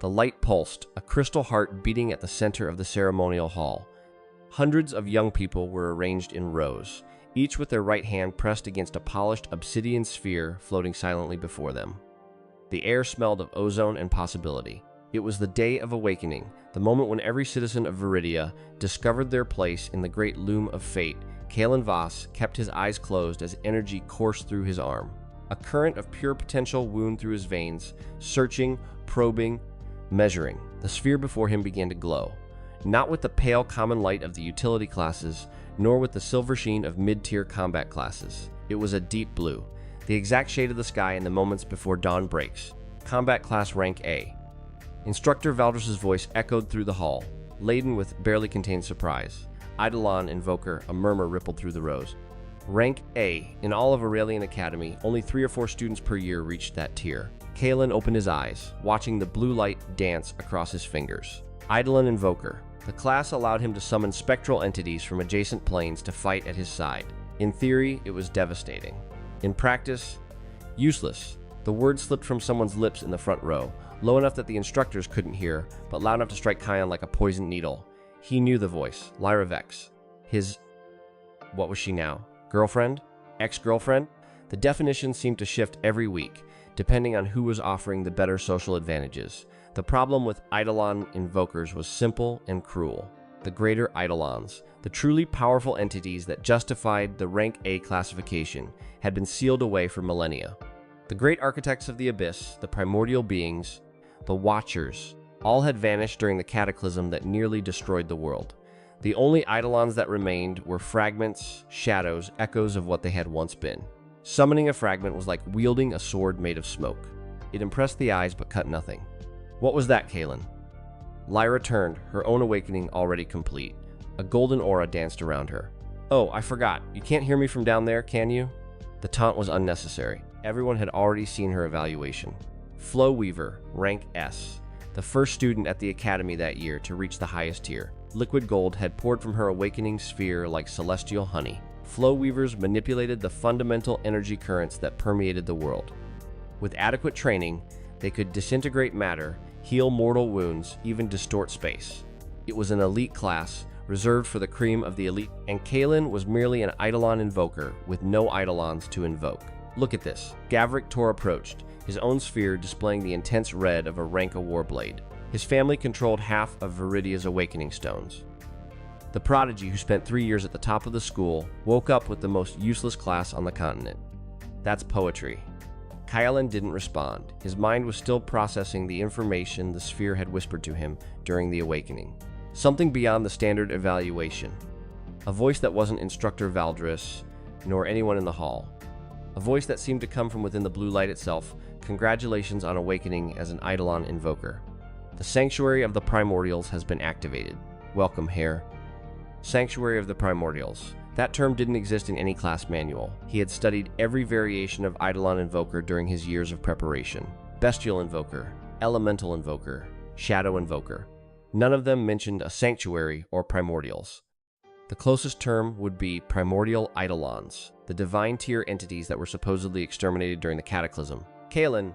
The light pulsed, a crystal heart beating at the center of the ceremonial hall. Hundreds of young people were arranged in rows, each with their right hand pressed against a polished obsidian sphere floating silently before them. The air smelled of ozone and possibility. It was the day of awakening, the moment when every citizen of Viridia discovered their place in the great loom of fate. Kaelen Voss kept his eyes closed as energy coursed through his arm. A current of pure potential wound through his veins, searching, probing, measuring. The sphere before him began to glow, not with the pale common light of the utility classes, nor with the silver sheen of mid-tier combat classes. It was a deep blue, the exact shade of the sky in the moments before dawn breaks. Combat class rank A. Instructor Valdris's voice echoed through the hall, laden with barely contained surprise. Eidolon Invoker, a murmur rippled through the rows. Rank A. In all of Aurelian Academy, only 3 or 4 students per year reached that tier. Kaelen opened his eyes, watching the blue light dance across his fingers. Eidolon Invoker. The class allowed him to summon spectral entities from adjacent planes to fight at his side. In theory, it was devastating. In practice, useless. The word slipped from someone's lips in the front row, low enough that the instructors couldn't hear, but loud enough to strike Kaelen like a poisoned needle. He knew the voice, Lyra Vex. His... what was she now? Girlfriend? Ex-girlfriend? The definition seemed to shift every week, depending on who was offering the better social advantages. The problem with Eidolon Invokers was simple and cruel. The greater Eidolons, the truly powerful entities that justified the rank A classification, had been sealed away for millennia. The great architects of the Abyss, the primordial beings, the Watchers, all had vanished during the cataclysm that nearly destroyed the world. The only Eidolons that remained were fragments, shadows, echoes of what they had once been. Summoning a fragment was like wielding a sword made of smoke. It impressed the eyes but cut nothing. What was that, Kaelen? Lyra turned, her own awakening already complete. A golden aura danced around her. Oh, I forgot. You can't hear me from down there, can you? The taunt was unnecessary. Everyone had already seen her evaluation. Flow Weaver, rank S. The first student at the academy that year to reach the highest tier. Liquid gold had poured from her awakening sphere like celestial honey. Flow Weavers manipulated the fundamental energy currents that permeated the world. With adequate training, they could disintegrate matter, heal mortal wounds, even distort space. It was an elite class, reserved for the cream of the elite, and Kaelen was merely an Eidolon Invoker with no Eidolons to invoke. Look at this. Gavrik Tor approached, his own sphere displaying the intense red of a rank A warblade. His family controlled half of Viridia's awakening stones. The prodigy, who spent 3 years at the top of the school, woke up with the most useless class on the continent. That's poetry. Kaelen didn't respond. His mind was still processing the information the sphere had whispered to him during the awakening. Something beyond the standard evaluation. A voice that wasn't Instructor Valdris, nor anyone in the hall. A voice that seemed to come from within the blue light itself. Congratulations on awakening as an Eidolon Invoker. The Sanctuary of the Primordials has been activated. Welcome, Hare. Sanctuary of the Primordials. That term didn't exist in any class manual. He had studied every variation of Eidolon Invoker during his years of preparation. Bestial Invoker, Elemental Invoker, Shadow Invoker. None of them mentioned a sanctuary or primordials. The closest term would be primordial Eidolons, the divine tier entities that were supposedly exterminated during the cataclysm. Kaelen,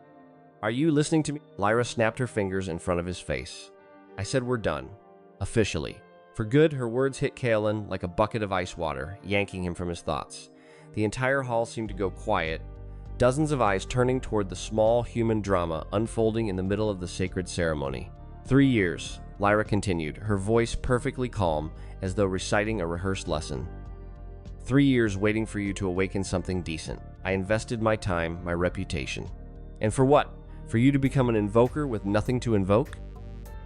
are you listening to me? Lyra snapped her fingers in front of his face. I said we're done. Officially. For good, her words hit Kaelen like a bucket of ice water, yanking him from his thoughts. The entire hall seemed to go quiet, dozens of eyes turning toward the small human drama unfolding in the middle of the sacred ceremony. 3 years, Lyra continued, her voice perfectly calm, as though reciting a rehearsed lesson. 3 years waiting for you to awaken something decent. I invested my time, my reputation. And for what? For you to become an invoker with nothing to invoke?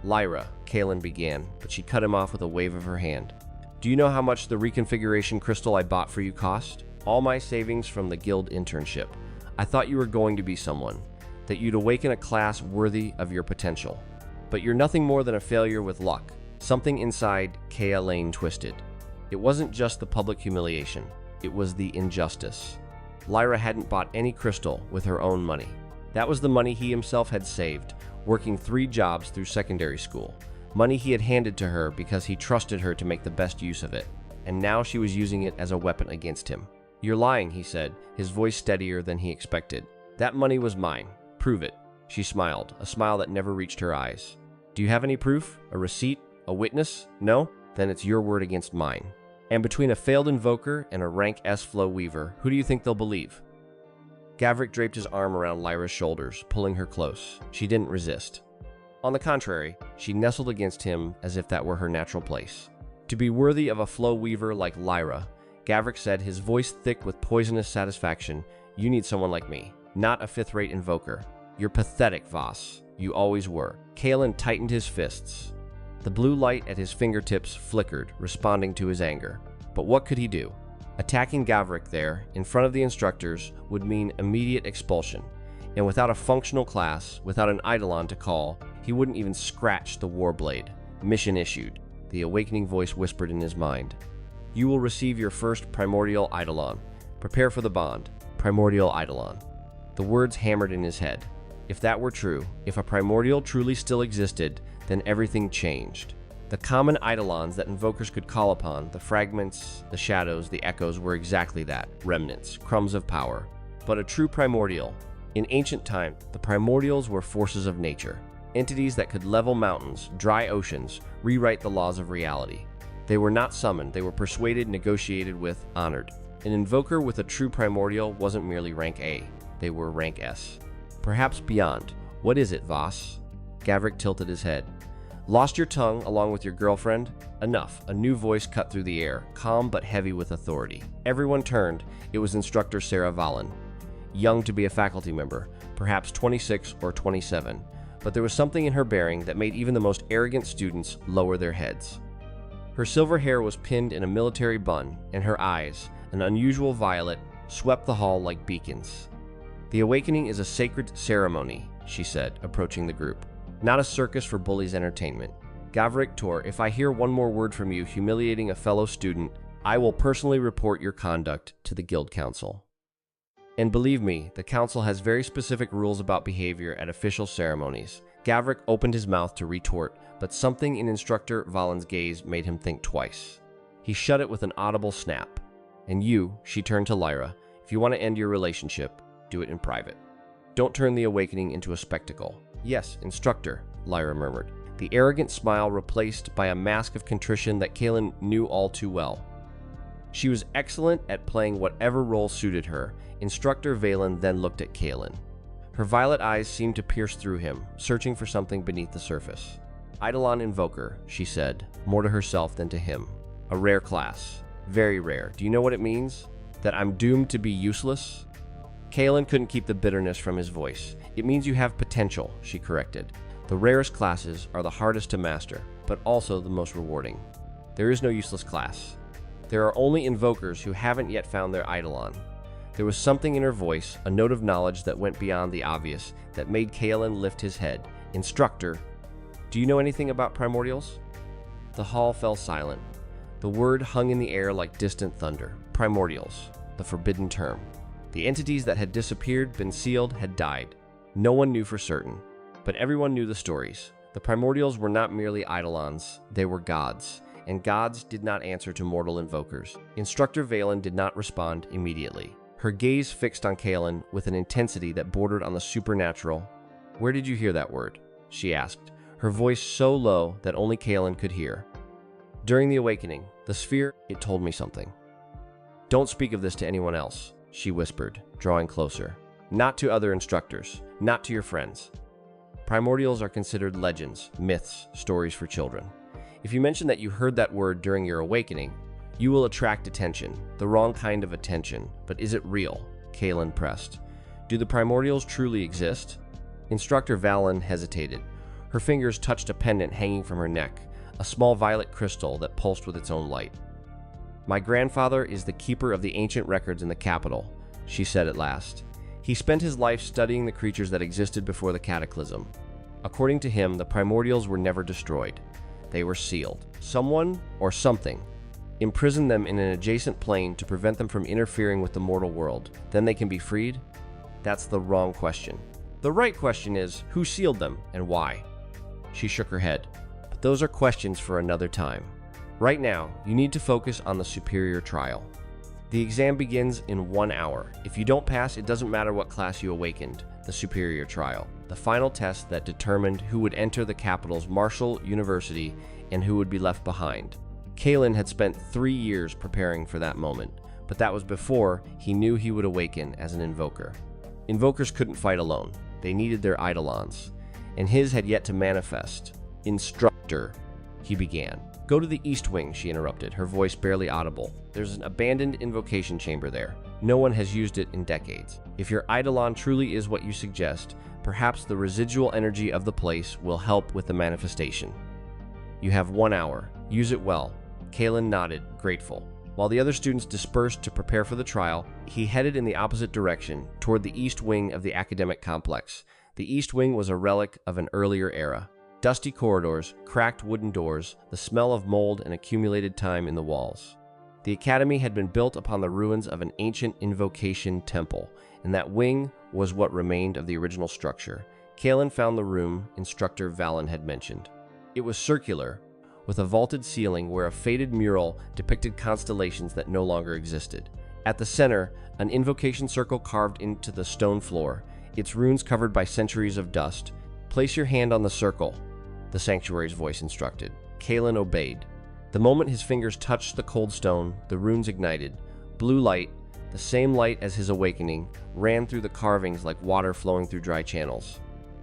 Lyra, Kaelen began, but she cut him off with a wave of her hand. Do you know how much the reconfiguration crystal I bought for you cost? All my savings from the guild internship. I thought you were going to be someone, that you'd awaken a class worthy of your potential. But you're nothing more than a failure with luck. Something inside Kaelen twisted. It wasn't just the public humiliation. It was the injustice. Lyra hadn't bought any crystal with her own money. That was the money he himself had saved, working 3 jobs through secondary school. Money he had handed to her because he trusted her to make the best use of it. And now she was using it as a weapon against him. You're lying, he said, his voice steadier than he expected. That money was mine. Prove it. She smiled, a smile that never reached her eyes. Do you have any proof? A receipt? A witness? No? Then it's your word against mine. And between a failed invoker and a rank S flow weaver, who do you think they'll believe? Gavrik draped his arm around Lyra's shoulders, pulling her close. She didn't resist. On the contrary, she nestled against him as if that were her natural place. To be worthy of a flow weaver like Lyra, Gavrik said, his voice thick with poisonous satisfaction, you need someone like me, not a fifth-rate invoker. You're pathetic, Voss. You always were. Kaelen tightened his fists. The blue light at his fingertips flickered, responding to his anger. But what could he do? Attacking Gavrik there, in front of the instructors, would mean immediate expulsion. And without a functional class, without an Eidolon to call, he wouldn't even scratch the Warblade. Mission issued. The awakening voice whispered in his mind. You will receive your first primordial Eidolon. Prepare for the bond. Primordial Eidolon. The words hammered in his head. If that were true, if a primordial truly still existed, then everything changed. The common Eidolons that invokers could call upon, the fragments, the shadows, the echoes, were exactly that, remnants, crumbs of power. But a true primordial. In ancient time, the primordials were forces of nature, entities that could level mountains, dry oceans, rewrite the laws of reality. They were not summoned, they were persuaded, negotiated with, honored. An invoker with a true primordial wasn't merely rank A, they were rank S. Perhaps beyond. What is it, Voss? Gavrik tilted his head. Lost your tongue along with your girlfriend? Enough. A new voice cut through the air, calm but heavy with authority. Everyone turned. It was Instructor Sarah Valen. Young to be a faculty member, perhaps 26 or 27, but there was something in her bearing that made even the most arrogant students lower their heads. Her silver hair was pinned in a military bun, and her eyes, an unusual violet, swept the hall like beacons. The awakening is a sacred ceremony, she said, approaching the group. Not a circus for bullies' entertainment. Gavrik Tor, if I hear one more word from you humiliating a fellow student, I will personally report your conduct to the Guild Council. And believe me, the Council has very specific rules about behavior at official ceremonies. Gavrik opened his mouth to retort, but something in Instructor Valen's gaze made him think twice. He shut it with an audible snap. And you, she turned to Lyra, if you want to end your relationship, do it in private. Don't turn the awakening into a spectacle. Yes, Instructor, Lyra murmured, the arrogant smile replaced by a mask of contrition that Kaelen knew all too well. She was excellent at playing whatever role suited her. Instructor Valen then looked at Kaelen. Her violet eyes seemed to pierce through him, searching for something beneath the surface. Eidolon Invoker, she said, more to herself than to him. A rare class. Very rare. Do you know what it means? That I'm doomed to be useless? Kaelen couldn't keep the bitterness from his voice. It means you have potential, she corrected. The rarest classes are the hardest to master, but also the most rewarding. There is no useless class. There are only invokers who haven't yet found their Eidolon. There was something in her voice, a note of knowledge that went beyond the obvious, that made Kaelen lift his head. Instructor, do you know anything about primordials? The hall fell silent. The word hung in the air like distant thunder. Primordials, the forbidden term. The entities that had disappeared, been sealed, had died. No one knew for certain, but everyone knew the stories. The primordials were not merely Eidolons, they were gods, and gods did not answer to mortal invokers. Instructor Valen did not respond immediately. Her gaze fixed on Kaelen with an intensity that bordered on the supernatural. Where did you hear that word? She asked, her voice so low that only Kaelen could hear. During the awakening, the sphere, it told me something. Don't speak of this to anyone else, she whispered, drawing closer. Not to other instructors, not to your friends. Primordials are considered legends, myths, stories for children. If you mention that you heard that word during your awakening, you will attract attention, the wrong kind of attention. But is it real? Kaelen pressed. Do the primordials truly exist? Instructor Valen hesitated. Her fingers touched a pendant hanging from her neck, a small violet crystal that pulsed with its own light. My grandfather is the keeper of the ancient records in the capital, she said at last. He spent his life studying the creatures that existed before the cataclysm. According to him, the primordials were never destroyed. They were sealed. Someone, or something, imprisoned them in an adjacent plane to prevent them from interfering with the mortal world. Then they can be freed? That's the wrong question. The right question is, who sealed them and why? She shook her head. But those are questions for another time. Right now, you need to focus on the superior trial. The exam begins in 1 hour. If you don't pass, it doesn't matter what class you awakened, the superior trial. the final test that determined who would enter the capital's martial university and who would be left behind. Kaelen had spent 3 years preparing for that moment, but that was before he knew he would awaken as an invoker. Invokers couldn't fight alone. They needed their eidolons, and his had yet to manifest. "Instructor," he began. "Go to the East Wing," she interrupted, her voice barely audible. "There's an abandoned invocation chamber there. No one has used it in decades. If your eidolon truly is what you suggest, perhaps the residual energy of the place will help with the manifestation. You have 1 hour. Use it well." Kaelen nodded, grateful. While the other students dispersed to prepare for the trial, he headed in the opposite direction, toward the East Wing of the academic complex. The East Wing was a relic of an earlier era. Dusty corridors, cracked wooden doors, the smell of mold and accumulated time in the walls. The academy had been built upon the ruins of an ancient invocation temple, and that wing was what remained of the original structure. Kaelen found the room Instructor Valen had mentioned. It was circular, with a vaulted ceiling where a faded mural depicted constellations that no longer existed. At the center, an invocation circle carved into the stone floor, its runes covered by centuries of dust. "Place your hand on the circle," the sanctuary's voice instructed. Kaelen obeyed. The moment his fingers touched the cold stone, the runes ignited. Blue light, the same light as his awakening, ran through the carvings like water flowing through dry channels.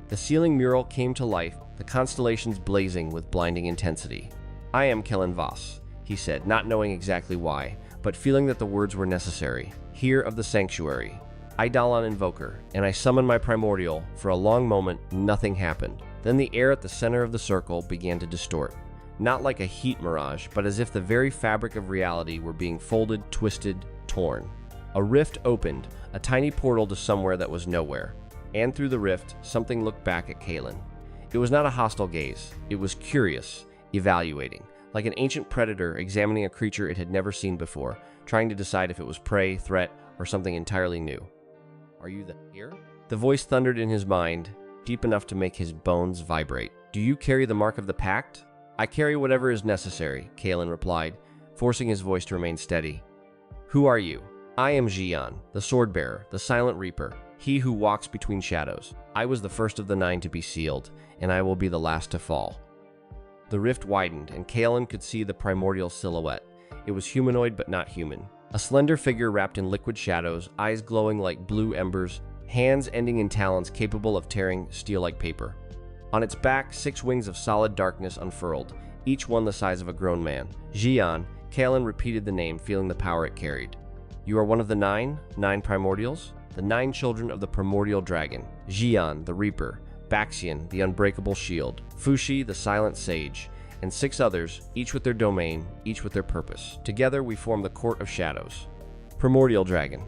The ceiling mural came to life, the constellations blazing with blinding intensity. "I am Kaelen Voss," he said, not knowing exactly why, but feeling that the words were necessary. "Here of the sanctuary, Eidolon Invoker, and I summon my primordial." For a long moment, nothing happened. Then the air at the center of the circle began to distort. Not like a heat mirage, but as if the very fabric of reality were being folded, twisted, torn. A rift opened, a tiny portal to somewhere that was nowhere. And through the rift, something looked back at Kaelen. It was not a hostile gaze. It was curious, evaluating, like an ancient predator examining a creature it had never seen before, trying to decide if it was prey, threat, or something entirely new. "Are you here?" The voice thundered in his mind, deep enough to make his bones vibrate. "Do you carry the mark of the pact?" "I carry whatever is necessary," Kaelen replied, forcing his voice to remain steady. "Who are you?" "I am Zhiyan, the sword-bearer, the silent reaper, he who walks between shadows. I was the first of the 9 to be sealed, and I will be the last to fall." The rift widened, and Kaelen could see the primordial silhouette. It was humanoid but not human. A slender figure wrapped in liquid shadows, eyes glowing like blue embers, hands ending in talons capable of tearing steel like paper. On its back, 6 wings of solid darkness unfurled, each one the size of a grown man. "Zhiyan," Kaelen repeated the name, feeling the power it carried. "You are one of the 9 primordials? The 9 children of the primordial dragon. Zhiyan, the reaper. Baxian, the unbreakable shield. Fushi, the silent sage. And 6 others, each with their domain, each with their purpose. Together we form the Court of Shadows." Primordial dragon.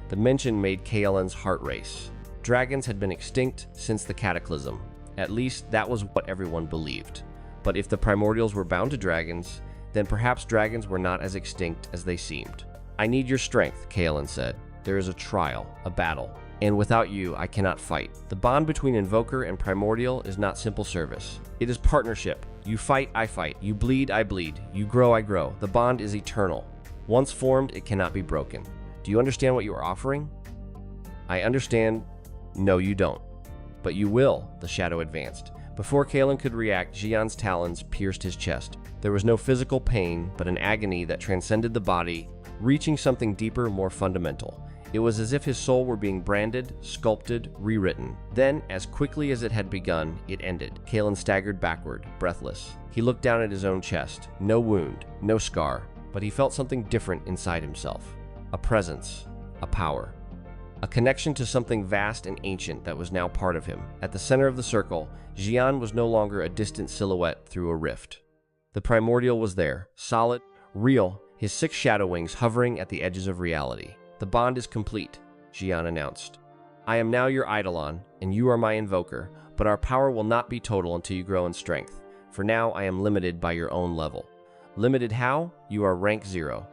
The mention made Kaelen's heart race. Dragons had been extinct since the cataclysm. At least, that was what everyone believed. But if the primordials were bound to dragons, then perhaps dragons were not as extinct as they seemed. "I need your strength," Kaelen said. "There is a trial, a battle, and without you, I cannot fight. The bond between Invoker and Primordial is not simple service. It is partnership. You fight, I fight. You bleed, I bleed. You grow, I grow. The bond is eternal. Once formed, it cannot be broken. Do you understand what you are offering?" "I understand." "No, you don't. But you will," the shadow advanced. Before Kaelen could react, Zhiyan's talons pierced his chest. There was no physical pain, but an agony that transcended the body, reaching something deeper, more fundamental. It was as if his soul were being branded, sculpted, rewritten. Then, as quickly as it had begun, it ended. Kaelen staggered backward, breathless. He looked down at his own chest. No wound, no scar, but he felt something different inside himself. A presence, a power. A connection to something vast and ancient that was now part of him. At the center of the circle, Zhiyan was no longer a distant silhouette through a rift. The primordial was there, solid, real, his 6 shadow wings hovering at the edges of reality. "The bond is complete," Zhiyan announced. "I am now your Eidolon, and you are my invoker, but our power will not be total until you grow in strength. For now, I am limited by your own level." "Limited how? You are rank 0.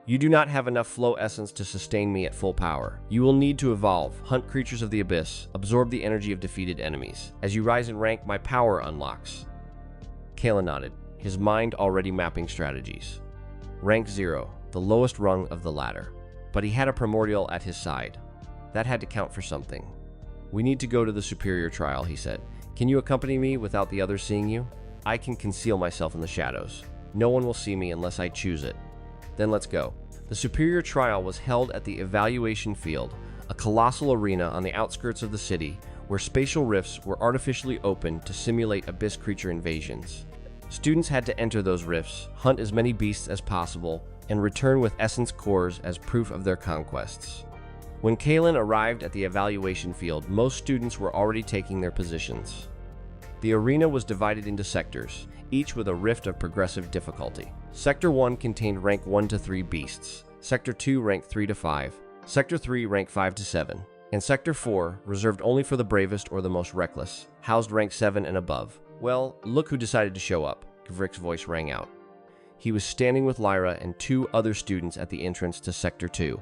You do not have enough flow essence to sustain me at full power. You will need to evolve, hunt creatures of the abyss, absorb the energy of defeated enemies. As you rise in rank, my power unlocks." Kaelen nodded, his mind already mapping strategies. Rank 0, the lowest rung of the ladder. But he had a primordial at his side. That had to count for something. We need to go to the superior trial, he said. Can you accompany me without the others seeing you? I can conceal myself in the shadows. No one will see me unless I choose it. Then let's go. The superior trial was held at the evaluation field, a colossal arena on the outskirts of the city where spatial rifts were artificially opened to simulate abyss creature invasions. Students had to enter those rifts, hunt as many beasts as possible, and return with essence cores as proof of their conquests. When Kaelen arrived at the evaluation field, most students were already taking their positions. The arena was divided into sectors, each with a rift of progressive difficulty. Sector 1 contained rank 1 to 3 beasts, Sector 2 rank 3 to 5, Sector 3 rank 5 to 7, and Sector 4, reserved only for the bravest or the most reckless, housed rank 7 and above. Well, look who decided to show up, Gavrick's voice rang out. He was standing with Lyra and 2 other students at the entrance to Sector 2.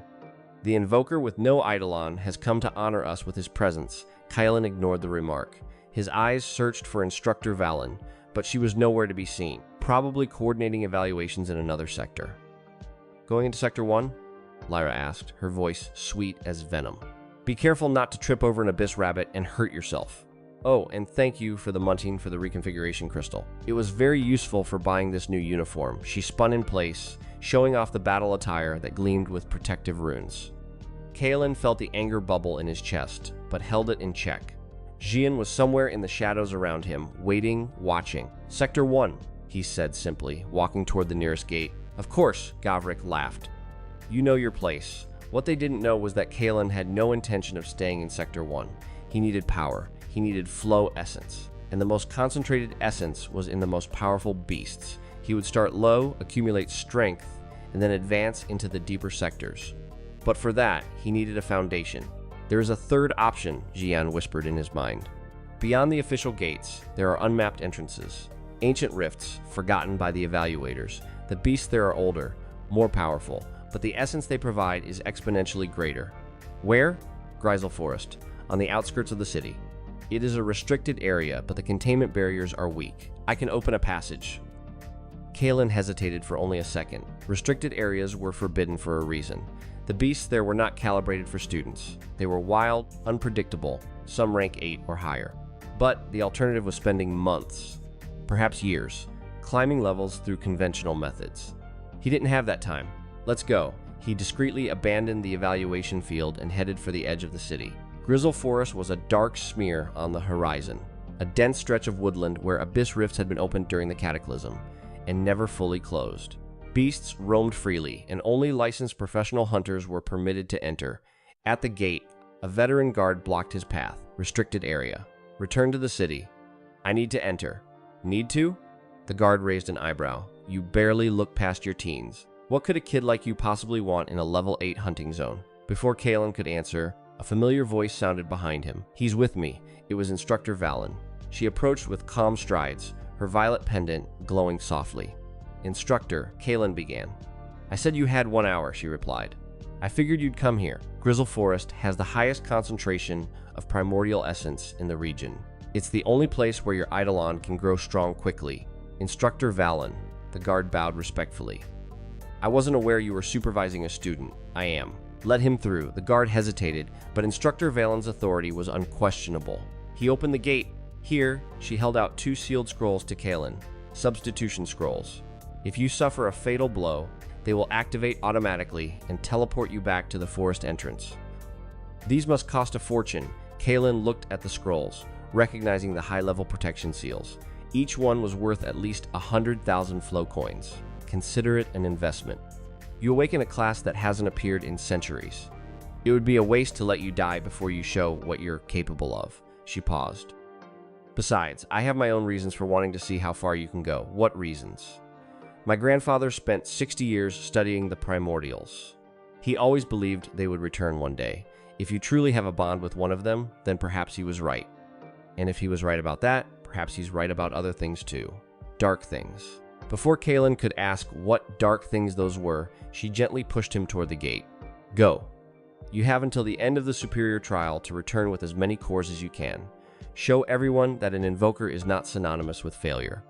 The Invoker with no Eidolon has come to honor us with his presence. Kaelen ignored the remark. His eyes searched for Instructor Valen, but she was nowhere to be seen, probably coordinating evaluations in another sector. Going into Sector 1? Lyra asked, her voice sweet as venom. Be careful not to trip over an abyss rabbit and hurt yourself. Oh, and thank you for the munting for the reconfiguration crystal. It was very useful for buying this new uniform. She spun in place, showing off the battle attire that gleamed with protective runes. Kaelen felt the anger bubble in his chest, but held it in check. Zhiyan was somewhere in the shadows around him, waiting, watching. Sector 1, he said simply, walking toward the nearest gate. Of course, Gavrick laughed. You know your place. What they didn't know was that Kaelen had no intention of staying in Sector 1. He needed power. He needed flow essence. And the most concentrated essence was in the most powerful beasts. He would start low, accumulate strength, and then advance into the deeper sectors. But for that, he needed a foundation. There is a third option, Zhiyan whispered in his mind. Beyond the official gates, there are unmapped entrances. Ancient rifts, forgotten by the evaluators. The beasts there are older, more powerful, but the essence they provide is exponentially greater. Where? Grisel Forest, on the outskirts of the city. It is a restricted area, but the containment barriers are weak. I can open a passage. Kaelen hesitated for only a second. Restricted areas were forbidden for a reason. The beasts there were not calibrated for students. They were wild, unpredictable, some rank 8 or higher. But the alternative was spending months, perhaps years, climbing levels through conventional methods. He didn't have that time. Let's go. He discreetly abandoned the evaluation field and headed for the edge of the city. Grisel Forest was a dark smear on the horizon, a dense stretch of woodland where abyss rifts had been opened during the cataclysm, and never fully closed. Beasts roamed freely, and only licensed professional hunters were permitted to enter. At the gate, a veteran guard blocked his path. Restricted area. Return to the city. I need to enter. Need to? The guard raised an eyebrow. You barely look past your teens. What could a kid like you possibly want in a level 8 hunting zone? Before Kaelen could answer, a familiar voice sounded behind him. He's with me. It was Instructor Valen. She approached with calm strides, her violet pendant glowing softly. Instructor, Kaelen began. I said you had 1 hour, she replied. I figured you'd come here. Grisel Forest has the highest concentration of primordial essence in the region. It's the only place where your Eidolon can grow strong quickly. Instructor Valen, the guard bowed respectfully. I wasn't aware you were supervising a student. I am. Let him through. The guard hesitated, but Instructor Valen's authority was unquestionable. He opened the gate. Here, she held out 2 sealed scrolls to Kaelen. Substitution scrolls. If you suffer a fatal blow, they will activate automatically and teleport you back to the forest entrance. These must cost a fortune. Kaelen looked at the scrolls, recognizing the high-level protection seals. Each one was worth at least 100,000 flow coins. Consider it an investment. You awaken a class that hasn't appeared in centuries. It would be a waste to let you die before you show what you're capable of. She paused. Besides, I have my own reasons for wanting to see how far you can go. What reasons? My grandfather spent 60 years studying the Primordials. He always believed they would return one day. If you truly have a bond with one of them, then perhaps he was right. And if he was right about that, perhaps he's right about other things too. Dark things. Before Kaelen could ask what dark things those were, she gently pushed him toward the gate. Go. You have until the end of the superior trial to return with as many cores as you can. Show everyone that an invoker is not synonymous with failure.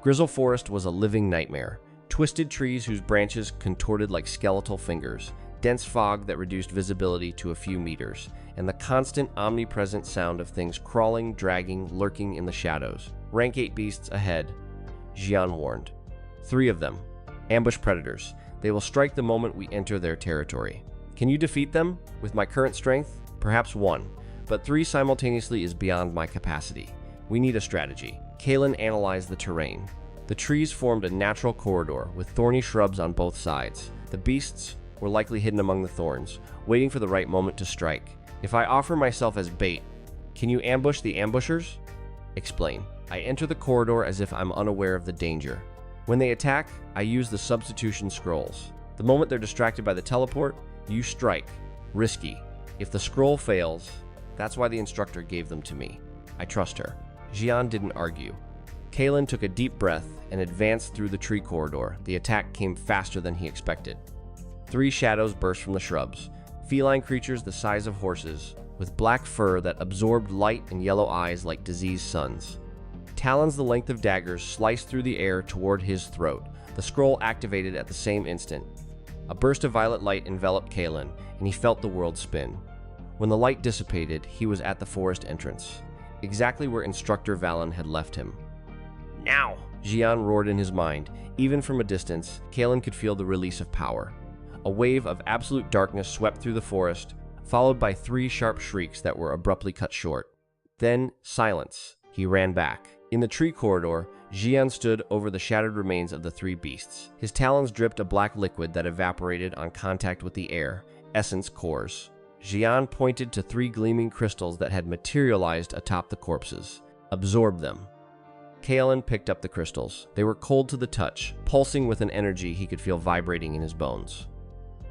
Grisel Forest was a living nightmare. Twisted trees whose branches contorted like skeletal fingers. dense fog that reduced visibility to a few meters, and the constant, omnipresent sound of things crawling, dragging, lurking in the shadows. Rank 8 beasts ahead, Zhiyan warned. 3 of them. Ambush predators. They will strike the moment we enter their territory. Can you defeat them? With my current strength? Perhaps 1, but 3 simultaneously is beyond my capacity. We need a strategy. Kaelen analyzed the terrain. The trees formed a natural corridor with thorny shrubs on both sides. The beasts were likely hidden among the thorns, waiting for the right moment to strike. If I offer myself as bait, can you ambush the ambushers? Explain. I enter the corridor as if I'm unaware of the danger. When they attack, I use the substitution scrolls. The moment they're distracted by the teleport, you strike. Risky. If the scroll fails, that's why the instructor gave them to me. I trust her. Zhiyan didn't argue. Kaelen took a deep breath and advanced through the tree corridor. The attack came faster than he expected. 3 shadows burst from the shrubs, feline creatures the size of horses, with black fur that absorbed light and yellow eyes like diseased suns. Talons the length of daggers sliced through the air toward his throat. The scroll activated at the same instant. A burst of violet light enveloped Kaelen, and he felt the world spin. When the light dissipated, he was at the forest entrance, exactly where Instructor Valen had left him. Now! Zhiyan roared in his mind. Even from a distance, Kaelen could feel the release of power. A wave of absolute darkness swept through the forest, followed by 3 sharp shrieks that were abruptly cut short. Then, silence. He ran back. In the tree corridor, Zhiyan stood over the shattered remains of the 3 beasts. His talons dripped a black liquid that evaporated on contact with the air, essence cores. Zhiyan pointed to 3 gleaming crystals that had materialized atop the corpses. Absorb them. Kaelen picked up the crystals. They were cold to the touch, pulsing with an energy he could feel vibrating in his bones.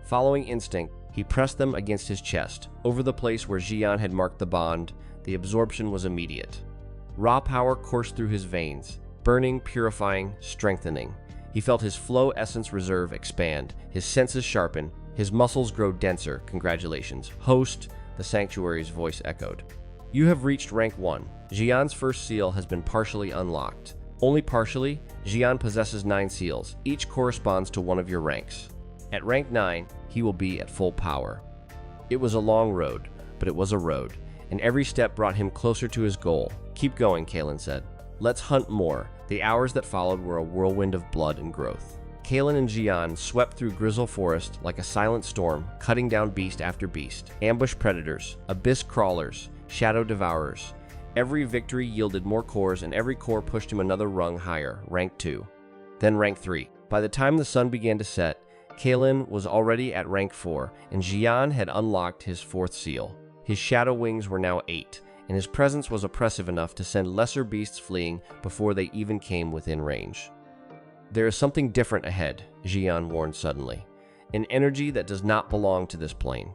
Following instinct, he pressed them against his chest. Over the place where Zhiyan had marked the bond, the absorption was immediate. Raw power coursed through his veins, burning, purifying, strengthening. He felt his flow essence reserve expand, his senses sharpen, his muscles grow denser. Congratulations, host, the sanctuary's voice echoed. You have reached rank 1. Zhiyan's first seal has been partially unlocked. Only partially, Zhiyan possesses 9 seals. Each corresponds to one of your ranks. At rank 9, he will be at full power. It was a long road, but it was a road, and every step brought him closer to his goal. Keep going, Kaelen said. Let's hunt more. The hours that followed were a whirlwind of blood and growth. Kaelen and Zhiyan swept through Grizzle Forest like a silent storm, cutting down beast after beast. Ambush predators, abyss crawlers, shadow devourers. Every victory yielded more cores, and every core pushed him another rung higher, rank 2. Then rank 3. By the time the sun began to set, Kaelen was already at rank 4, and Zhiyan had unlocked his 4th seal. His shadow wings were now 8, and his presence was oppressive enough to send lesser beasts fleeing before they even came within range. There is something different ahead, Zhiyan warned suddenly. An energy that does not belong to this plane.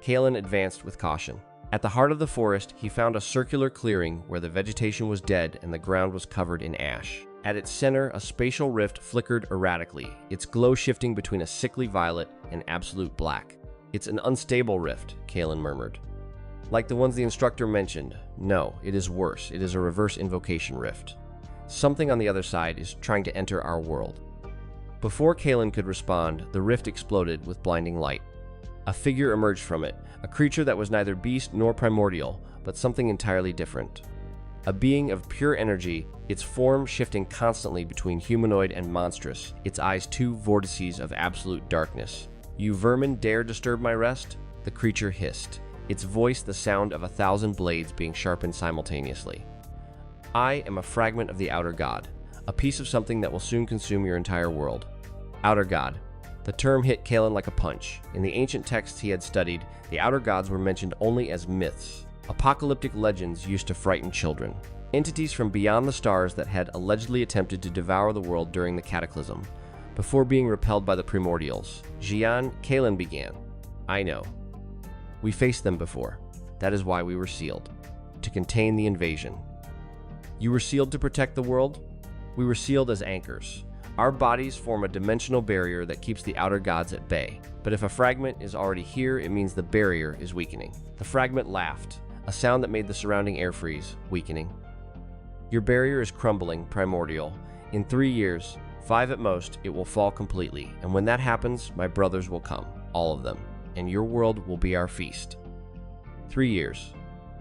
Kaelen advanced with caution. At the heart of the forest, he found a circular clearing where the vegetation was dead and the ground was covered in ash. At its center, a spatial rift flickered erratically, its glow shifting between a sickly violet and absolute black. It's an unstable rift, Kaelen murmured. Like the ones the instructor mentioned. No, it is worse. It is a reverse invocation rift. Something on the other side is trying to enter our world. Before Kaelen could respond, the rift exploded with blinding light. A figure emerged from it, a creature that was neither beast nor primordial, but something entirely different. A being of pure energy, its form shifting constantly between humanoid and monstrous, its eyes 2 vortices of absolute darkness. You vermin dare disturb my rest? The creature hissed, its voice the sound of 1,000 blades being sharpened simultaneously. I am a fragment of the Outer God, a piece of something that will soon consume your entire world. Outer God. The term hit Kaelen like a punch. In the ancient texts he had studied, the Outer Gods were mentioned only as myths, apocalyptic legends used to frighten children. Entities from beyond the stars that had allegedly attempted to devour the world during the Cataclysm, before being repelled by the Primordials. Zhiyan, Kaelen began. I know. We faced them before. That is why we were sealed. To contain the invasion. You were sealed to protect the world? We were sealed as anchors. Our bodies form a dimensional barrier that keeps the Outer Gods at bay. But if a fragment is already here, it means the barrier is weakening. The fragment laughed, a sound that made the surrounding air freeze, weakening. Your barrier is crumbling, Primordial. In 3 years, 5 at most, it will fall completely, and when that happens, my brothers will come. all of them, and your world will be our feast. 3 years.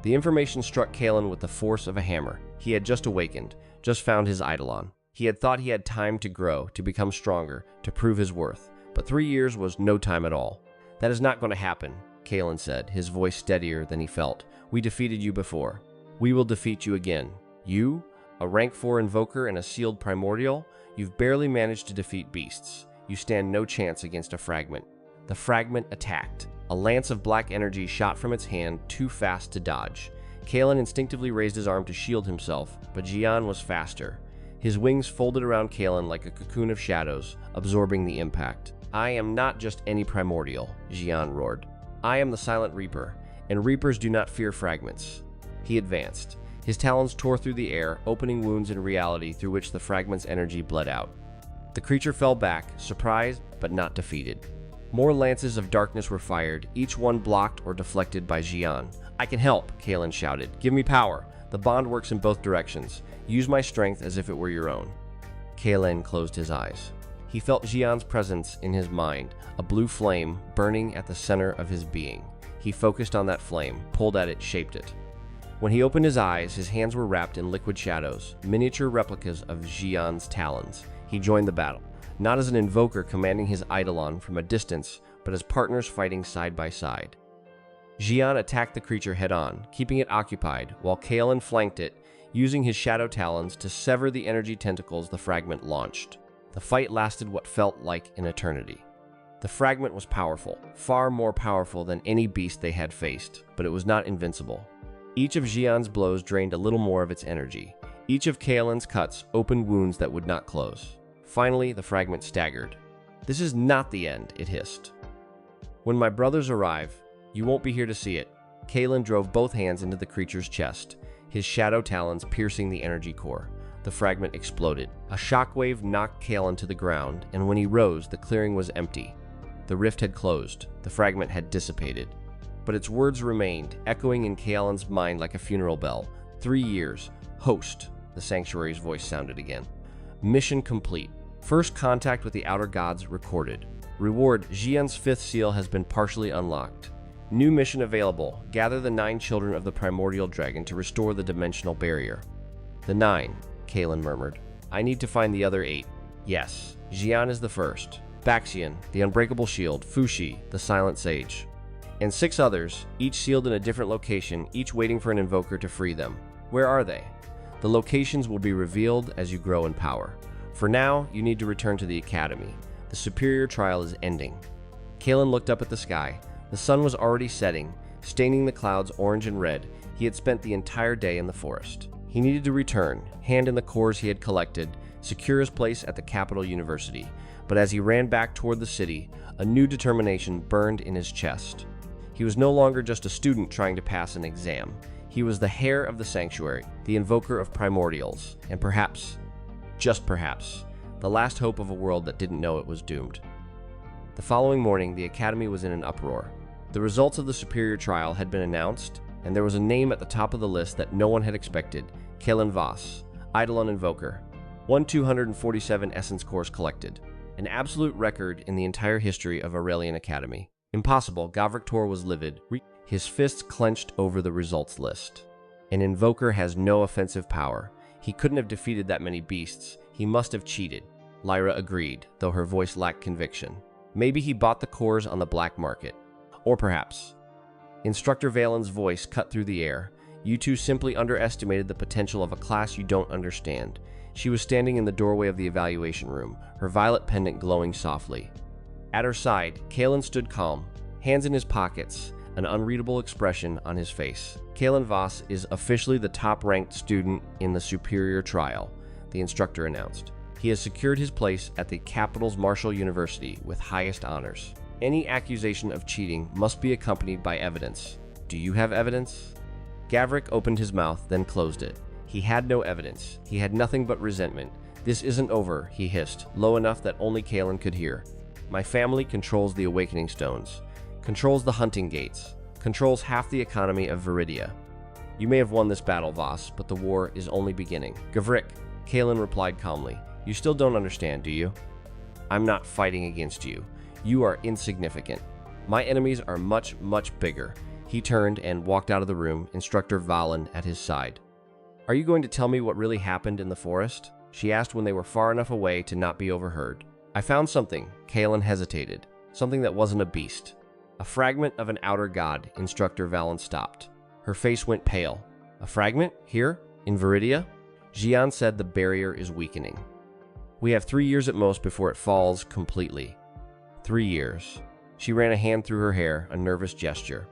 The information struck Kaelen with the force of a hammer. He had just awakened, just found his Eidolon. He had thought he had time to grow, to become stronger, to prove his worth. But 3 years was no time at all. That is not going to happen, Kaelen said, his voice steadier than he felt. We defeated you before. We will defeat you again. You, a rank 4 invoker and a sealed primordial, you've barely managed to defeat beasts. You stand no chance against a fragment. The fragment attacked. A lance of black energy shot from its hand, too fast to dodge. Kaelen instinctively raised his arm to shield himself, but Zhiyan was faster. His wings folded around Kaelen like a cocoon of shadows, absorbing the impact. I am not just any primordial, Zhiyan roared. I am the Silent Reaper, and Reapers do not fear fragments. He advanced. His talons tore through the air, opening wounds in reality through which the fragment's energy bled out. The creature fell back, surprised but not defeated. More lances of darkness were fired, each one blocked or deflected by Zhiyan. I can help, Kaelen shouted. Give me power. The bond works in both directions. Use my strength as if it were your own. Kaelen closed his eyes. He felt Zhiyan's presence in his mind, a blue flame burning at the center of his being. He focused on that flame, pulled at it, shaped it. When he opened his eyes, his hands were wrapped in liquid shadows, miniature replicas of Zhiyan's talons. He joined the battle, not as an invoker commanding his Eidolon from a distance, but as partners fighting side by side. Zhiyan attacked the creature head-on, keeping it occupied, while Kaelen flanked it, using his shadow talons to sever the energy tentacles the fragment launched. The fight lasted what felt like an eternity. The fragment was powerful, far more powerful than any beast they had faced, but it was not invincible. Each of Zhiyan's blows drained a little more of its energy. Each of Kaelen's cuts opened wounds that would not close. Finally, the fragment staggered. This is not the end, it hissed. When my brothers arrive, you won't be here to see it. Kaelen drove both hands into the creature's chest, his shadow talons piercing the energy core. The fragment exploded. A shockwave knocked Kaelen to the ground, and when he rose, the clearing was empty. The rift had closed. The fragment had dissipated. But its words remained, echoing in Kaelen's mind like a funeral bell. 3 years. Host, the sanctuary's voice sounded again. Mission complete. First contact with the outer gods recorded. Reward, Zhiyan's 5th seal has been partially unlocked. New mission available. Gather the 9 children of the primordial dragon to restore the dimensional barrier. The 9, Kaelen murmured. I need to find the other 8. Yes, Zhiyan is the first. Baxian, the unbreakable shield. Fushi, the silent sage. And 6 others, each sealed in a different location, each waiting for an invoker to free them. Where are they? The locations will be revealed as you grow in power. For now, you need to return to the academy. The superior trial is ending. Kaelen looked up at the sky. The sun was already setting, staining the clouds orange and red. He had spent the entire day in the forest. He needed to return, hand in the cores he had collected, secure his place at the capital university. But as he ran back toward the city, a new determination burned in his chest. He was no longer just a student trying to pass an exam. He was the heir of the sanctuary, the invoker of primordials, and perhaps, just perhaps, the last hope of a world that didn't know it was doomed. The following morning, the academy was in an uproar. The results of the superior trial had been announced, and there was a name at the top of the list that no one had expected: Kaelen Voss, Eidolon Invoker. 247 essence cores collected. An absolute record in the entire history of Aurelian Academy. Impossible, Gavrik Tor was livid, his fists clenched over the results list. An invoker has no offensive power. He couldn't have defeated that many beasts. He must have cheated. Lyra agreed, though her voice lacked conviction. Maybe he bought the cores on the black market. Or perhaps. Instructor Valen's voice cut through the air. You two simply underestimated the potential of a class you don't understand. She was standing in the doorway of the evaluation room, her violet pendant glowing softly. At her side, Kaelen stood calm, hands in his pockets, an unreadable expression on his face. Kaelen Voss is officially the top-ranked student in the superior trial, the instructor announced. He has secured his place at the capital's Martial University with highest honors. Any accusation of cheating must be accompanied by evidence. Do you have evidence? Gavrik opened his mouth, then closed it. He had no evidence. He had nothing but resentment. This isn't over, he hissed, low enough that only Kaelen could hear. My family controls the awakening stones, controls the hunting gates, controls half the economy of Viridia. You may have won this battle, Voss, but the war is only beginning. Gavrik, Kaelen replied calmly. You still don't understand, do you? I'm not fighting against you. You are insignificant. My enemies are much, much bigger. He turned and walked out of the room, Instructor Valen at his side. Are you going to tell me what really happened in the forest? She asked when they were far enough away to not be overheard. I found something. Kaelen hesitated. Something that wasn't a beast. A fragment of an outer god. Instructor Valen stopped. Her face went pale. A fragment? Here? In Viridia? Zhiyan said the barrier is weakening. We have 3 years at most before it falls completely. 3 years. She ran a hand through her hair, a nervous gesture.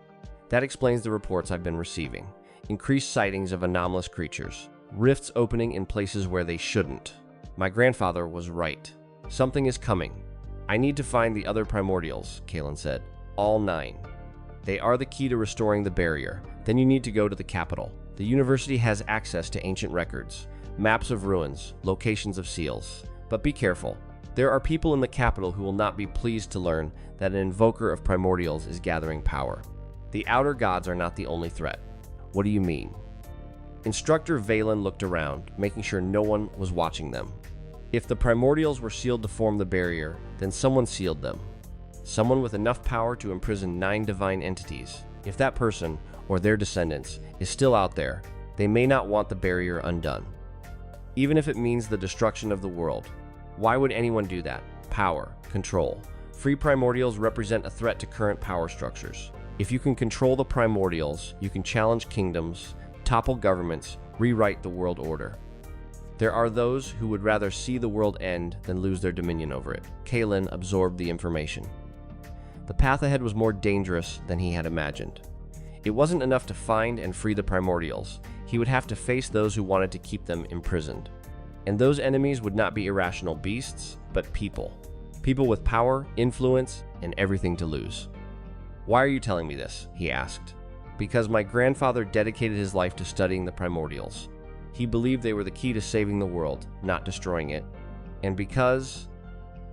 That explains the reports I've been receiving. Increased sightings of anomalous creatures. Rifts opening in places where they shouldn't. My grandfather was right. Something is coming. I need to find the other Primordials, Kaelen said. All 9. They are the key to restoring the barrier. Then you need to go to the capital. The university has access to ancient records, maps of ruins, locations of seals. But be careful. There are people in the capital who will not be pleased to learn that an invoker of Primordials is gathering power. The outer gods are not the only threat. What do you mean? Instructor Valen looked around, making sure no one was watching them. If the Primordials were sealed to form the barrier, then someone sealed them. Someone with enough power to imprison 9 divine entities. If that person, or their descendants, is still out there, they may not want the barrier undone. Even if it means the destruction of the world. Why would anyone do that? Power, control. Free Primordials represent a threat to current power structures. If you can control the Primordials, you can challenge kingdoms, topple governments, rewrite the world order. There are those who would rather see the world end than lose their dominion over it. Kaelen absorbed the information. The path ahead was more dangerous than he had imagined. It wasn't enough to find and free the Primordials. He would have to face those who wanted to keep them imprisoned. And those enemies would not be irrational beasts, but people. People with power, influence, and everything to lose. Why are you telling me this? He asked. Because my grandfather dedicated his life to studying the Primordials. He believed they were the key to saving the world, not destroying it. And because...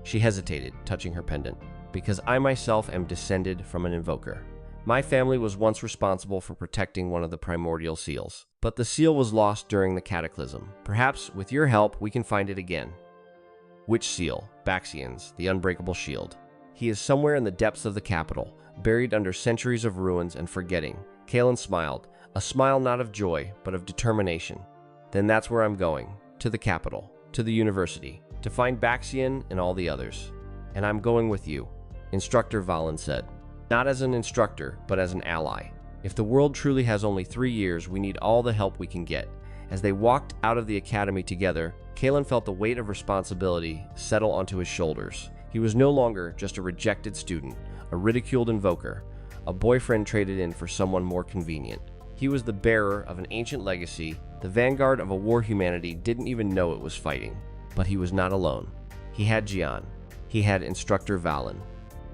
She hesitated, touching her pendant. Because I myself am descended from an invoker. My family was once responsible for protecting one of the primordial seals. But the seal was lost during the cataclysm. Perhaps, with your help, we can find it again. Which seal? Baxian's, the unbreakable shield. He is somewhere in the depths of the capital, buried under centuries of ruins and forgetting. Kaelen smiled, a smile not of joy, but of determination. Then that's where I'm going, to the capital, to the university, to find Baxian and all the others. And I'm going with you, Instructor Valen said. Not as an instructor, but as an ally. If the world truly has only 3 years, we need all the help we can get. As they walked out of the academy together, Kaelen felt the weight of responsibility settle onto his shoulders. He was no longer just a rejected student, a ridiculed invoker, a boyfriend traded in for someone more convenient. He was the bearer of an ancient legacy, the vanguard of a war humanity didn't even know it was fighting. But he was not alone. He had Zhiyan. He had Instructor Valen.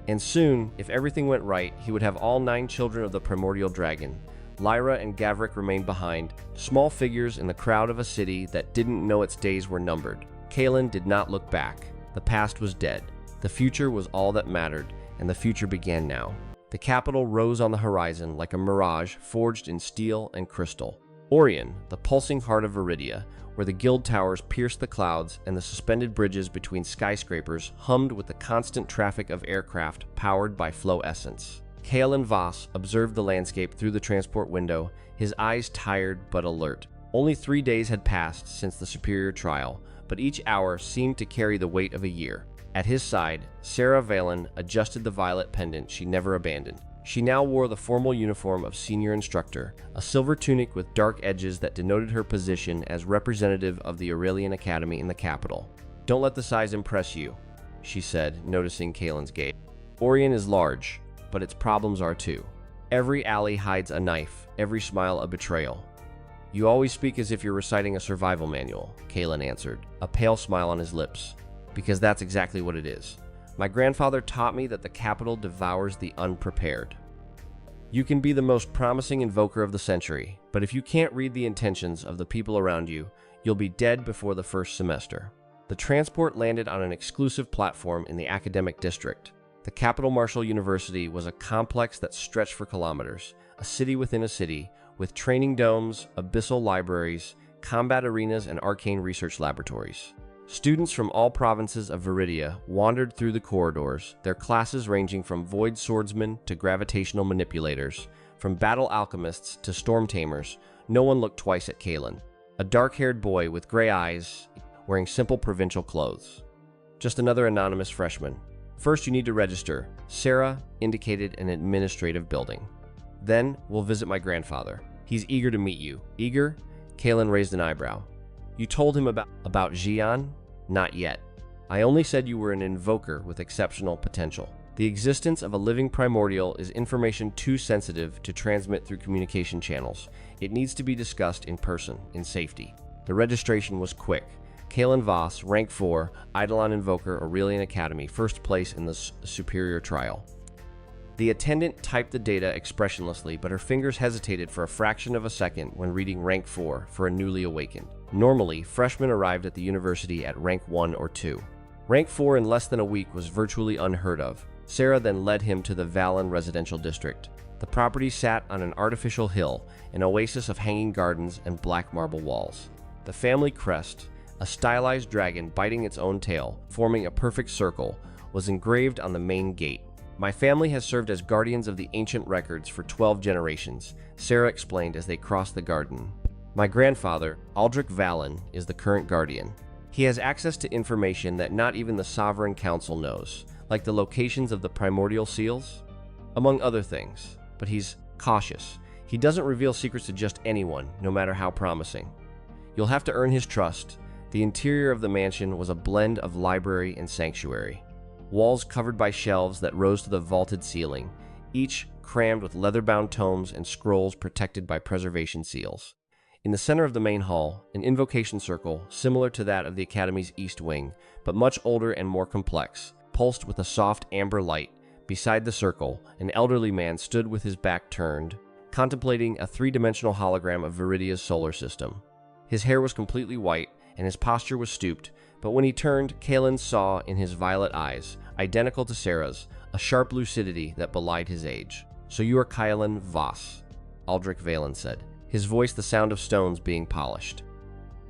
And soon, if everything went right, he would have all 9 children of the primordial dragon. Lyra and Gavrik remained behind, small figures in the crowd of a city that didn't know its days were numbered. Kaelen did not look back. The past was dead. The future was all that mattered, and the future began now. The capital rose on the horizon like a mirage forged in steel and crystal. Orion, the pulsing heart of Viridia, where the guild towers pierced the clouds and the suspended bridges between skyscrapers hummed with the constant traffic of aircraft powered by flow essence. Kaelen Voss observed the landscape through the transport window, his eyes tired but alert. Only 3 days had passed since the superior trial, but each hour seemed to carry the weight of a year. At his side, Sarah Valen adjusted the violet pendant she never abandoned. She now wore the formal uniform of senior instructor, a silver tunic with dark edges that denoted her position as representative of the Aurelian Academy in the capital. "Don't let the size impress you," she said, noticing Kaelen's gaze. "Orion is large, but its problems are too. Every alley hides a knife, every smile a betrayal." "You always speak as if you're reciting a survival manual," Kaelen answered, a pale smile on his lips. "Because that's exactly what it is. My grandfather taught me that the capital devours the unprepared. You can be the most promising invoker of the century, but if you can't read the intentions of the people around you, you'll be dead before the first semester." The transport landed on an exclusive platform in the academic district. The Capital Martial University was a complex that stretched for kilometers, a city within a city, with training domes, abyssal libraries, combat arenas, and arcane research laboratories. Students from all provinces of Viridia wandered through the corridors, their classes ranging from void swordsmen to gravitational manipulators, from battle alchemists to storm tamers. No one looked twice at Kaelen, a dark-haired boy with gray eyes, wearing simple provincial clothes. Just another anonymous freshman. First, you need to register. Sarah indicated an administrative building. Then, we'll visit my grandfather. He's eager to meet you. Eager? Kaelen raised an eyebrow. You told him about Zhiyan? Not yet. I only said you were an invoker with exceptional potential. The existence of a living primordial is information too sensitive to transmit through communication channels. It needs to be discussed in person, in safety. The registration was quick. Kaelen Voss, rank 4, Eidolon Invoker, Aurelian Academy, first place in the superior trial. The attendant typed the data expressionlessly, but her fingers hesitated for a fraction of a second when reading rank 4 for a newly awakened. Normally, freshmen arrived at the university at rank 1 or 2. Rank 4 in less than a week was virtually unheard of. Sarah then led him to the Valen residential district. The property sat on an artificial hill, an oasis of hanging gardens and black marble walls. The family crest, a stylized dragon biting its own tail, forming a perfect circle, was engraved on the main gate. My family has served as guardians of the ancient records for 12 generations, Sarah explained as they crossed the garden. My grandfather, Aldrich Valen, is the current guardian. He has access to information that not even the Sovereign Council knows, like the locations of the primordial seals, among other things. But he's cautious. He doesn't reveal secrets to just anyone, no matter how promising. You'll have to earn his trust. The interior of the mansion was a blend of library and sanctuary. Walls covered by shelves that rose to the vaulted ceiling, each crammed with leather-bound tomes and scrolls protected by preservation seals. In the center of the main hall, an invocation circle, similar to that of the Academy's East Wing, but much older and more complex, pulsed with a soft amber light. Beside the circle, an elderly man stood with his back turned, contemplating a three-dimensional hologram of Viridia's solar system. His hair was completely white, and his posture was stooped, but when he turned, Kaelen saw in his violet eyes, identical to Sarah's, a sharp lucidity that belied his age. "So you are Kaelen Voss," Aldrich Valen said, his voice the sound of stones being polished.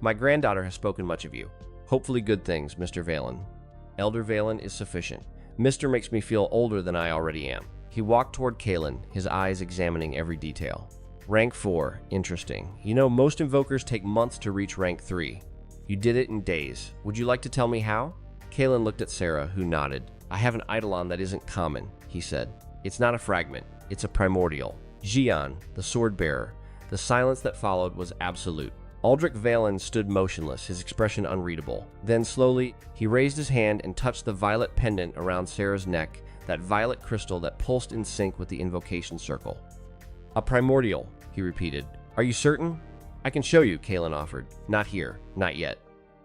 "My granddaughter has spoken much of you. Hopefully good things, Mr. Valen." "Elder Valen is sufficient. Mr. makes me feel older than I already am." He walked toward Kaelen, his eyes examining every detail. "Rank 4, interesting. You know, most invokers take months to reach rank 3. You did it in days. Would you like to tell me how?" Kaelen looked at Sarah, who nodded. "I have an Eidolon that isn't common," he said. "It's not a fragment. It's a primordial. Zhiyan, the sword-bearer." The silence that followed was absolute. Aldrich Valen stood motionless, his expression unreadable. Then slowly, he raised his hand and touched the violet pendant around Sarah's neck, that violet crystal that pulsed in sync with the invocation circle. "A primordial," he repeated. "Are you certain?" "I can show you," Kaelen offered. "Not here. Not yet.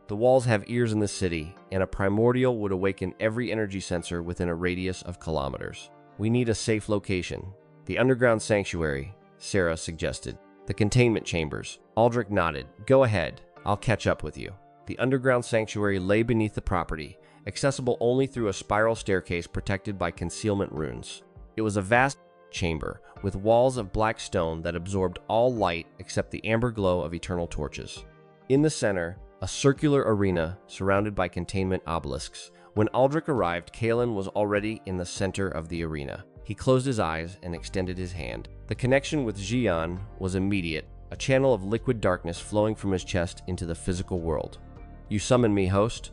The walls have ears in this city, and a primordial would awaken every energy sensor within a radius of kilometers. We need a safe location." "The underground sanctuary," Sarah suggested. "The containment chambers." Aldrich nodded. "Go ahead. I'll catch up with you." The underground sanctuary lay beneath the property, accessible only through a spiral staircase protected by concealment runes. It was a vast chamber, with walls of black stone that absorbed all light except the amber glow of eternal torches. In the center, a circular arena surrounded by containment obelisks. When Aldrich arrived, Kaelen was already in the center of the arena. He closed his eyes and extended his hand. The connection with Zhiyan was immediate, a channel of liquid darkness flowing from his chest into the physical world. "You summon me, host?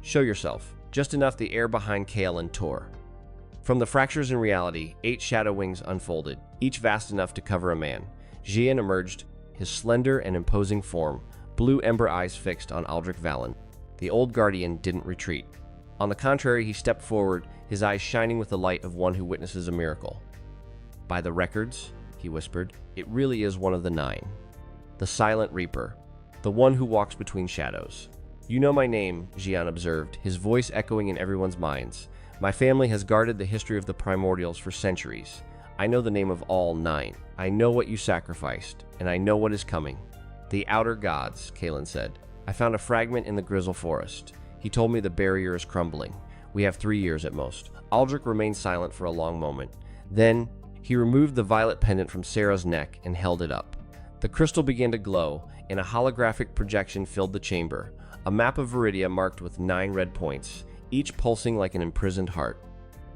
Show yourself." Just enough the air behind Kaelen tore. From the fractures in reality, 8 shadow wings unfolded, each vast enough to cover a man. Zhiyan emerged, his slender and imposing form, blue ember eyes fixed on Aldrich Valen. The old guardian didn't retreat. On the contrary, he stepped forward, his eyes shining with the light of one who witnesses a miracle. "By the records," he whispered, "it really is one of the 9. The Silent Reaper, the one who walks between shadows." "You know my name," Zhiyan observed, his voice echoing in everyone's minds. "My family has guarded the history of the primordials for centuries. I know the name of all 9. I know what you sacrificed, and I know what is coming." "The outer gods," Kaelen said. "I found a fragment in the Grizzle Forest. He told me the barrier is crumbling. We have 3 years at most." Aldrich remained silent for a long moment. Then, he removed the violet pendant from Sarah's neck and held it up. The crystal began to glow, and a holographic projection filled the chamber. A map of Viridia marked with 9 red points, each pulsing like an imprisoned heart.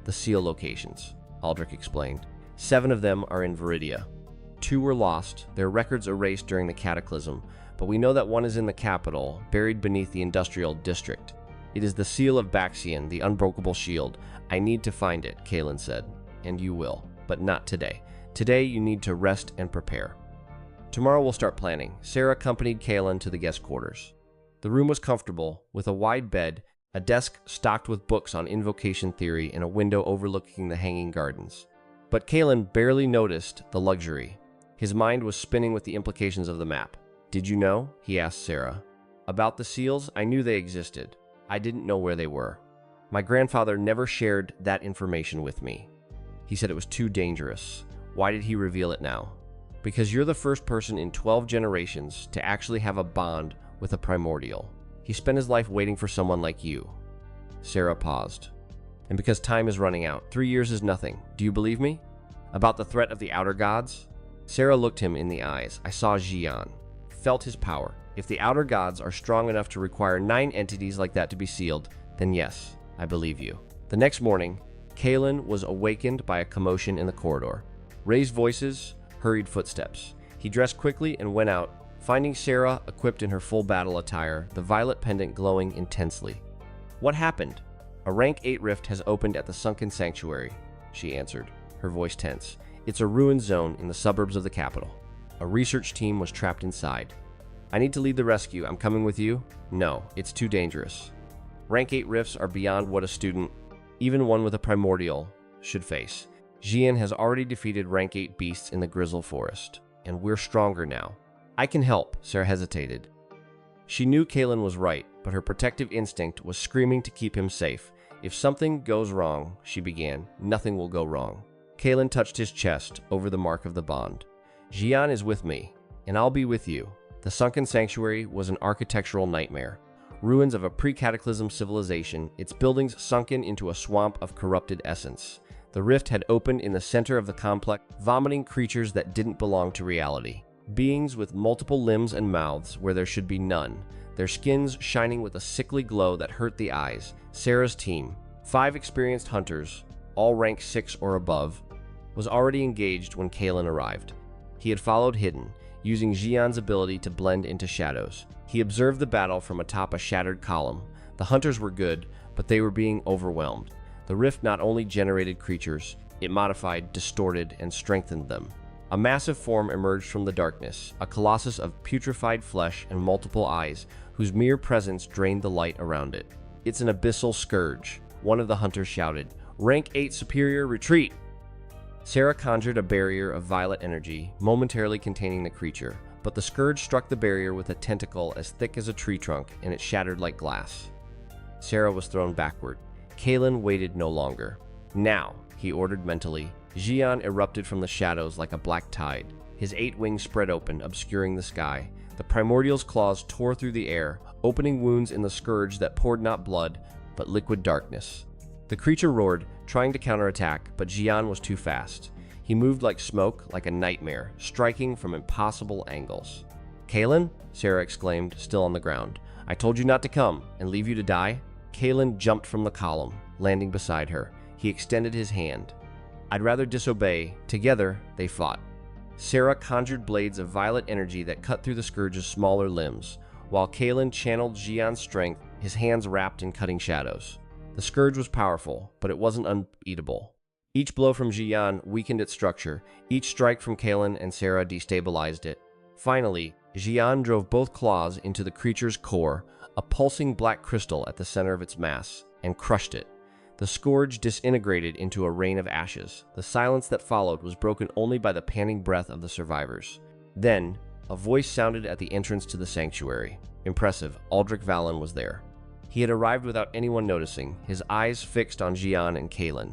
The seal locations, Aldrich explained. 7 of them are in Viridia. 2 were lost, their records erased during the cataclysm, but we know that one is in the capital, buried beneath the industrial district. It is the seal of Baxian, the unbreakable shield. I need to find it, Kaelen said. And you will, but not today. Today you need to rest and prepare. Tomorrow we'll start planning. Sarah accompanied Kaelen to the guest quarters. The room was comfortable, with a wide bed, a desk stocked with books on invocation theory, and a window overlooking the hanging gardens. But Kaelen barely noticed the luxury. His mind was spinning with the implications of the map. Did you know, he asked Sarah. About the seals, I knew they existed. I didn't know where they were. My grandfather never shared that information with me. He said it was too dangerous. Why did he reveal it now? Because you're the first person in 12 generations to actually have a bond with a primordial. He spent his life waiting for someone like you. Sarah paused. And because time is running out, 3 years is nothing. Do you believe me? About the threat of the outer gods? Sarah looked him in the eyes. I saw Zhiyan. Felt his power. If the outer gods are strong enough to require 9 entities like that to be sealed, then yes, I believe you. The next morning, Kaelen was awakened by a commotion in the corridor. Raised voices, hurried footsteps. He dressed quickly and went out, finding Sarah equipped in her full battle attire, the violet pendant glowing intensely. What happened? A rank 8 rift has opened at the sunken sanctuary, she answered, her voice tense. It's a ruined zone in the suburbs of the capital. A research team was trapped inside. I need to lead the rescue. I'm coming with you? No, it's too dangerous. Rank 8 rifts are beyond what a student, even one with a primordial, should face. Zhiyan has already defeated rank 8 beasts in the Grizzle Forest, and we're stronger now. I can help, Sarah hesitated. She knew Kaelen was right, but her protective instinct was screaming to keep him safe. If something goes wrong, she began, nothing will go wrong. Kaelen touched his chest over the mark of the bond. Zhiyan is with me, and I'll be with you. The sunken sanctuary was an architectural nightmare. Ruins of a pre-cataclysm civilization, its buildings sunken into a swamp of corrupted essence. The rift had opened in the center of the complex, vomiting creatures that didn't belong to reality. Beings with multiple limbs and mouths where there should be none, their skins shining with a sickly glow that hurt the eyes. Sarah's team, 5 experienced hunters, all rank 6 or above, was already engaged when Kaelen arrived. He had followed hidden, using Zhiyan's ability to blend into shadows. He observed the battle from atop a shattered column. The hunters were good, but they were being overwhelmed. The rift not only generated creatures, it modified, distorted, and strengthened them. A massive form emerged from the darkness, a colossus of putrefied flesh and multiple eyes, whose mere presence drained the light around it. It's an abyssal scourge, one of the hunters shouted. Rank 8 superior, retreat! Sarah conjured a barrier of violet energy, momentarily containing the creature, but the scourge struck the barrier with a tentacle as thick as a tree trunk, and it shattered like glass. Sarah was thrown backward. Kaelen waited no longer. Now, he ordered mentally. Zhiyan erupted from the shadows like a black tide. His 8 wings spread open, obscuring the sky. The Primordials' claws tore through the air, opening wounds in the scourge that poured not blood, but liquid darkness. The creature roared, trying to counterattack, but Zhiyan was too fast. He moved like smoke, like a nightmare, striking from impossible angles. Kaelen? Sarah exclaimed, still on the ground. I told you not to come, and leave you to die? Kaelen jumped from the column, landing beside her. He extended his hand. I'd rather disobey. Together, they fought. Sarah conjured blades of violet energy that cut through the scourge's smaller limbs, while Kaelen channeled Zhiyan's strength, his hands wrapped in cutting shadows. The scourge was powerful, but it wasn't unbeatable. Each blow from Zhiyan weakened its structure. Each strike from Kaelen and Sarah destabilized it. Finally, Zhiyan drove both claws into the creature's core, a pulsing black crystal at the center of its mass, and crushed it. The scourge disintegrated into a rain of ashes. The silence that followed was broken only by the panting breath of the survivors. Then, a voice sounded at the entrance to the sanctuary. Impressive, Aldrich Valen was there. He had arrived without anyone noticing, his eyes fixed on Zhiyan and Kaelen.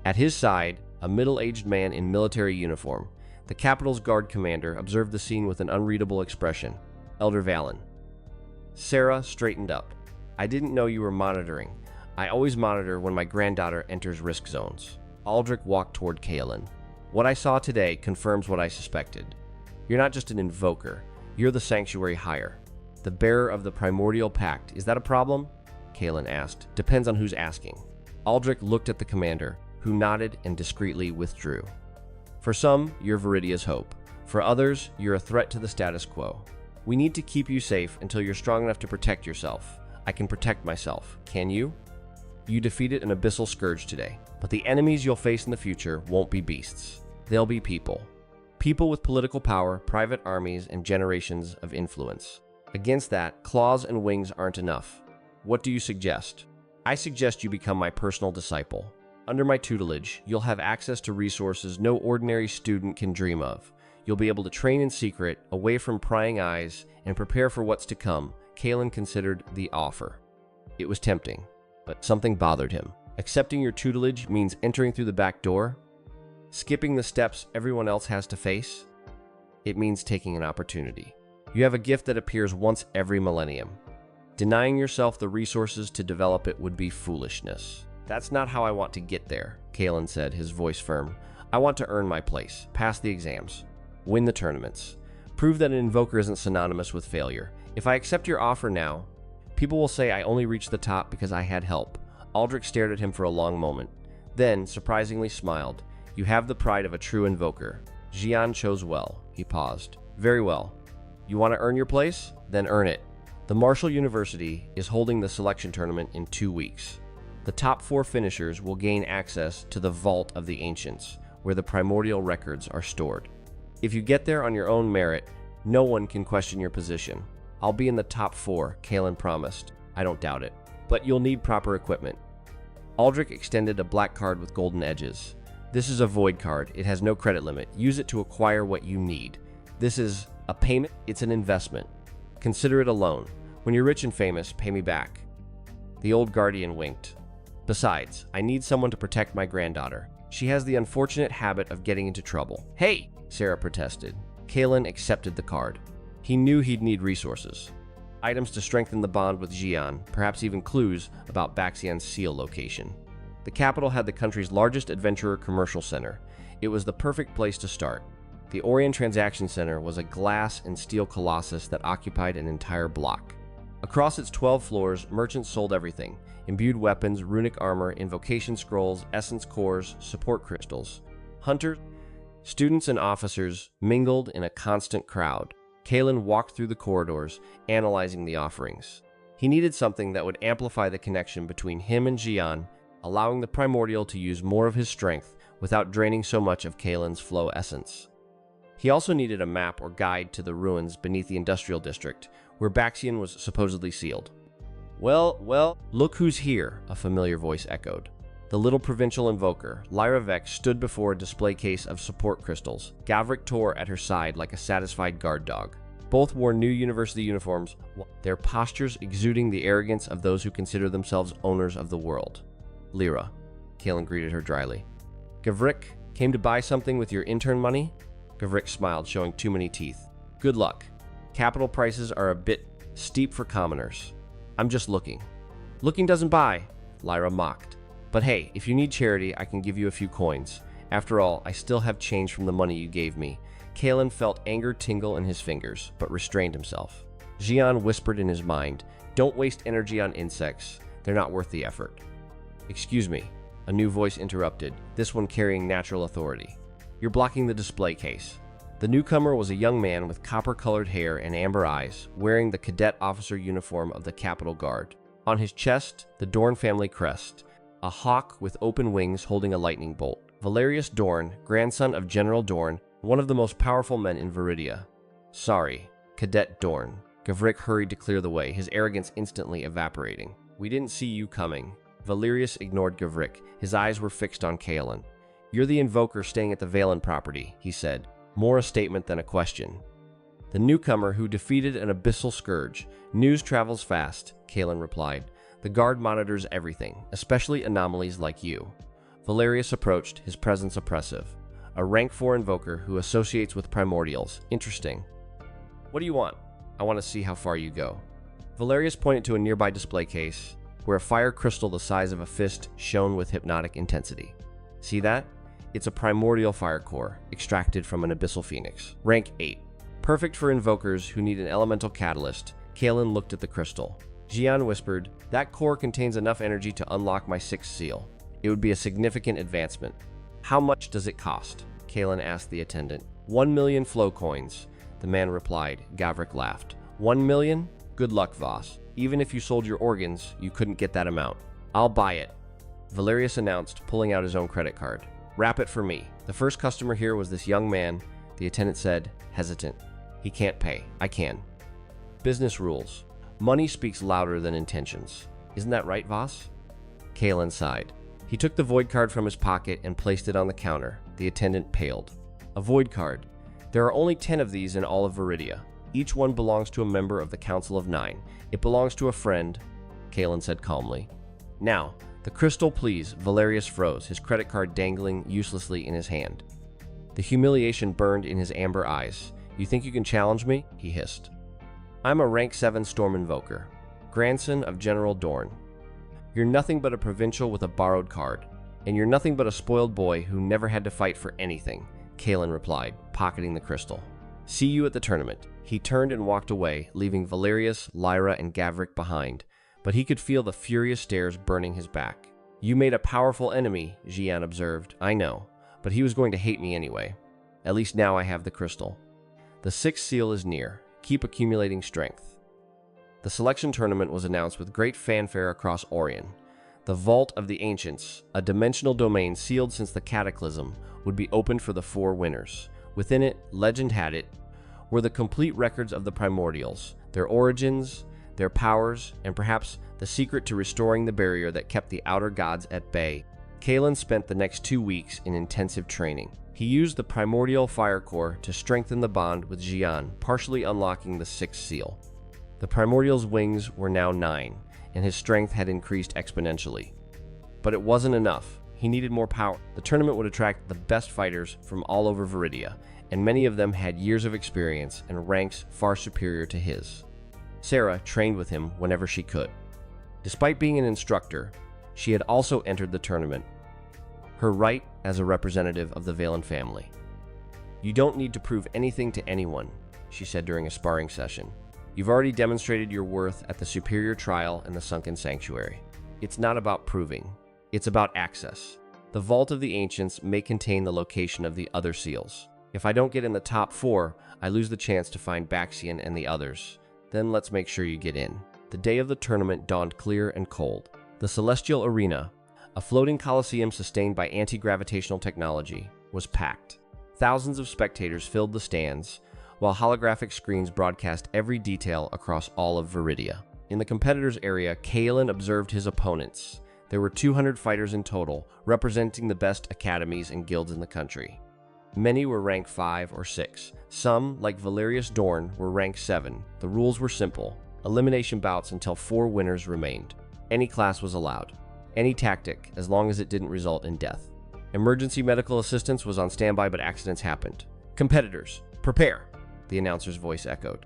At his side, a middle-aged man in military uniform. The capital's guard commander observed the scene with an unreadable expression. Elder Valen. Sarah straightened up. I didn't know you were monitoring. I always monitor when my granddaughter enters risk zones. Aldrich walked toward Kaelen. What I saw today confirms what I suspected. You're not just an invoker. You're the sanctuary higher. The bearer of the Primordial Pact. Is that a problem? Kaelen asked. Depends on who's asking. Aldrich looked at the commander, who nodded and discreetly withdrew. For some, you're Viridia's hope. For others, you're a threat to the status quo. We need to keep you safe until you're strong enough to protect yourself. I can protect myself. Can you? You defeated an abyssal scourge today, but the enemies you'll face in the future won't be beasts. They'll be people. People with political power, private armies, and generations of influence. Against that, claws and wings aren't enough. What do you suggest? I suggest you become my personal disciple. Under my tutelage, you'll have access to resources no ordinary student can dream of. You'll be able to train in secret, away from prying eyes, and prepare for what's to come. Kaelen considered the offer. It was tempting, but something bothered him. Accepting your tutelage means entering through the back door? Skipping the steps everyone else has to face? It means taking an opportunity. You have a gift that appears once every millennium. Denying yourself the resources to develop it would be foolishness. That's not how I want to get there, Kaelen said, his voice firm. I want to earn my place, pass the exams, win the tournaments, prove that an invoker isn't synonymous with failure. If I accept your offer now, people will say I only reached the top because I had help. Aldrich stared at him for a long moment, then surprisingly smiled. You have the pride of a true invoker. Zhiyan chose well. He paused. Very well. You want to earn your place? Then earn it. The Martial University is holding the selection tournament in 2 weeks. The top 4 finishers will gain access to the Vault of the Ancients, where the primordial records are stored. If you get there on your own merit, no one can question your position. I'll be in the top 4, Kaelen promised. I don't doubt it. But you'll need proper equipment. Aldrich extended a black card with golden edges. This is a void card. It has no credit limit. Use it to acquire what you need. This is a payment. It's an investment. Consider it a loan. When you're rich and famous, pay me back. The old guardian winked. Besides, I need someone to protect my granddaughter. She has the unfortunate habit of getting into trouble. Hey, Sarah protested. Kaelen accepted the card. He knew he'd need resources. Items to strengthen the bond with Zhiyan, perhaps even clues about Baxian's seal location. The capital had the country's largest adventurer commercial center. It was the perfect place to start. The Orient Transaction Center was a glass and steel colossus that occupied an entire block. Across its 12 floors, merchants sold everything: imbued weapons, runic armor, invocation scrolls, essence cores, support crystals. Hunters, students, and officers mingled in a constant crowd. Kaelen walked through the corridors, analyzing the offerings. He needed something that would amplify the connection between him and Zhiyan, allowing the Primordial to use more of his strength without draining so much of Kaelen's flow essence. He also needed a map or guide to the ruins beneath the industrial district, where Baxian was supposedly sealed. Well, look who's here, a familiar voice echoed. The little provincial invoker, Lyra Vex, stood before a display case of support crystals, Gavrik Tor at her side like a satisfied guard dog. Both wore new university uniforms, their postures exuding the arrogance of those who consider themselves owners of the world. Lyra, Kaelen greeted her dryly. Gavrik, came to buy something with your intern money? Gavrik smiled, showing too many teeth. Good luck. Capital prices are a bit steep for commoners. I'm just looking. Looking doesn't buy, Lyra mocked. But hey, if you need charity, I can give you a few coins. After all, I still have change from the money you gave me. Kaelen felt anger tingle in his fingers, but restrained himself. Zhiyan whispered in his mind, don't waste energy on insects. They're not worth the effort. Excuse me, a new voice interrupted, this one carrying natural authority. You're blocking the display case. The newcomer was a young man with copper-colored hair and amber eyes, wearing the cadet officer uniform of the Capitol Guard. On his chest, the Dorn family crest, a hawk with open wings holding a lightning bolt. Valerius Dorn, grandson of General Dorn, one of the most powerful men in Viridia. Sorry, Cadet Dorn. Gavrik hurried to clear the way, his arrogance instantly evaporating. We didn't see you coming. Valerius ignored Gavrik. His eyes were fixed on Kaelen. You're the invoker staying at the Valen property, he said, more a statement than a question. The newcomer who defeated an abyssal scourge. News travels fast, Kaelen replied. The guard monitors everything, especially anomalies like you. Valerius approached, his presence oppressive. A rank 4 invoker who associates with Primordials. Interesting. What do you want? I want to see how far you go. Valerius pointed to a nearby display case, where a fire crystal the size of a fist shone with hypnotic intensity. See that? It's a primordial fire core, extracted from an abyssal phoenix. Rank 8. Perfect for invokers who need an elemental catalyst. Kaelen looked at the crystal. Zhiyan whispered, "That core contains enough energy to unlock my sixth seal. It would be a significant advancement." "How much does it cost?" Kaelen asked the attendant. 1,000,000 flow coins. The man replied. Gavrik laughed. 1,000,000? Good luck, Voss. Even if you sold your organs, you couldn't get that amount. "I'll buy it," Valerius announced, pulling out his own credit card. "Wrap it for me. The first customer here was this young man," the attendant said, hesitant. "He can't pay. I can." Business rules. Money speaks louder than intentions. Isn't that right, Voss? Kaelen sighed. He took the void card from his pocket and placed it on the counter. The attendant paled. A void card. There are only 10 of these in all of Viridia. Each one belongs to a member of the Council of Nine. It belongs to a friend, Kaelen said calmly. "Now, the crystal, please." Valerius froze, his credit card dangling uselessly in his hand. The humiliation burned in his amber eyes. "You think you can challenge me?" he hissed. "I'm a rank 7 storm invoker, grandson of General Dorn. You're nothing but a provincial with a borrowed card, and you're nothing but a spoiled boy who never had to fight for anything," Kaelen replied, pocketing the crystal. "See you at the tournament." He turned and walked away, leaving Valerius, Lyra, and Gavrik behind, but he could feel the furious stares burning his back. "You made a powerful enemy," Zhiyan observed. "I know, but he was going to hate me anyway. At least now I have the crystal. The sixth seal is near. Keep accumulating strength." The selection tournament was announced with great fanfare across Orion. The Vault of the Ancients, a dimensional domain sealed since the Cataclysm, would be opened for the 4 winners. Within it, legend had it, were the complete records of the Primordials, their origins, their powers, and perhaps the secret to restoring the barrier that kept the outer gods at bay. Kaelen spent the next 2 weeks in intensive training. He used the primordial fire core to strengthen the bond with Zhiyan, partially unlocking the 6th seal. The primordial's wings were now 9, and his strength had increased exponentially. But it wasn't enough. He needed more power. The tournament would attract the best fighters from all over Viridia, and many of them had years of experience and ranks far superior to his. Sarah trained with him whenever she could. Despite being an instructor, she had also entered the tournament, her right as a representative of the Valen family. "You don't need to prove anything to anyone," she said during a sparring session. "You've already demonstrated your worth at the Superior Trial and the Sunken Sanctuary. It's not about proving. It's about access. The Vault of the Ancients may contain the location of the other seals. If I don't get in the top 4, I lose the chance to find Baxian and the others. Then let's make sure you get in." The day of the tournament dawned clear and cold. The Celestial Arena, a floating coliseum sustained by anti-gravitational technology, was packed. Thousands of spectators filled the stands, while holographic screens broadcast every detail across all of Viridia. In the competitors' area, Kaelen observed his opponents. There were 200 fighters in total, representing the best academies and guilds in the country. Many were rank 5 or 6. Some, like Valerius Dorn, were rank 7. The rules were simple. Elimination bouts until 4 winners remained. Any class was allowed. Any tactic, as long as it didn't result in death. Emergency medical assistance was on standby, but accidents happened. "Competitors, prepare," the announcer's voice echoed.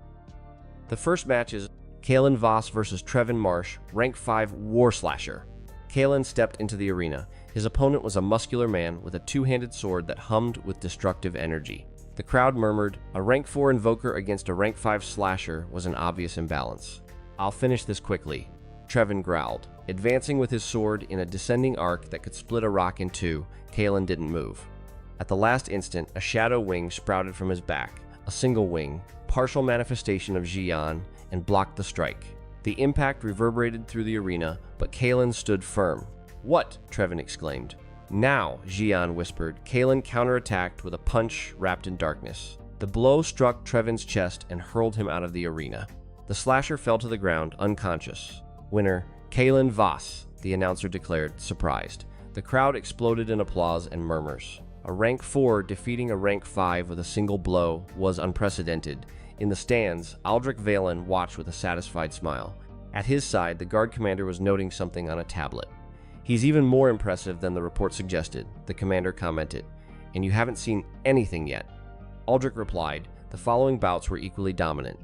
The first match is Kaelen Voss versus Trevin Marsh, rank 5 war slasher. Kaelen stepped into the arena. His opponent was a muscular man with a 2-handed sword that hummed with destructive energy. The crowd murmured. A rank 4 invoker against a rank 5 slasher was an obvious imbalance. "I'll finish this quickly," Trevin growled. Advancing with his sword in a descending arc that could split a rock in 2, Kaelen didn't move. At the last instant, a shadow wing sprouted from his back, a single wing, partial manifestation of Zhiyan, and blocked the strike. The impact reverberated through the arena, but Kaelen stood firm. "What?" Trevin exclaimed. "Now," Zhiyan whispered. Kaelen counterattacked with a punch wrapped in darkness. The blow struck Trevin's chest and hurled him out of the arena. The slasher fell to the ground, unconscious. "Winner, Kaelen Voss," the announcer declared, surprised. The crowd exploded in applause and murmurs. A rank 4 defeating a rank 5 with a single blow was unprecedented. In the stands, Aldrich Valen watched with a satisfied smile. At his side, the guard commander was noting something on a tablet. "He's even more impressive than the report suggested," the commander commented. "And you haven't seen anything yet." Aldrich replied. The following bouts were equally dominant.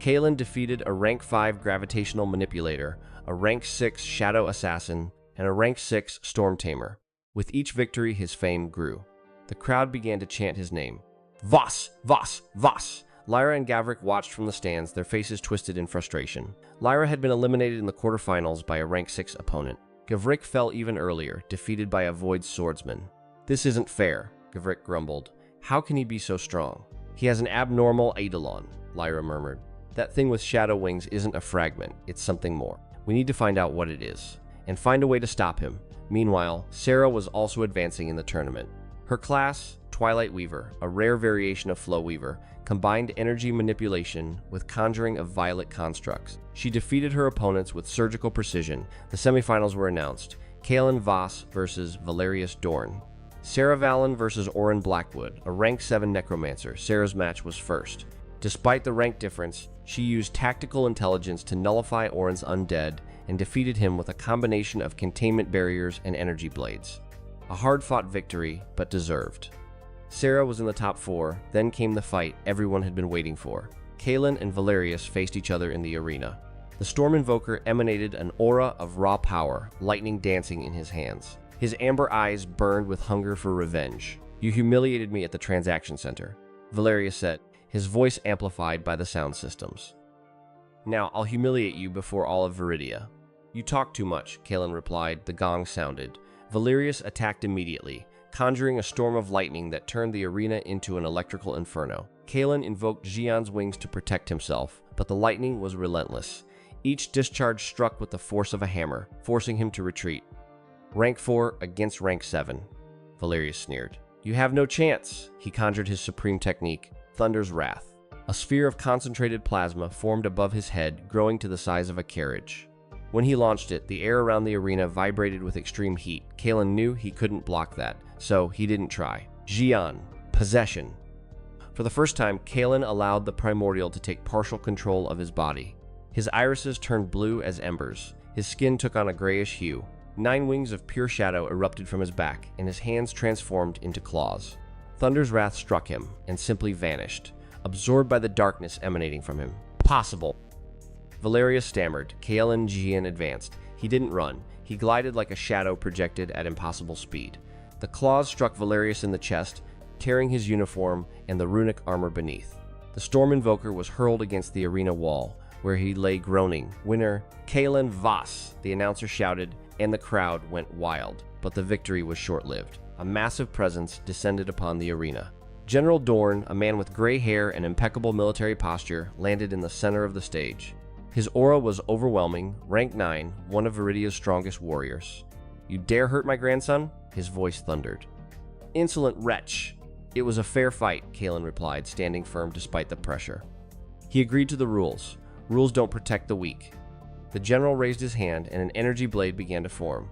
Kaelen defeated a rank 5 gravitational manipulator, a rank 6 shadow assassin, and a rank 6 storm tamer. With each victory, his fame grew. The crowd began to chant his name. "Voss! Voss! Voss!" Lyra and Gavrik watched from the stands, their faces twisted in frustration. Lyra had been eliminated in the quarterfinals by a rank 6 opponent. Gavrik fell even earlier, defeated by a Void swordsman. "This isn't fair," Gavrik grumbled. "How can he be so strong?" "He has an abnormal Eidolon," Lyra murmured. "That thing with shadow wings isn't a fragment, it's something more. We need to find out what it is, and find a way to stop him." Meanwhile, Sarah was also advancing in the tournament. Her class, Twilight Weaver, a rare variation of Flow Weaver, combined energy manipulation with conjuring of violet constructs. She defeated her opponents with surgical precision. The semifinals were announced: Kaelen Voss versus Valerius Dorn. Sarah Valen versus Oren Blackwood, a rank 7 necromancer. Sarah's match was first. Despite the rank difference, she used tactical intelligence to nullify Oren's undead and defeated him with a combination of containment barriers and energy blades. A hard-fought victory, but deserved. Sarah was in the top 4, then came the fight everyone had been waiting for. Kaelen and Valerius faced each other in the arena. The Storm Invoker emanated an aura of raw power, lightning dancing in his hands. His amber eyes burned with hunger for revenge. "You humiliated me at the transaction center," Valerius said, his voice amplified by the sound systems. "Now I'll humiliate you before all of Viridia." "You talk too much," Kaelen replied. The gong sounded. Valerius attacked immediately, conjuring a storm of lightning that turned the arena into an electrical inferno. Kaelen invoked Zhiyan's wings to protect himself, but the lightning was relentless. Each discharge struck with the force of a hammer, forcing him to retreat. "Rank 4 against rank 7, Valerius sneered. "You have no chance." He conjured his supreme technique, Thunder's Wrath. A sphere of concentrated plasma formed above his head, growing to the size of a carriage. When he launched it, the air around the arena vibrated with extreme heat. Kaelen knew he couldn't block that, so he didn't try. Zhiyan, Possession. For the first time, Kaelen allowed the Primordial to take partial control of his body. His irises turned blue as embers. His skin took on a grayish hue. 9 wings of pure shadow erupted from his back, and his hands transformed into claws. Thunder's Wrath struck him, and simply vanished, absorbed by the darkness emanating from him. "Possible." Valerius stammered. Kaelen and Zhiyan advanced. He didn't run. He glided like a shadow projected at impossible speed. The claws struck Valerius in the chest, tearing his uniform and the runic armor beneath. The Storm Invoker was hurled against the arena wall, where he lay groaning. "Winner, Kaelen Voss," the announcer shouted, and the crowd went wild. But the victory was short-lived. A massive presence descended upon the arena. General Dorn, a man with gray hair and impeccable military posture, landed in the center of the stage. His aura was overwhelming, rank 9, one of Viridia's strongest warriors. "You dare hurt my grandson?" His voice thundered. "Insolent wretch!" "It was a fair fight," Kaelen replied, standing firm despite the pressure. He agreed to the rules. Rules don't protect the weak. The general raised his hand, and an energy blade began to form.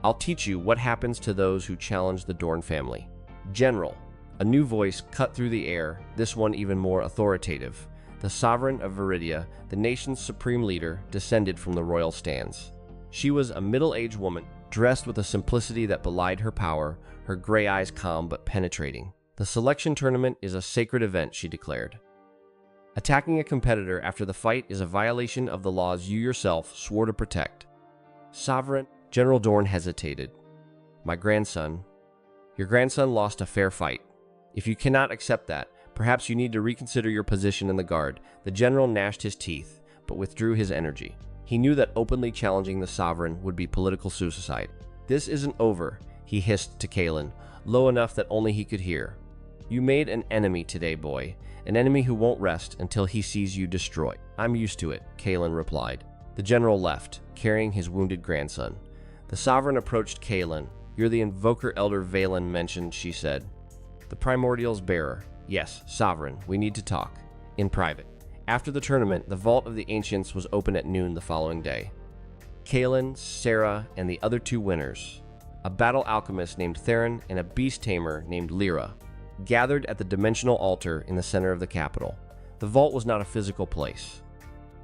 "I'll teach you what happens to those who challenge the Dorn family." "General!" A new voice cut through the air, this one even more authoritative. The sovereign of Viridia, the nation's supreme leader, descended from the royal stands. She was a middle-aged woman, dressed with a simplicity that belied her power, her gray eyes calm but penetrating. "The selection tournament is a sacred event," she declared. "Attacking a competitor after the fight is a violation of the laws you yourself swore to protect." "Sovereign," General Dorn hesitated. "My grandson." "Your grandson lost a fair fight. If you cannot accept that, perhaps you need to reconsider your position in the guard." The general gnashed his teeth, but withdrew his energy. He knew that openly challenging the sovereign would be political suicide. "This isn't over," he hissed to Kaelen, low enough that only he could hear. "You made an enemy today, boy. An enemy who won't rest until he sees you destroyed." "I'm used to it," Kaelen replied. The general left, carrying his wounded grandson. The sovereign approached Kaelen. "You're the Invoker Elder Valen mentioned," she said. "The Primordials bearer." "Yes, Sovereign, we need to talk. In private." After the tournament, the Vault of the Ancients was open at noon the following day. Kaelen, Sarah, and the other 2 winners, a battle alchemist named Theron and a beast tamer named Lyra, gathered at the dimensional altar in the center of the capital. The vault was not a physical place.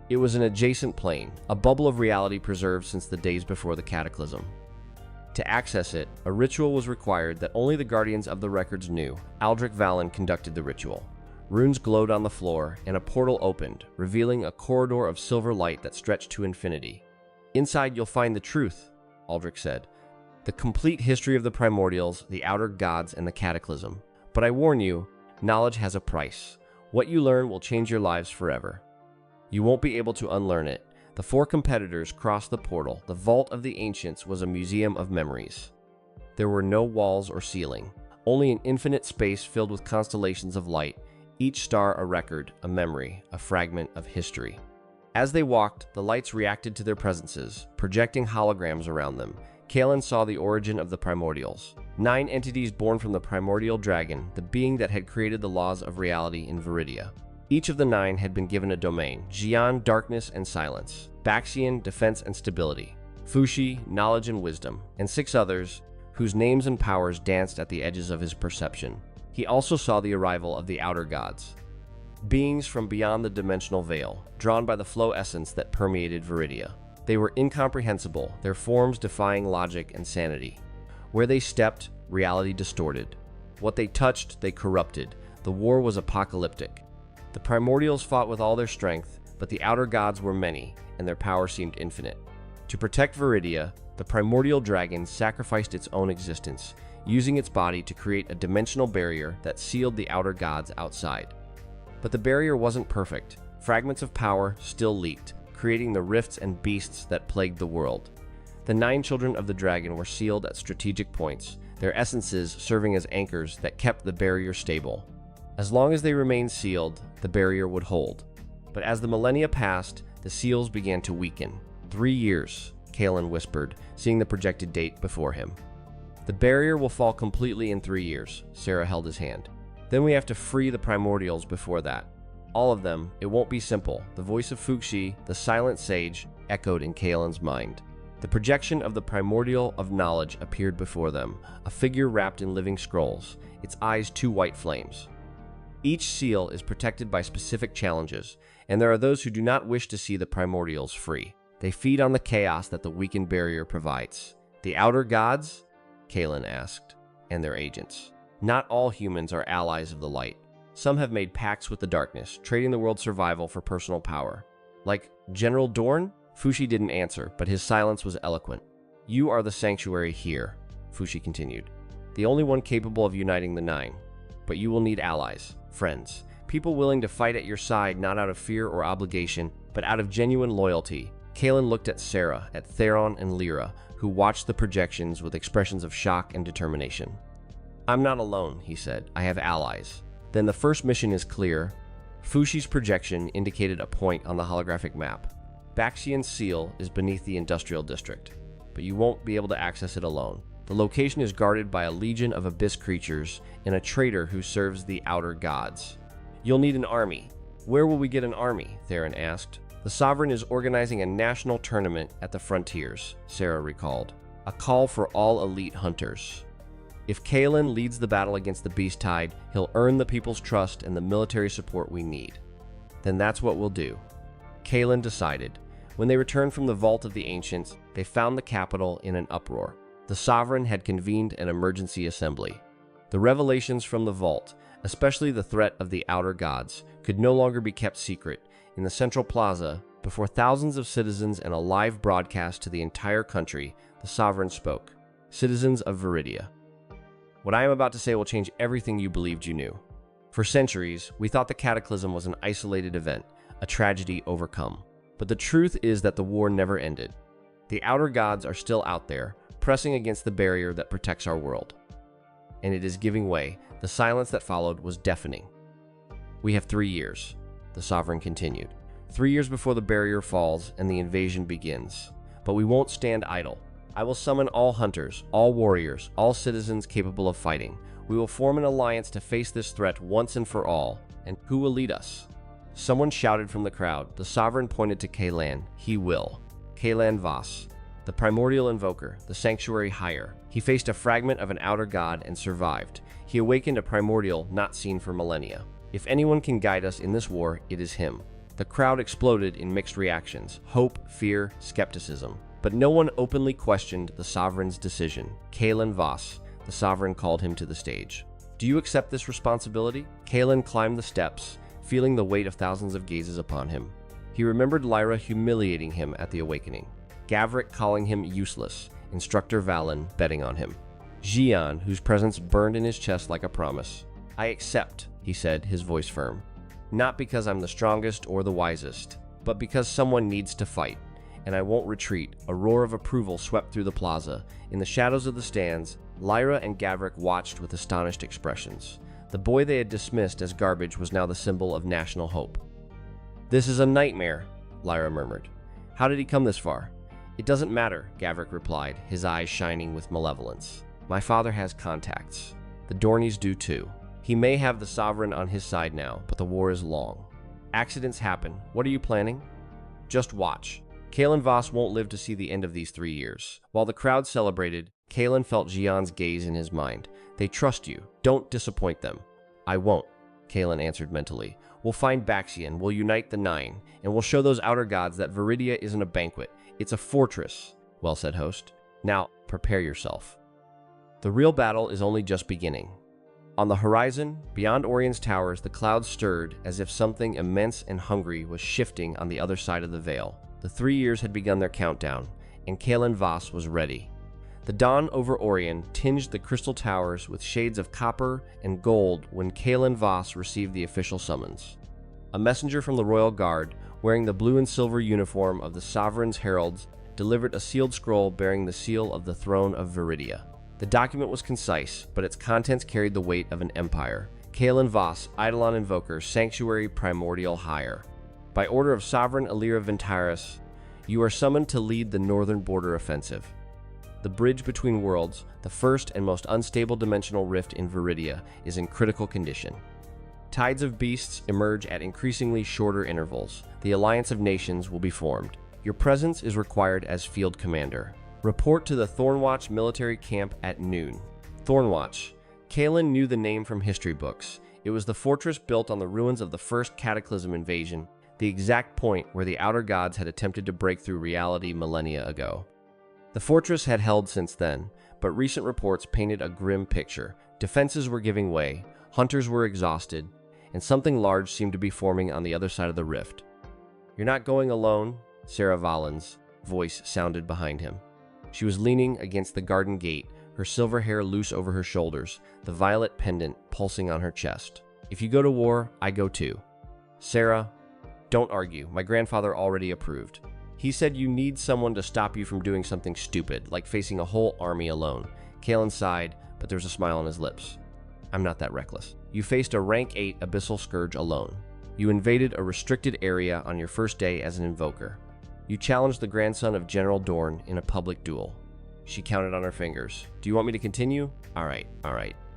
It was an adjacent plane, a bubble of reality preserved since the days before the cataclysm. To access it, a ritual was required that only the Guardians of the Records knew. Aldrich Valen conducted the ritual. Runes glowed on the floor, and a portal opened, revealing a corridor of silver light that stretched to infinity. "Inside you'll find the truth," Aldrich said. "The complete history of the Primordials, the outer gods, and the cataclysm. But I warn you, knowledge has a price. What you learn will change your lives forever. You won't be able to unlearn it. The 4 competitors crossed the portal. The Vault of the Ancients was a museum of memories. There were no walls or ceiling, only an infinite space filled with constellations of light, each star a record, a memory, a fragment of history. As they walked, the lights reacted to their presences, projecting holograms around them. Kaelen saw the origin of the Primordials. 9 entities born from the primordial dragon, the being that had created the laws of reality in Viridia. Each of the 9 had been given a domain: Zhiyan, darkness and silence; Baxian, defense and stability; Fushi, knowledge and wisdom; and 6 others, whose names and powers danced at the edges of his perception. He also saw the arrival of the outer gods, beings from beyond the dimensional veil, drawn by the flow essence that permeated Viridia. They were incomprehensible, their forms defying logic and sanity. Where they stepped, reality distorted. What they touched, they corrupted. The war was apocalyptic. The Primordials fought with all their strength, but the outer gods were many, and their power seemed infinite. To protect Viridia, the primordial dragon sacrificed its own existence, using its body to create a dimensional barrier that sealed the outer gods outside. But the barrier wasn't perfect. Fragments of power still leaked, creating the rifts and beasts that plagued the world. The 9 children of the dragon were sealed at strategic points, their essences serving as anchors that kept the barrier stable. As long as they remained sealed, the barrier would hold. But as the millennia passed, the seals began to weaken. 3 years, Kaelen whispered, seeing the projected date before him. The barrier will fall completely in 3 years, Sarah held his hand. Then we have to free the primordials before that. All of them. It won't be simple. The voice of Fuxi, the silent sage, echoed in Kaelen's mind. The projection of the primordial of knowledge appeared before them, a figure wrapped in living scrolls, its eyes 2 white flames. Each seal is protected by specific challenges, and there are those who do not wish to see the primordials free. They feed on the chaos that the weakened barrier provides. The outer gods? Kaelen asked, and their agents. Not all humans are allies of the light. Some have made pacts with the darkness, trading the world's survival for personal power. Like General Dorn? Fushi didn't answer, but his silence was eloquent. You are the sanctuary here, Fushi continued. The only one capable of uniting the 9. But you will need allies, friends, people willing to fight at your side not out of fear or obligation, but out of genuine loyalty. Kaelen looked at Sarah, at Theron and Lyra, who watched the projections with expressions of shock and determination. I'm not alone, he said. I have allies. Then the first mission is clear. Fushi's projection indicated a point on the holographic map. Baxian's seal is beneath the industrial district, but you won't be able to access it alone. The location is guarded by a legion of abyss creatures and a traitor who serves the outer gods. You'll need an army. Where will we get an army? Theron asked. The Sovereign is organizing a national tournament at the frontiers, Sarah recalled. A call for all elite hunters. If Kaelen leads the battle against the Beast Tide, he'll earn the people's trust and the military support we need. Then that's what we'll do. Kaelen decided. When they returned from the Vault of the Ancients, they found the capital in an uproar. The Sovereign had convened an emergency assembly. The revelations from the Vault, especially the threat of the outer gods, could no longer be kept secret. In the central plaza, before thousands of citizens and a live broadcast to the entire country, the Sovereign spoke. Citizens of Viridia. What I am about to say will change everything you believed you knew. For centuries, we thought the cataclysm was an isolated event, a tragedy overcome. But the truth is that the war never ended. The outer gods are still out there, pressing against the barrier that protects our world. And it is giving way. The silence that followed was deafening. We have 3 years, the Sovereign continued. 3 years before the barrier falls and the invasion begins. But we won't stand idle. I will summon all hunters, all warriors, all citizens capable of fighting. We will form an alliance to face this threat once and for all. And who will lead us? Someone shouted from the crowd. The Sovereign pointed to Kaelen. He will. Kaelen Voss, the Primordial Invoker, the Sanctuary Higher. He faced a fragment of an outer god and survived. He awakened a primordial not seen for millennia. If anyone can guide us in this war, it is him. The crowd exploded in mixed reactions: hope, fear, skepticism. But no one openly questioned the Sovereign's decision. Kaelen Voss, the Sovereign called him to the stage. Do you accept this responsibility? Kaelen climbed the steps, feeling the weight of thousands of gazes upon him. He remembered Lyra humiliating him at the awakening, Gavrik calling him useless, Instructor Valen betting on him, Zhiyan, whose presence burned in his chest like a promise. I accept, he said, his voice firm. Not because I'm the strongest or the wisest, but because someone needs to fight. And I won't retreat." A roar of approval swept through the plaza. In the shadows of the stands, Lyra and Gavrik watched with astonished expressions. The boy they had dismissed as garbage was now the symbol of national hope. "This is a nightmare," Lyra murmured. "How did he come this far?" "It doesn't matter," Gavrik replied, his eyes shining with malevolence. "My father has contacts. The Dornies do too. He may have the Sovereign on his side now, but the war is long. Accidents happen. What are you planning?" "Just watch. Kaelen Voss won't live to see the end of these 3 years." While the crowd celebrated, Kaelen felt Zhiyan's gaze in his mind. "They trust you. Don't disappoint them." "I won't," Kaelen answered mentally. "We'll find Baxian, we'll unite the Nine, and we'll show those outer gods that Viridia isn't a banquet. It's a fortress." "Well said, host. Now, prepare yourself. The real battle is only just beginning." On the horizon, beyond Orion's towers, the clouds stirred as if something immense and hungry was shifting on the other side of the veil. The 3 years had begun their countdown, and Kaelen Voss was ready. The dawn over Orion tinged the crystal towers with shades of copper and gold when Kaelen Voss received the official summons. A messenger from the royal guard, wearing the blue and silver uniform of the sovereign's heralds, delivered a sealed scroll bearing the seal of the throne of Viridia. The document was concise, but its contents carried the weight of an empire. Kaelen Voss, Eidolon Invoker, Sanctuary Primordial Higher. By order of Sovereign Illyra Ventaris, you are summoned to lead the northern border offensive. The bridge between worlds, the first and most unstable dimensional rift in Viridia, is in critical condition. Tides of beasts emerge at increasingly shorter intervals. The Alliance of Nations will be formed. Your presence is required as field commander. Report to the Thornwatch military camp at noon. Thornwatch. Kaelen knew the name from history books. It was the fortress built on the ruins of the first Cataclysm invasion, the exact point where the Outer Gods had attempted to break through reality millennia ago. The fortress had held since then, but recent reports painted a grim picture. Defenses were giving way, hunters were exhausted, and something large seemed to be forming on the other side of the rift. "You're not going alone," Sarah Valen's voice sounded behind him. She was leaning against the garden gate, her silver hair loose over her shoulders, the violet pendant pulsing on her chest. "If you go to war, I go too." "Sarah, don't argue. My grandfather already approved. He said you need someone to stop you from doing something stupid, like facing a whole army alone." Kaelen sighed, but there was a smile on his lips. "I'm not that reckless. You faced a rank 8 abyssal scourge alone. You invaded a restricted area on your first day as an invoker. You challenged the grandson of General Dorn in a public duel." She counted on her fingers. "Do you want me to continue?" All right.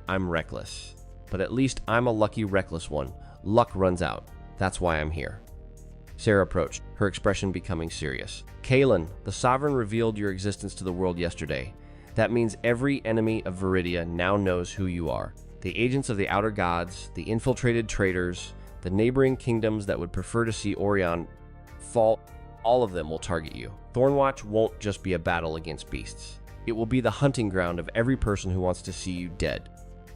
I'm reckless. But at least I'm a lucky reckless one. Luck runs out. That's why I'm here." Sarah approached, her expression becoming serious. "Kaelen, the Sovereign revealed your existence to the world yesterday. That means every enemy of Viridia now knows who you are. The agents of the Outer Gods, the infiltrated traitors, the neighboring kingdoms that would prefer to see Orion fall, all of them will target you. Thornwatch won't just be a battle against beasts. It will be the hunting ground of every person who wants to see you dead."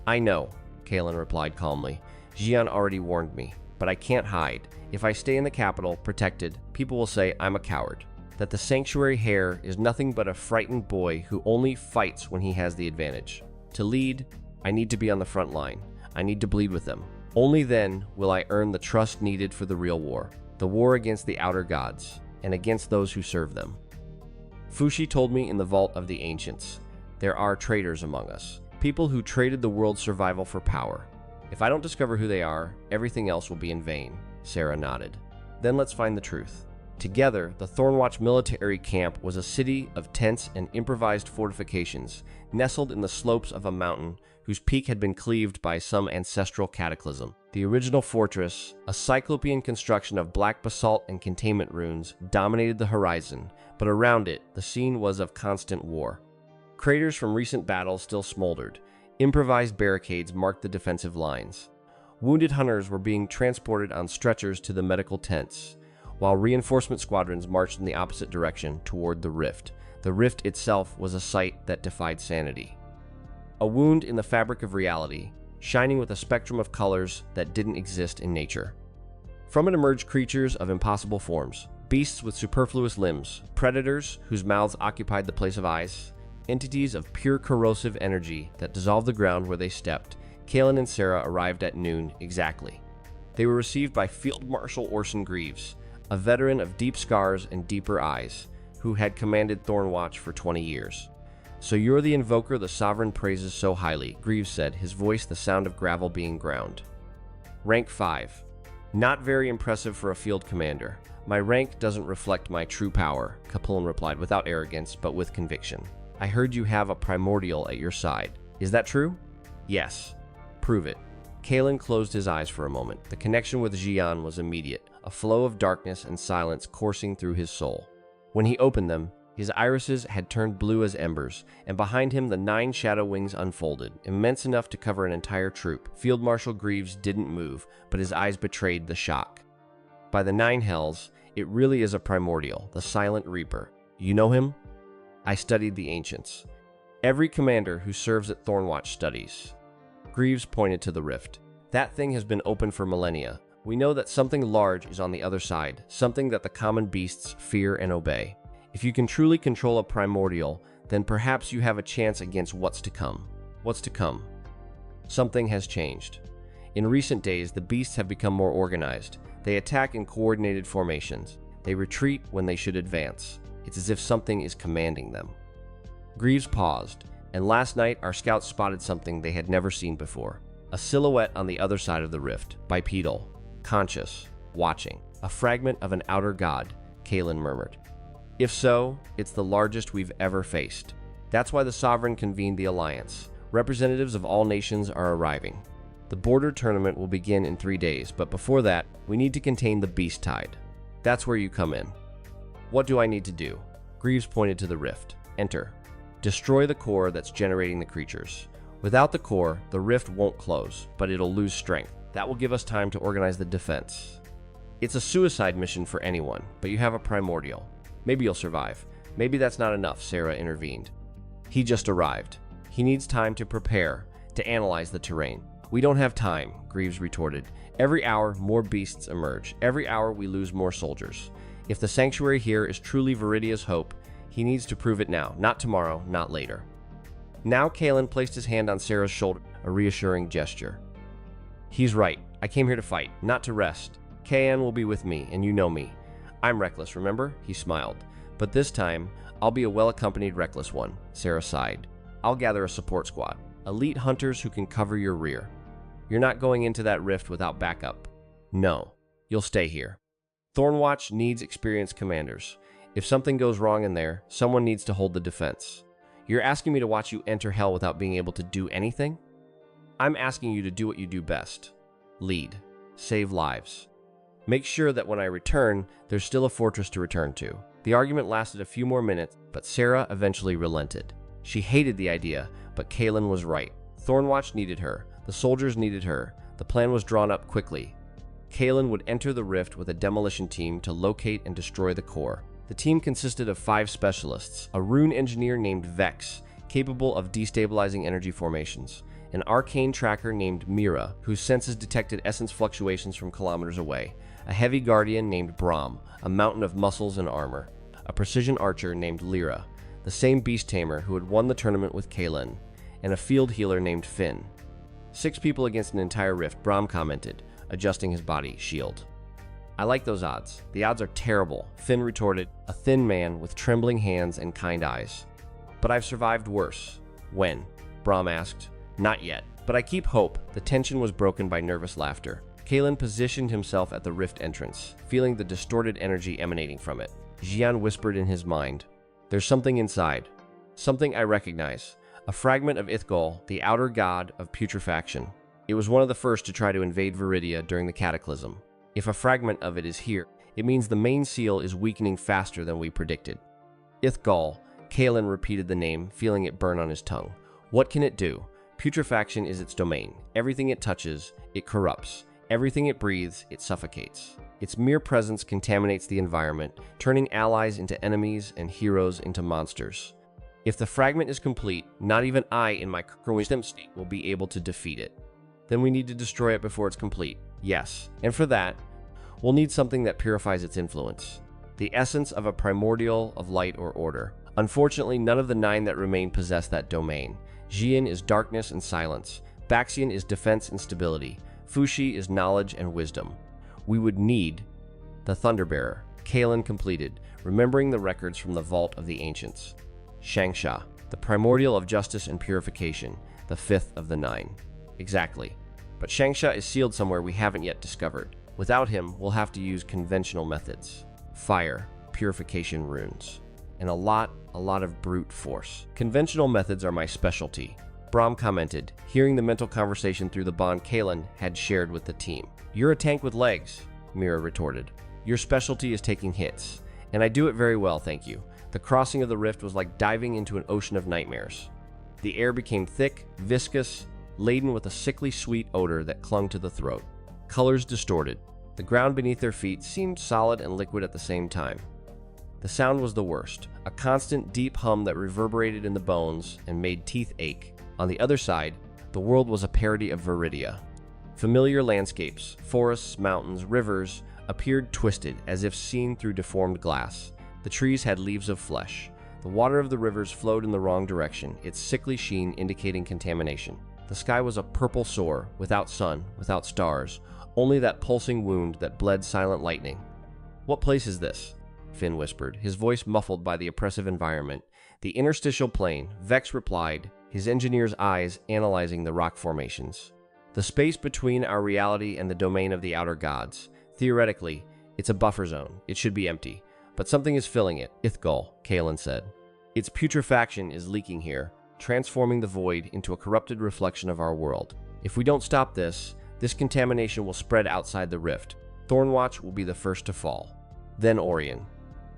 "I know," Kaelen replied calmly. "Zhiyan already warned me, but I can't hide. If I stay in the capital, protected, people will say I'm a coward. That the sanctuary heir is nothing but a frightened boy who only fights when he has the advantage. To lead, I need to be on the front line. I need to bleed with them. Only then will I earn the trust needed for the real war. The war against the Outer Gods, and against those who serve them. Fushi told me in the Vault of the Ancients, there are traitors among us. People who traded the world's survival for power. If I don't discover who they are, everything else will be in vain." Sarah nodded. "Then let's find the truth." Together, the Thornwatch military camp was a city of tents and improvised fortifications, nestled in the slopes of a mountain whose peak had been cleaved by some ancestral cataclysm. The original fortress, a cyclopean construction of black basalt and containment runes, dominated the horizon, but around it, the scene was of constant war. Craters from recent battles still smoldered. Improvised barricades marked the defensive lines. Wounded hunters were being transported on stretchers to the medical tents, while reinforcement squadrons marched in the opposite direction toward the rift. The rift itself was a sight that defied sanity. A wound in the fabric of reality, shining with a spectrum of colors that didn't exist in nature. From it emerged creatures of impossible forms, beasts with superfluous limbs, predators whose mouths occupied the place of eyes, entities of pure corrosive energy that dissolved the ground where they stepped. Kaelen and Sarah arrived at noon exactly. They were received by Field Marshal Orson Greaves, a veteran of deep scars and deeper eyes, who had commanded Thornwatch for 20 years. "So you're the invoker the Sovereign praises so highly," Greaves said, his voice the sound of gravel being ground. "Rank 5. Not very impressive for a field commander. My rank doesn't reflect my true power," Kaelen replied without arrogance but with conviction. "I heard you have a primordial at your side. Is that true?" "Yes." "Prove it." Kaelen closed his eyes for a moment. The connection with Zhiyan was immediate, a flow of darkness and silence coursing through his soul. When he opened them, his irises had turned blue as embers, and behind him the 9 shadow wings unfolded, immense enough to cover an entire troop. Field Marshal Greaves didn't move, but his eyes betrayed the shock. "By the 9 hells, it really is a primordial, the Silent Reaper. You know him?" "I studied the ancients. Every commander who serves at Thornwatch studies." Greaves pointed to the rift. "That thing has been open for millennia. We know that something large is on the other side, something that the common beasts fear and obey. If you can truly control a primordial, then perhaps you have a chance against what's to come." "What's to come?" "Something has changed. In recent days, the beasts have become more organized. They attack in coordinated formations. They retreat when they should advance. It's as if something is commanding them." Greaves paused, and last night our scouts spotted something they had never seen before. A silhouette on the other side of the rift, bipedal, conscious, watching. "A fragment of an outer god," Kaelen murmured. "If so, it's the largest we've ever faced. That's why the Sovereign convened the Alliance. Representatives of all nations are arriving. The border tournament will begin in 3 days, but before that, we need to contain the beast tide. That's where you come in." "What do I need to do?" Greaves pointed to the rift. "Enter. Destroy the core that's generating the creatures. Without the core, the rift won't close, but it'll lose strength. That will give us time to organize the defense. It's a suicide mission for anyone, but you have a primordial. Maybe you'll survive. Maybe that's not enough," Sarah intervened. "He just arrived. He needs time to prepare, to analyze the terrain." "We don't have time," Greaves retorted. "Every hour, more beasts emerge. Every hour, we lose more soldiers. If the sanctuary here is truly Viridia's hope, he needs to prove it now, not tomorrow, not later." Now Kaelen placed his hand on Sarah's shoulder, a reassuring gesture. "He's right. I came here to fight, not to rest. Kaelen will be with me, and you know me. I'm reckless, remember?" He smiled. "But this time, I'll be a well-accompanied reckless one," Sarah sighed. "I'll gather a support squad, elite hunters who can cover your rear. You're not going into that rift without backup. No, you'll stay here. Thornwatch needs experienced commanders. If something goes wrong in there, someone needs to hold the defense. You're asking me to watch you enter hell without being able to do anything? I'm asking you to do what you do best. Lead. Save lives. Make sure that when I return, there's still a fortress to return to." The argument lasted a few more minutes, but Sarah eventually relented. She hated the idea, but Kaelen was right. Thornwatch needed her. The soldiers needed her. The plan was drawn up quickly. Kaelen would enter the rift with a demolition team to locate and destroy the core. The team consisted of 5 specialists, a rune engineer named Vex, capable of destabilizing energy formations, an arcane tracker named Mira, whose senses detected essence fluctuations from kilometers away, a heavy guardian named Brahm, a mountain of muscles and armor, a precision archer named Lyra, the same beast tamer who had won the tournament with Kaelen, and a field healer named Finn. 6 people against an entire rift, Brahm commented, adjusting his body shield. "I like those odds. The odds are terrible," Finn retorted, a thin man with trembling hands and kind eyes. "But I've survived worse." "When?" Brahm asked. "Not yet, but I keep hope." The tension was broken by nervous laughter. Kaelen positioned himself at the rift entrance, feeling the distorted energy emanating from it. Zhiyan whispered in his mind, "There's something inside. Something I recognize. A fragment of Ithgol, the outer god of putrefaction. It was one of the first to try to invade Viridia during the Cataclysm. If a fragment of it is here, it means the main seal is weakening faster than we predicted." Ithgol, Kaelen repeated the name, feeling it burn on his tongue. "What can it do? Putrefaction is its domain. Everything it touches, it corrupts. Everything it breathes, it suffocates. Its mere presence contaminates the environment, turning allies into enemies and heroes into monsters. If the fragment is complete, not even I in my current state will be able to defeat it. Then we need to destroy it before it's complete. Yes, and for that, we'll need something that purifies its influence. The essence of a primordial of light or order. Unfortunately, none of the 9 that remain possess that domain. Zhiyan is darkness and silence. Baxian is defense and stability. Fushi is knowledge and wisdom. We would need the Thunderbearer. Kaelen completed, remembering the records from the Vault of the Ancients. Shangsha, the primordial of justice and purification, the fifth of the 9. Exactly. But Shangsha is sealed somewhere we haven't yet discovered. Without him, we'll have to use conventional methods. Fire, purification runes, and a lot of brute force. Conventional methods are my specialty, Brahm commented, hearing the mental conversation through the bond Kaelen had shared with the team. You're a tank with legs, Mira retorted. Your specialty is taking hits, and I do it very well, thank you. The crossing of the rift was like diving into an ocean of nightmares. The air became thick, viscous, laden with a sickly sweet odor that clung to the throat. Colors distorted. The ground beneath their feet seemed solid and liquid at the same time. The sound was the worst, a constant deep hum that reverberated in the bones and made teeth ache. On the other side, the world was a parody of Viridia. Familiar landscapes, forests, mountains, rivers, appeared twisted as if seen through deformed glass. The trees had leaves of flesh. The water of the rivers flowed in the wrong direction, its sickly sheen indicating contamination. The sky was a purple sore, without sun, without stars, only that pulsing wound that bled silent lightning. What place is this? Finn whispered, his voice muffled by the oppressive environment. The interstitial plane, Vex replied, his engineer's eyes analyzing the rock formations. The space between our reality and the domain of the outer gods. Theoretically, it's a buffer zone. It should be empty. But something is filling it, Ithgol, Kaelen said. Its putrefaction is leaking here, transforming the void into a corrupted reflection of our world. If we don't stop this contamination will spread outside the rift. Thornwatch will be the first to fall. Then Orion.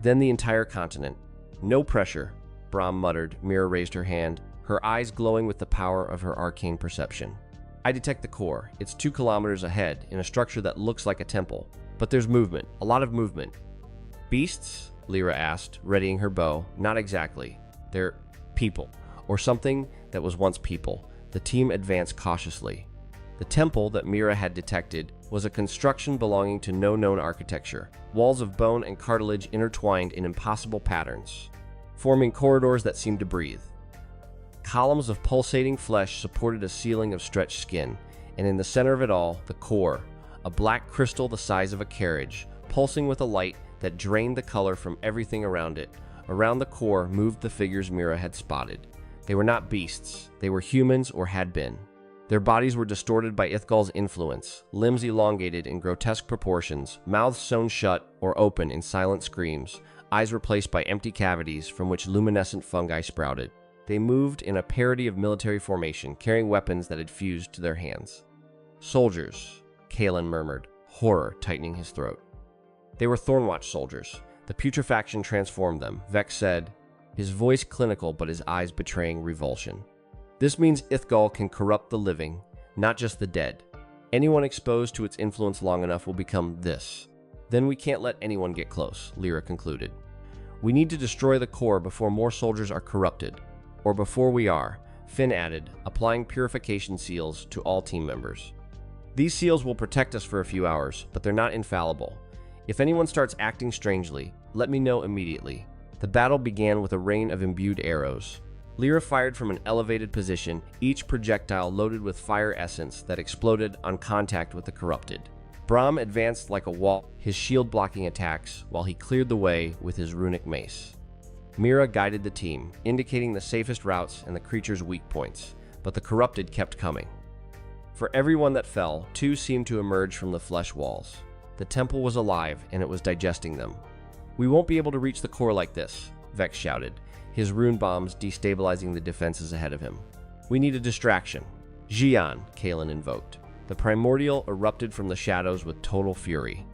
Then the entire continent. No pressure, Brahm muttered. Mira raised her hand, her eyes glowing with the power of her arcane perception. I detect the core. It's 2 kilometers ahead, in a structure that looks like a temple. But there's movement, a lot of movement. Beasts? Lyra asked, readying her bow. Not exactly. They're people, or something that was once people. The team advanced cautiously. The temple that Mira had detected was a construction belonging to no known architecture, walls of bone and cartilage intertwined in impossible patterns, forming corridors that seemed to breathe. Columns of pulsating flesh supported a ceiling of stretched skin, and in the center of it all, the core, a black crystal the size of a carriage, pulsing with a light that drained the color from everything around it. Around the core moved the figures Mira had spotted. They were not beasts, they were humans or had been. Their bodies were distorted by Ithgol's influence, limbs elongated in grotesque proportions, mouths sewn shut or open in silent screams, eyes replaced by empty cavities from which luminescent fungi sprouted. They moved in a parody of military formation, carrying weapons that had fused to their hands. Soldiers, Kaelen murmured, horror tightening his throat. They were Thornwatch soldiers. The putrefaction transformed them, Vex said, his voice clinical but his eyes betraying revulsion. This means Ithgol can corrupt the living, not just the dead. Anyone exposed to its influence long enough will become this. Then we can't let anyone get close, Lyra concluded. We need to destroy the core before more soldiers are corrupted. Or before we are, Finn added, applying purification seals to all team members. These seals will protect us for a few hours, but they're not infallible. If anyone starts acting strangely, let me know immediately. The battle began with a rain of imbued arrows. Lyra fired from an elevated position, each projectile loaded with fire essence that exploded on contact with the corrupted. Brahm advanced like a wall, his shield blocking attacks, while he cleared the way with his runic mace. Mira guided the team, indicating the safest routes and the creature's weak points, but the corrupted kept coming. For every one that fell, 2 seemed to emerge from the flesh walls. The temple was alive, and it was digesting them. We won't be able to reach the core like this, Vex shouted, his rune bombs destabilizing the defenses ahead of him. We need a distraction. Zhiyan, Kaelen invoked. The primordial erupted from the shadows with total fury.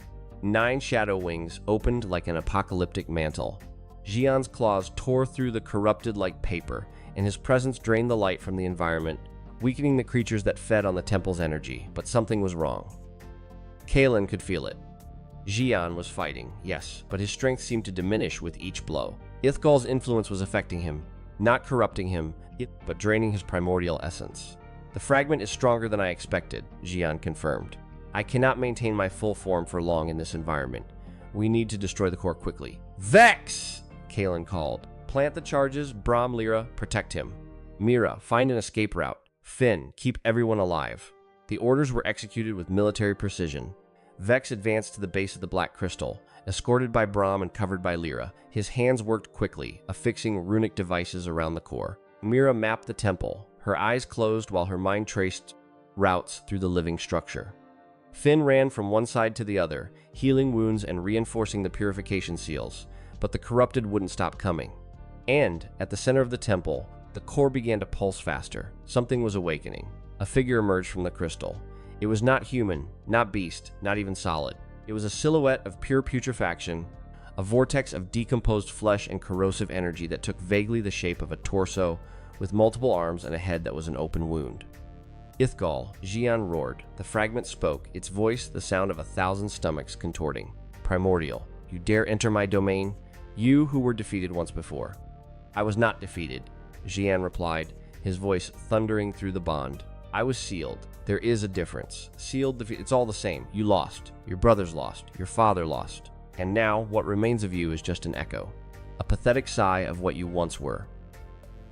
9 shadow wings opened like an apocalyptic mantle. Zhiyan's claws tore through the corrupted like paper, and his presence drained the light from the environment, weakening the creatures that fed on the temple's energy, but something was wrong. Kaelen could feel it. Zhiyan was fighting, yes, but his strength seemed to diminish with each blow. Ithgol's influence was affecting him, not corrupting him, but draining his primordial essence. The fragment is stronger than I expected, Zhiyan confirmed. I cannot maintain my full form for long in this environment. We need to destroy the core quickly. Vex! Kaelen called. Plant the charges, Brahm, Lyra, protect him. Mira, find an escape route. Finn, keep everyone alive. The orders were executed with military precision. Vex advanced to the base of the black crystal, escorted by Brahm and covered by Lyra. His hands worked quickly, affixing runic devices around the core. Mira mapped the temple, her eyes closed while her mind traced routes through the living structure. Finn ran from one side to the other, healing wounds and reinforcing the purification seals, but the corrupted wouldn't stop coming. And, at the center of the temple, the core began to pulse faster. Something was awakening. A figure emerged from the crystal. It was not human, not beast, not even solid. It was a silhouette of pure putrefaction, a vortex of decomposed flesh and corrosive energy that took vaguely the shape of a torso with multiple arms and a head that was an open wound. Ithgal, Zhiyan roared. The fragment spoke, its voice the sound of 1,000 stomachs contorting. Primordial, you dare enter my domain? You who were defeated once before. I was not defeated, Zhiyan replied, his voice thundering through the bond. I was sealed. There is a difference. Sealed, it's all the same. You lost. Your brothers lost. Your father lost. And now, what remains of you is just an echo. A pathetic sigh of what you once were.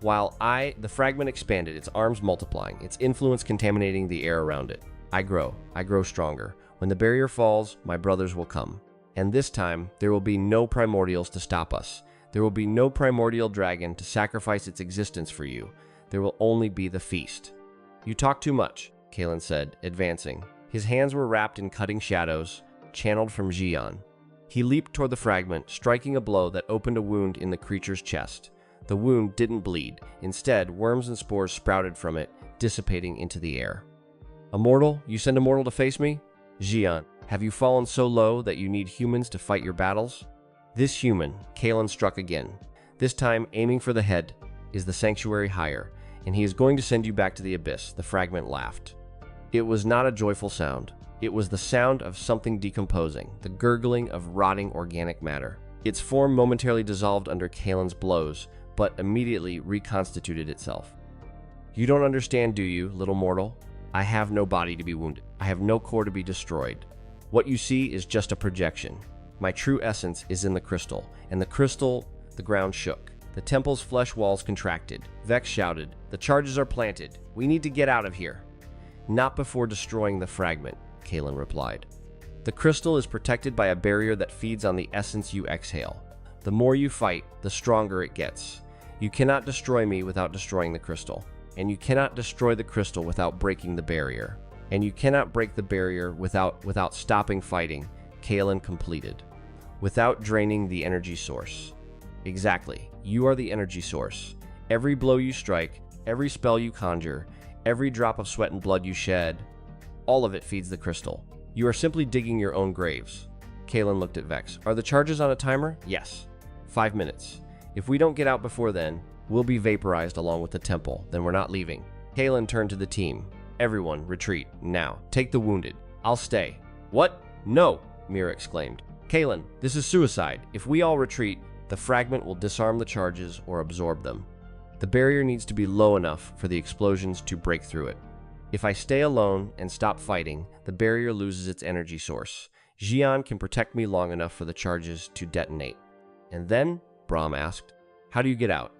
While the fragment expanded, its arms multiplying, its influence contaminating the air around it. I grow stronger. When the barrier falls, my brothers will come. And this time, there will be no primordials to stop us. There will be no primordial dragon to sacrifice its existence for you. There will only be the feast. You talk too much, Kaelen said, advancing. His hands were wrapped in cutting shadows, channeled from Zhiyan. He leaped toward the fragment, striking a blow that opened a wound in the creature's chest. The wound didn't bleed. Instead, worms and spores sprouted from it, dissipating into the air. A mortal? You send a mortal to face me? Zhiyan, have you fallen so low that you need humans to fight your battles? This human, Kaelen struck again. This time, aiming for the head, is the sanctuary higher, and he is going to send you back to the abyss, the fragment laughed. It was not a joyful sound. It was the sound of something decomposing, the gurgling of rotting organic matter. Its form momentarily dissolved under Kaelen's blows, but immediately reconstituted itself. You don't understand, do you, little mortal? I have no body to be wounded. I have no core to be destroyed. What you see is just a projection. My true essence is in the crystal, and the ground shook. The temple's flesh walls contracted. Vex shouted, "The charges are planted. We need to get out of here." Not before destroying the fragment, Kaelen replied. The crystal is protected by a barrier that feeds on the essence you exhale. The more you fight, the stronger it gets. You cannot destroy me without destroying the crystal. And you cannot destroy the crystal without breaking the barrier. And you cannot break the barrier without stopping fighting, Kaelen completed. Without draining the energy source. Exactly. You are the energy source. Every blow you strike, every spell you conjure, every drop of sweat and blood you shed, all of it feeds the crystal. You are simply digging your own graves. Kaelen looked at Vex. Are the charges on a timer? Yes. 5 minutes. If we don't get out before then, we'll be vaporized along with the temple. Then we're not leaving. Kaelen turned to the team. Everyone, retreat. Now. Take the wounded. I'll stay. What? No, Mira exclaimed. Kaelen, this is suicide. If we all retreat, the fragment will disarm the charges or absorb them. The barrier needs to be low enough for the explosions to break through it. If I stay alone and stop fighting, the barrier loses its energy source. Zhiyan can protect me long enough for the charges to detonate. And then, Brahm asked, how do you get out?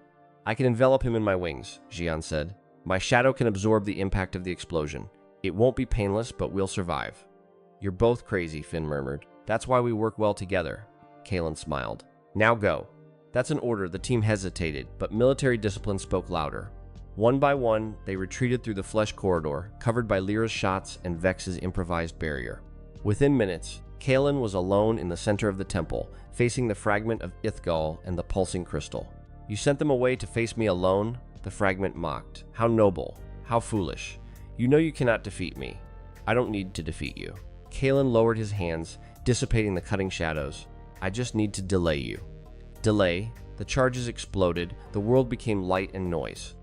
I can envelop him in my wings, Zhiyan said. My shadow can absorb the impact of the explosion. It won't be painless, but we'll survive. You're both crazy, Finn murmured. That's why we work well together. Kaelen smiled. Now go. That's an order. The team hesitated, but military discipline spoke louder. One by one, they retreated through the flesh corridor, covered by Lyra's shots and Vex's improvised barrier. Within minutes, Kaelen was alone in the center of the temple, facing the fragment of Ithgal and the pulsing crystal. You sent them away to face me alone? The fragment mocked. How noble. How foolish. You know you cannot defeat me. I don't need to defeat you. Kaelen lowered his hands, dissipating the cutting shadows. I just need to delay you. Delay. The charges exploded. The world became light and noise.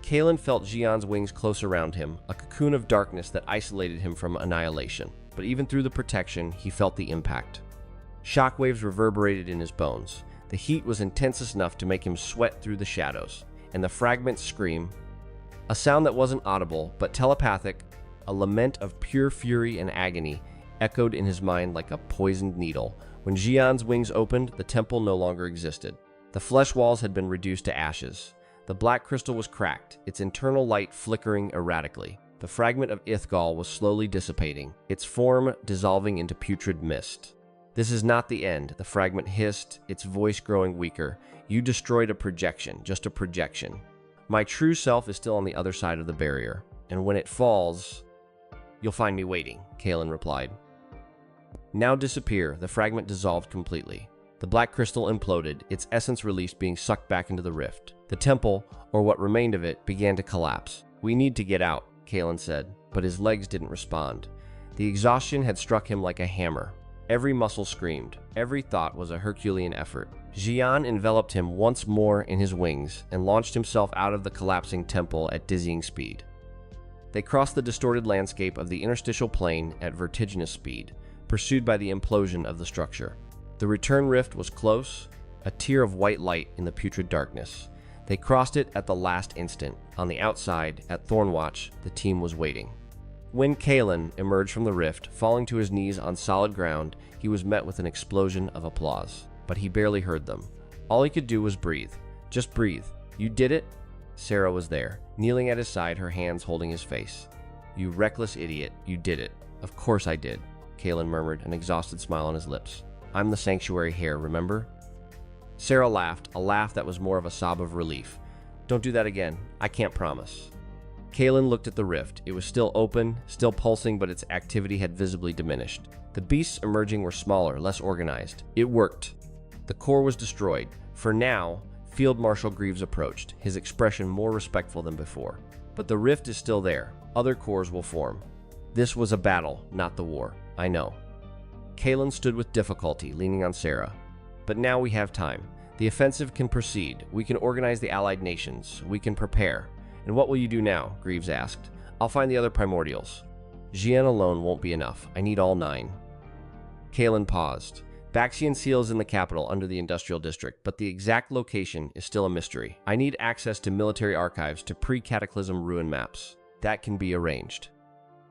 Kaelen felt Zhiyan's wings close around him, a cocoon of darkness that isolated him from annihilation. But even through the protection, he felt the impact. Shockwaves reverberated in his bones. The heat was intense enough to make him sweat through the shadows. And the fragment's scream, a sound that wasn't audible, but telepathic, a lament of pure fury and agony, echoed in his mind like a poisoned needle. When Zhiyan's wings opened, the temple no longer existed. The flesh walls had been reduced to ashes. The black crystal was cracked, its internal light flickering erratically. The fragment of Ithgal was slowly dissipating, its form dissolving into putrid mist. "This is not the end," the fragment hissed, its voice growing weaker. "You destroyed a projection, just a projection. My true self is still on the other side of the barrier, and when it falls, you'll find me waiting," Kaelen replied. "Now disappear." The fragment dissolved completely. The black crystal imploded, its essence released, being sucked back into the rift. The temple, or what remained of it, began to collapse. "We need to get out," Kaelen said, but his legs didn't respond. The exhaustion had struck him like a hammer. Every muscle screamed. Every thought was a Herculean effort. Zhiyan enveloped him once more in his wings and launched himself out of the collapsing temple at dizzying speed. They crossed the distorted landscape of the interstitial plane at vertiginous speed, pursued by the implosion of the structure. The return rift was close, a tear of white light in the putrid darkness. They crossed it at the last instant. On the outside, at Thornwatch, the team was waiting. When Kaelen emerged from the rift, falling to his knees on solid ground, he was met with an explosion of applause. But he barely heard them. All he could do was breathe. Just breathe. "You did it?" Sarah was there, kneeling at his side, her hands holding his face. "You reckless idiot, you did it." "Of course I did," Kaelen murmured, an exhausted smile on his lips. "I'm the sanctuary hare, remember?" Sarah laughed, a laugh that was more of a sob of relief. "Don't do that again. I can't promise." Kaelen looked at the rift. It was still open, still pulsing, but its activity had visibly diminished. The beasts emerging were smaller, less organized. It worked. The core was destroyed. For now, Field Marshal Greaves approached, his expression more respectful than before. "But the rift is still there. Other cores will form. This was a battle, not the war. I know." Kaelen stood with difficulty, leaning on Sarah. "But now we have time. The offensive can proceed. We can organize the allied nations. We can prepare." "And what will you do now?" Greaves asked. "I'll find the other Primordials. Zhiyan alone won't be enough. I need all 9. Kaelen paused. Baxian Seal is in the capital under the industrial district, but the exact location is still a mystery. I need access to military archives to pre-cataclysm ruin maps. That can be arranged.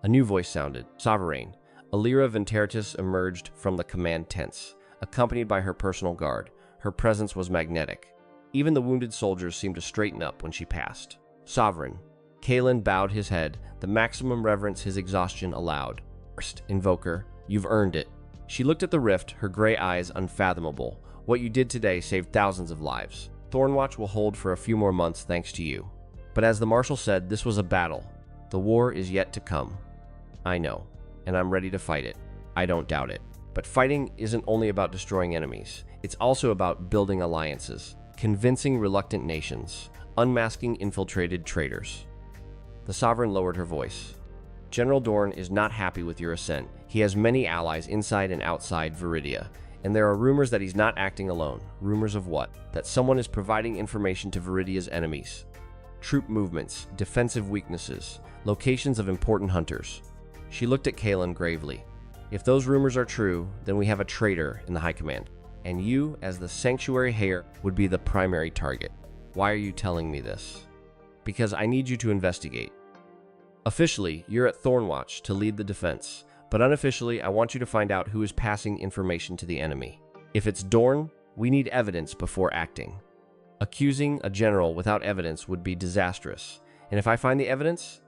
A new voice sounded. Sovereign. Alira Venteratus emerged from the command tents, accompanied by her personal guard. Her presence was magnetic. Even the wounded soldiers seemed to straighten up when she passed. Sovereign. Kaelen bowed his head, the maximum reverence his exhaustion allowed. First, Invoker, you've earned it. She looked at the rift, her gray eyes unfathomable. What you did today saved thousands of lives. Thornwatch will hold for a few more months thanks to you. But as the Marshal said, this was a battle. The war is yet to come. I know, and I'm ready to fight it. I don't doubt it. But fighting isn't only about destroying enemies. It's also about building alliances, convincing reluctant nations, unmasking infiltrated traitors. The Sovereign lowered her voice. General Dorn is not happy with your ascent. He has many allies inside and outside Viridia, and there are rumors that he's not acting alone. Rumors of what? That someone is providing information to Viridia's enemies. Troop movements, defensive weaknesses, locations of important hunters. She looked at Kaelen gravely. If those rumors are true, then we have a traitor in the High Command, and you, as the Sanctuary Hare, would be the primary target. Why are you telling me this? Because I need you to investigate. Officially, you're at Thornwatch to lead the defense, but unofficially, I want you to find out who is passing information to the enemy. If it's Dorn, we need evidence before acting. Accusing a general without evidence would be disastrous, and if I find the evidence,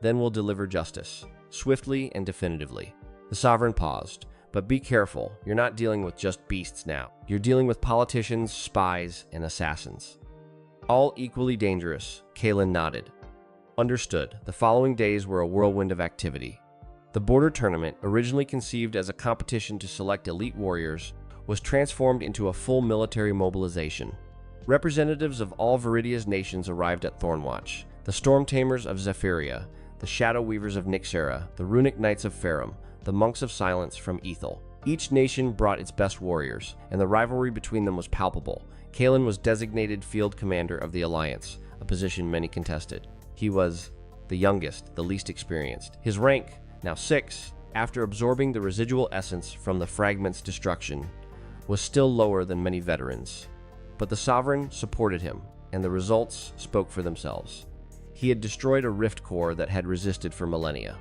then we'll deliver justice, swiftly and definitively. The Sovereign paused. But be careful, you're not dealing with just beasts now. You're dealing with politicians, spies, and assassins. All equally dangerous, Kaelen nodded. Understood. The following days were a whirlwind of activity. The border tournament, originally conceived as a competition to select elite warriors, was transformed into a full military mobilization. Representatives of all Viridia's nations arrived at Thornwatch. The Storm Tamers of Zephyria, the Shadow Weavers of Nixera, the Runic Knights of Farum, the Monks of Silence from Ethel. Each nation brought its best warriors, and the rivalry between them was palpable. Kaelen was designated field commander of the Alliance, a position many contested. He was the youngest, the least experienced. His rank, now 6, after absorbing the residual essence from the fragment's destruction, was still lower than many veterans. But the Sovereign supported him, and the results spoke for themselves. He had destroyed a rift core that had resisted for millennia.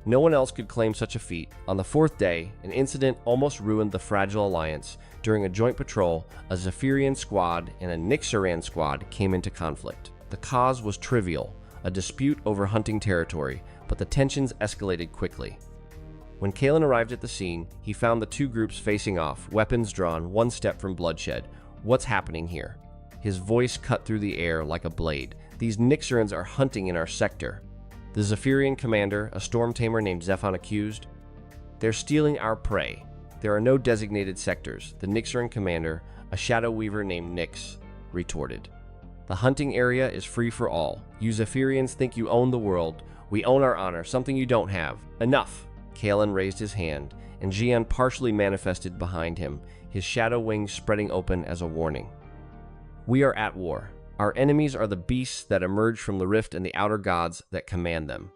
No one else could claim such a feat. On the 4th day, an incident almost ruined the fragile alliance. During a joint patrol, a Zephyrian squad and a Nixeran squad came into conflict. The cause was trivial, a dispute over hunting territory, but the tensions escalated quickly. When Kaelen arrived at the scene, he found the two groups facing off, weapons drawn, one step from bloodshed. What's happening here? His voice cut through the air like a blade. These Nixorans are hunting in our sector. The Zephyrian commander, a storm tamer named Zephan, accused. They're stealing our prey. There are no designated sectors. The Nixoran commander, a shadow weaver named Nyx, retorted. The hunting area is free for all. You Zephyrians think you own the world. We own our honor, something you don't have. Enough! Kaelen raised his hand, and Zhiyan partially manifested behind him, his shadow wings spreading open as a warning. We are at war. Our enemies are the beasts that emerge from the rift and the outer gods that command them.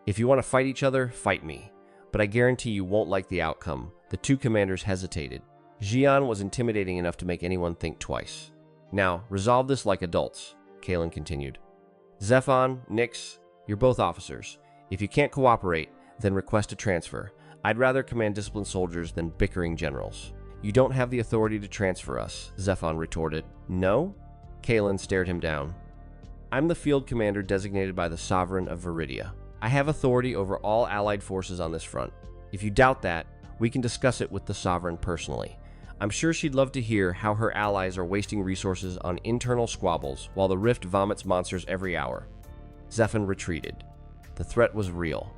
If you want to fight each other, fight me. But I guarantee you won't like the outcome. The two commanders hesitated. Zhiyan was intimidating enough to make anyone think twice. Now, resolve this like adults, Kaelen continued. Zephan, Nyx, you're both officers. If you can't cooperate, then request a transfer. I'd rather command disciplined soldiers than bickering generals. You don't have the authority to transfer us, Zephan retorted. No? Kaelen stared him down. I'm the field commander designated by the Sovereign of Viridia. I have authority over all allied forces on this front. If you doubt that, we can discuss it with the Sovereign personally. I'm sure she'd love to hear how her allies are wasting resources on internal squabbles while the Rift vomits monsters every hour. Zephan retreated. The threat was real.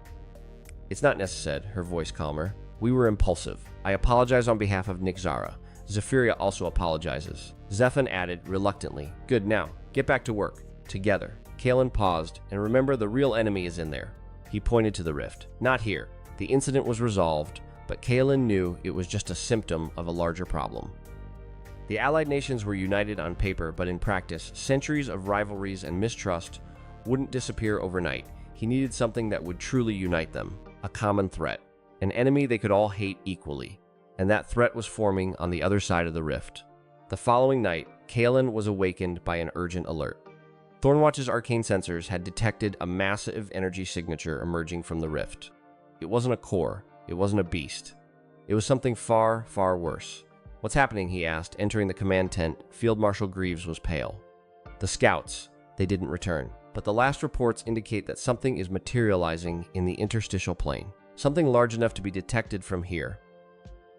It's not necessary, her voice calmer. We were impulsive. I apologize on behalf of Nixara. Zephyria also apologizes. Zephan added reluctantly, Good, now, get back to work. Together. Kaelen paused, and remember the real enemy is in there. He pointed to the rift. Not here. The incident was resolved, but Kaelen knew it was just a symptom of a larger problem. The allied nations were united on paper, but in practice, centuries of rivalries and mistrust wouldn't disappear overnight. He needed something that would truly unite them. A common threat. An enemy they could all hate equally. And that threat was forming on the other side of the rift. The following night, Kaelen was awakened by an urgent alert. Thornwatch's arcane sensors had detected a massive energy signature emerging from the rift. It wasn't a core. It wasn't a beast. It was something far, far worse. What's happening, he asked, entering the command tent. Field Marshal Greaves was pale. The scouts. They didn't return. But the last reports indicate that something is materializing in the interstitial plane. Something large enough to be detected from here.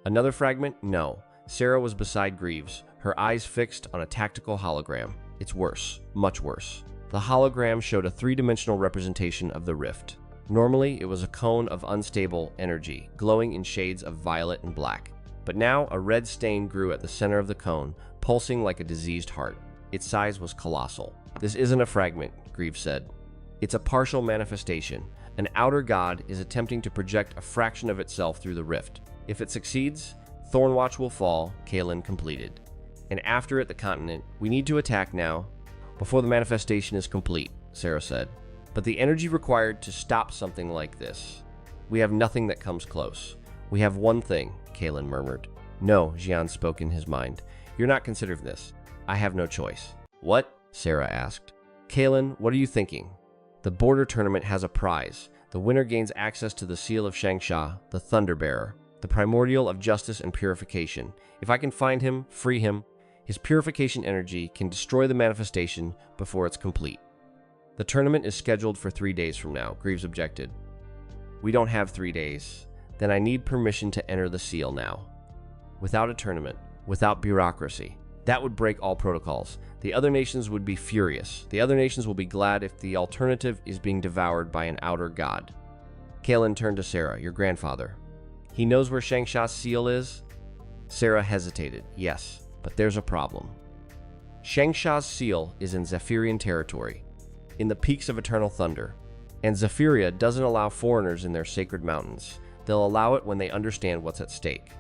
Another fragment? No. Sarah was beside Greaves, her eyes fixed on a tactical hologram. It's worse. Much worse. The hologram showed a three-dimensional representation of the rift. Normally, it was a cone of unstable energy, glowing in shades of violet and black. But now, a red stain grew at the center of the cone, pulsing like a diseased heart. Its size was colossal. This isn't a fragment, Greaves said. It's a partial manifestation. An outer god is attempting to project a fraction of itself through the rift. If it succeeds, Thornwatch will fall, Kaelen completed. And after it, the continent. We need to attack now, before the manifestation is complete, Sarah said. But the energy required to stop something like this. We have nothing that comes close. We have one thing, Kaelen murmured. No, Zhiyan spoke in his mind. You're not considering this. I have no choice. What? Sarah asked. Kaelen, what are you thinking? The border tournament has a prize. The winner gains access to the seal of Shangsha, the Thunderbearer, the primordial of justice and purification. If I can find him, free him, his purification energy can destroy the manifestation before it's complete. The tournament is scheduled for 3 days from now, Greaves objected. We don't have 3 days. Then I need permission to enter the seal now. Without a tournament, without bureaucracy. That would break all protocols. The other nations would be furious. The other nations will be glad if the alternative is being devoured by an outer god. Kaelen turned to Sarah, your grandfather. He knows where Shangsha's seal is? Sarah hesitated. Yes, but there's a problem. Shangsha's seal is in Zephyrian territory, in the peaks of eternal thunder, and Zephyria doesn't allow foreigners in their sacred mountains. They'll allow it when they understand what's at stake.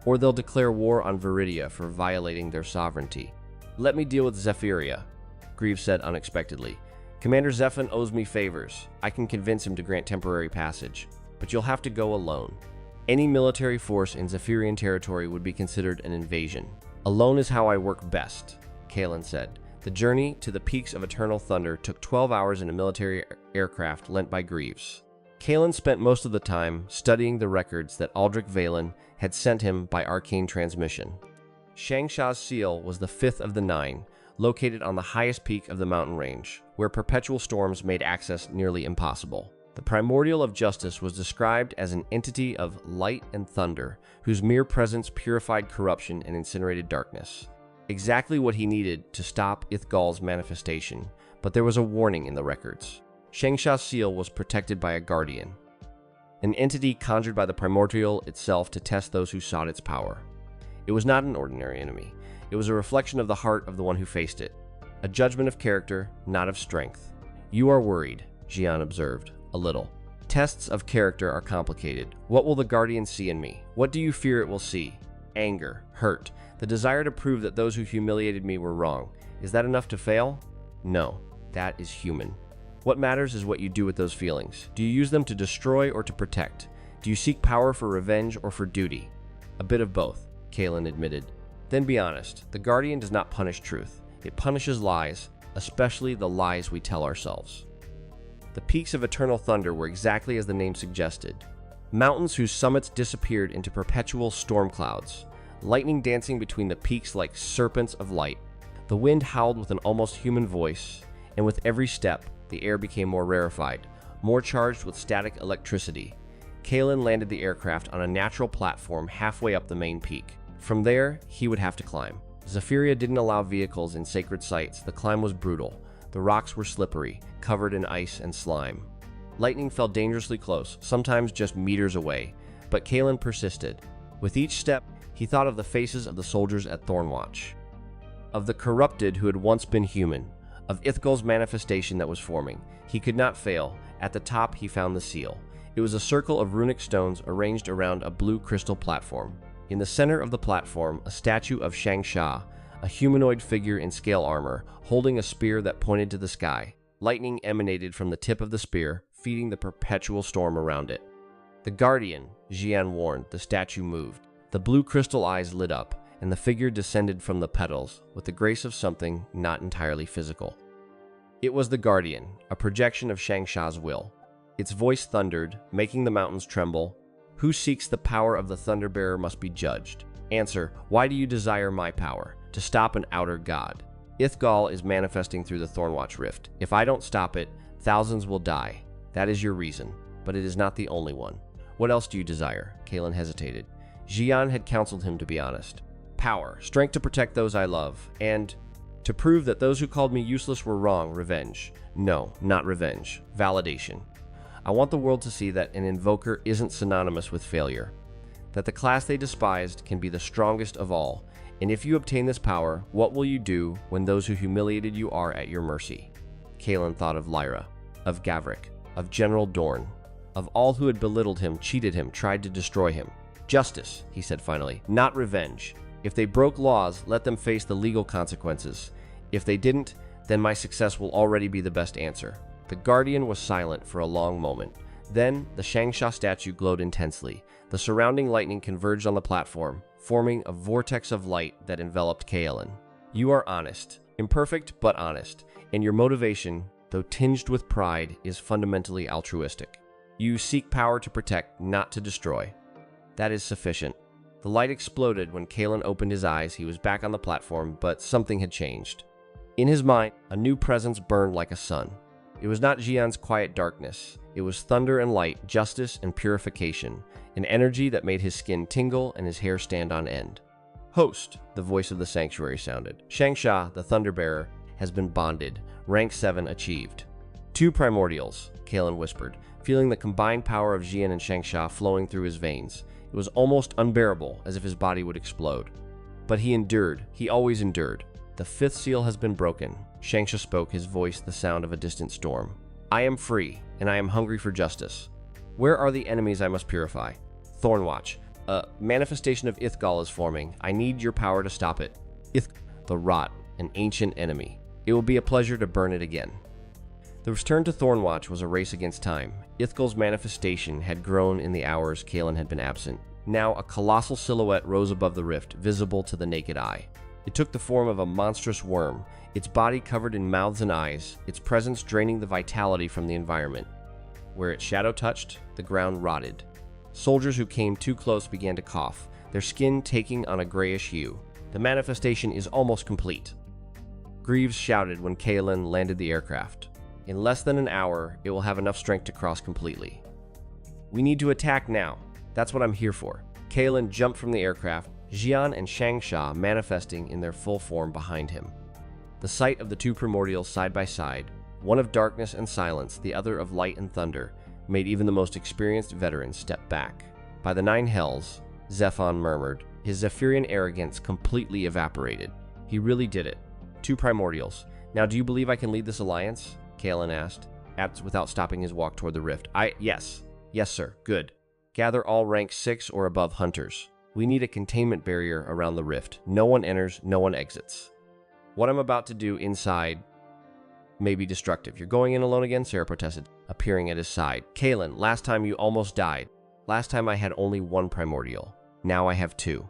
Or they'll declare war on Viridia for violating their sovereignty. Let me deal with Zephyria, Greaves said unexpectedly. Commander Zephan owes me favors. I can convince him to grant temporary passage, but you'll have to go alone. Any military force in Zephyrian territory would be considered an invasion. Alone is how I work best, Kaelen said. The journey to the peaks of eternal thunder took 12 hours in a military aircraft lent by Greaves. Kaelen spent most of the time studying the records that Aldrich Valen had sent him by arcane transmission. Shangsha's seal was the 5th of the 9, located on the highest peak of the mountain range, where perpetual storms made access nearly impossible. The Primordial of Justice was described as an entity of light and thunder, whose mere presence purified corruption and incinerated darkness. Exactly what he needed to stop Ithgal's manifestation, but there was a warning in the records. Shangsha's seal was protected by a guardian, an entity conjured by the Primordial itself to test those who sought its power. It was not an ordinary enemy. It was a reflection of the heart of the one who faced it, a judgment of character, not of strength. "You are worried," Zhiyan observed, a little. "Tests of character are complicated. What will the guardian see in me? What do you fear it will see? Anger, hurt, the desire to prove that those who humiliated me were wrong. Is that enough to fail? No, that is human. What matters is what you do with those feelings. Do you use them to destroy or to protect? Do you seek power for revenge or for duty?" "A bit of both," Kaelen admitted. "Then be honest. The Guardian does not punish truth. It punishes lies, especially the lies we tell ourselves." The peaks of eternal thunder were exactly as the name suggested. Mountains whose summits disappeared into perpetual storm clouds, lightning dancing between the peaks like serpents of light. The wind howled with an almost human voice, and with every step, the air became more rarefied, more charged with static electricity. Kaelen landed the aircraft on a natural platform halfway up the main peak. From there, he would have to climb. Zephyria didn't allow vehicles in sacred sites. The climb was brutal. The rocks were slippery, covered in ice and slime. Lightning fell dangerously close, sometimes just meters away, but Kaelen persisted. With each step, he thought of the faces of the soldiers at Thornwatch, of the corrupted who had once been human, of Ithgal's manifestation that was forming. He could not fail. At the top, he found the seal. It was a circle of runic stones arranged around a blue crystal platform. In the center of the platform, a statue of Shangsha, a humanoid figure in scale armor, holding a spear that pointed to the sky. Lightning emanated from the tip of the spear, feeding the perpetual storm around it. "The Guardian," Zhiyan warned. The statue moved. The blue crystal eyes lit up, and the figure descended from the petals with the grace of something not entirely physical. It was the Guardian, a projection of Shangsha's will. Its voice thundered, making the mountains tremble. "Who seeks the power of the Thunderbearer must be judged. Answer, why do you desire my power? To stop an outer god. Ithgal is manifesting through the Thornwatch Rift. If I don't stop it, thousands will die. That is your reason, but it is not the only one. What else do you desire?" Kaelen hesitated. Zhiyan had counseled him to be honest. "Power, strength to protect those I love, and to prove that those who called me useless were wrong. Revenge. No, not revenge. Validation. I want the world to see that an invoker isn't synonymous with failure, that the class they despised can be the strongest of all, and if you obtain this power, what will you do when those who humiliated you are at your mercy?" Kaelen thought of Lyra, of Gavrik, of General Dorn, of all who had belittled him, cheated him, tried to destroy him. "Justice," he said finally, "not revenge. If they broke laws, let them face the legal consequences. If they didn't, then my success will already be the best answer." The Guardian was silent for a long moment. Then, the Shangsha statue glowed intensely. The surrounding lightning converged on the platform, forming a vortex of light that enveloped Kaelen. "You are honest, imperfect but honest, and your motivation, though tinged with pride, is fundamentally altruistic. You seek power to protect, not to destroy. That is sufficient." The light exploded when Kaelen opened his eyes. He was back on the platform, but something had changed. In his mind, a new presence burned like a sun. It was not Zhiyan's quiet darkness. It was thunder and light, justice and purification, an energy that made his skin tingle and his hair stand on end. "Host," the voice of the sanctuary sounded. "Shangsha, the Thunderbearer, has been bonded. Rank 7 achieved." "Two Primordials," Kaelen whispered, feeling the combined power of Zhiyan and Shangsha flowing through his veins. It was almost unbearable, as if his body would explode. But he endured. He always endured. "The fifth seal has been broken." Shangsha spoke, his voice the sound of a distant storm. "I am free, and I am hungry for justice. Where are the enemies I must purify?" "Thornwatch. A manifestation of Ithgal is forming. I need your power to stop it." "The Rot, an ancient enemy. It will be a pleasure to burn it again." The return to Thornwatch was a race against time. Ithgal's manifestation had grown in the hours Kaelen had been absent. Now a colossal silhouette rose above the rift, visible to the naked eye. It took the form of a monstrous worm, its body covered in mouths and eyes, its presence draining the vitality from the environment. Where its shadow touched, the ground rotted. Soldiers who came too close began to cough, their skin taking on a grayish hue. The manifestation is almost complete. Greaves shouted when Kaelen landed the aircraft. In less than an hour, it will have enough strength to cross completely. We need to attack now. That's what I'm here for. Kaelen jumped from the aircraft, Zhiyan and Shangsha manifesting in their full form behind him. The sight of the two primordials side by side, one of darkness and silence, the other of light and thunder, made even the most experienced veterans step back. By the nine hells, Zephon murmured, his Zephyrian arrogance completely evaporated. He really did it. Two primordials. Now do you believe I can lead this alliance? Kaelen asked, without stopping his walk toward the rift. Yes. Yes, sir. Good. Gather all rank 6 or above hunters. We need a containment barrier around the rift. No one enters, no one exits. What I'm about to do inside may be destructive. You're going in alone again? Sarah protested, appearing at his side. Kaelen, last time you almost died. Last time I had only one primordial. Now I have 2.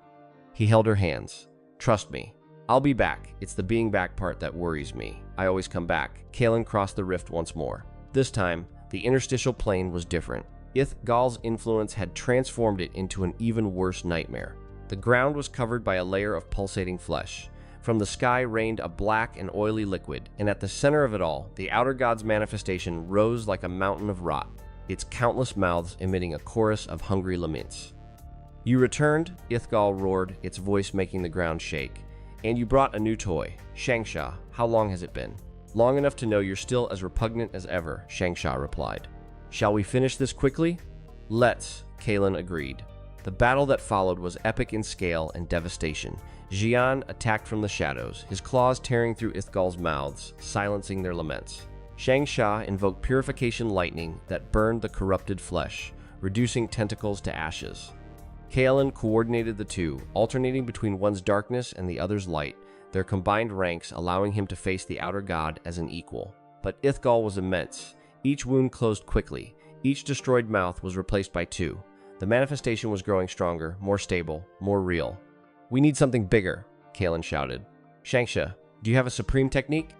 He held her hands. Trust me. I'll be back. It's the being back part that worries me. I always come back. Kaelen crossed the rift once more. This time, the interstitial plane was different. Ithgal's influence had transformed it into an even worse nightmare. The ground was covered by a layer of pulsating flesh. From the sky rained a black and oily liquid, and at the center of it all, the outer god's manifestation rose like a mountain of rot, its countless mouths emitting a chorus of hungry laments. You returned, Ithgal roared, its voice making the ground shake. And you brought a new toy. Shangsha, how long has it been? Long enough to know you're still as repugnant as ever, Shangsha replied. Shall we finish this quickly? Let's, Kaelen agreed. The battle that followed was epic in scale and devastation. Zhiyan attacked from the shadows, his claws tearing through Ithgal's mouths, silencing their laments. Shangsha invoked purification lightning that burned the corrupted flesh, reducing tentacles to ashes. Kaelen coordinated the two, alternating between one's darkness and the other's light, their combined ranks allowing him to face the outer god as an equal. But Ithgal was immense. Each wound closed quickly. Each destroyed mouth was replaced by 2. The manifestation was growing stronger, more stable, more real. We need something bigger, Kaelen shouted. Shangsha, do you have a supreme technique?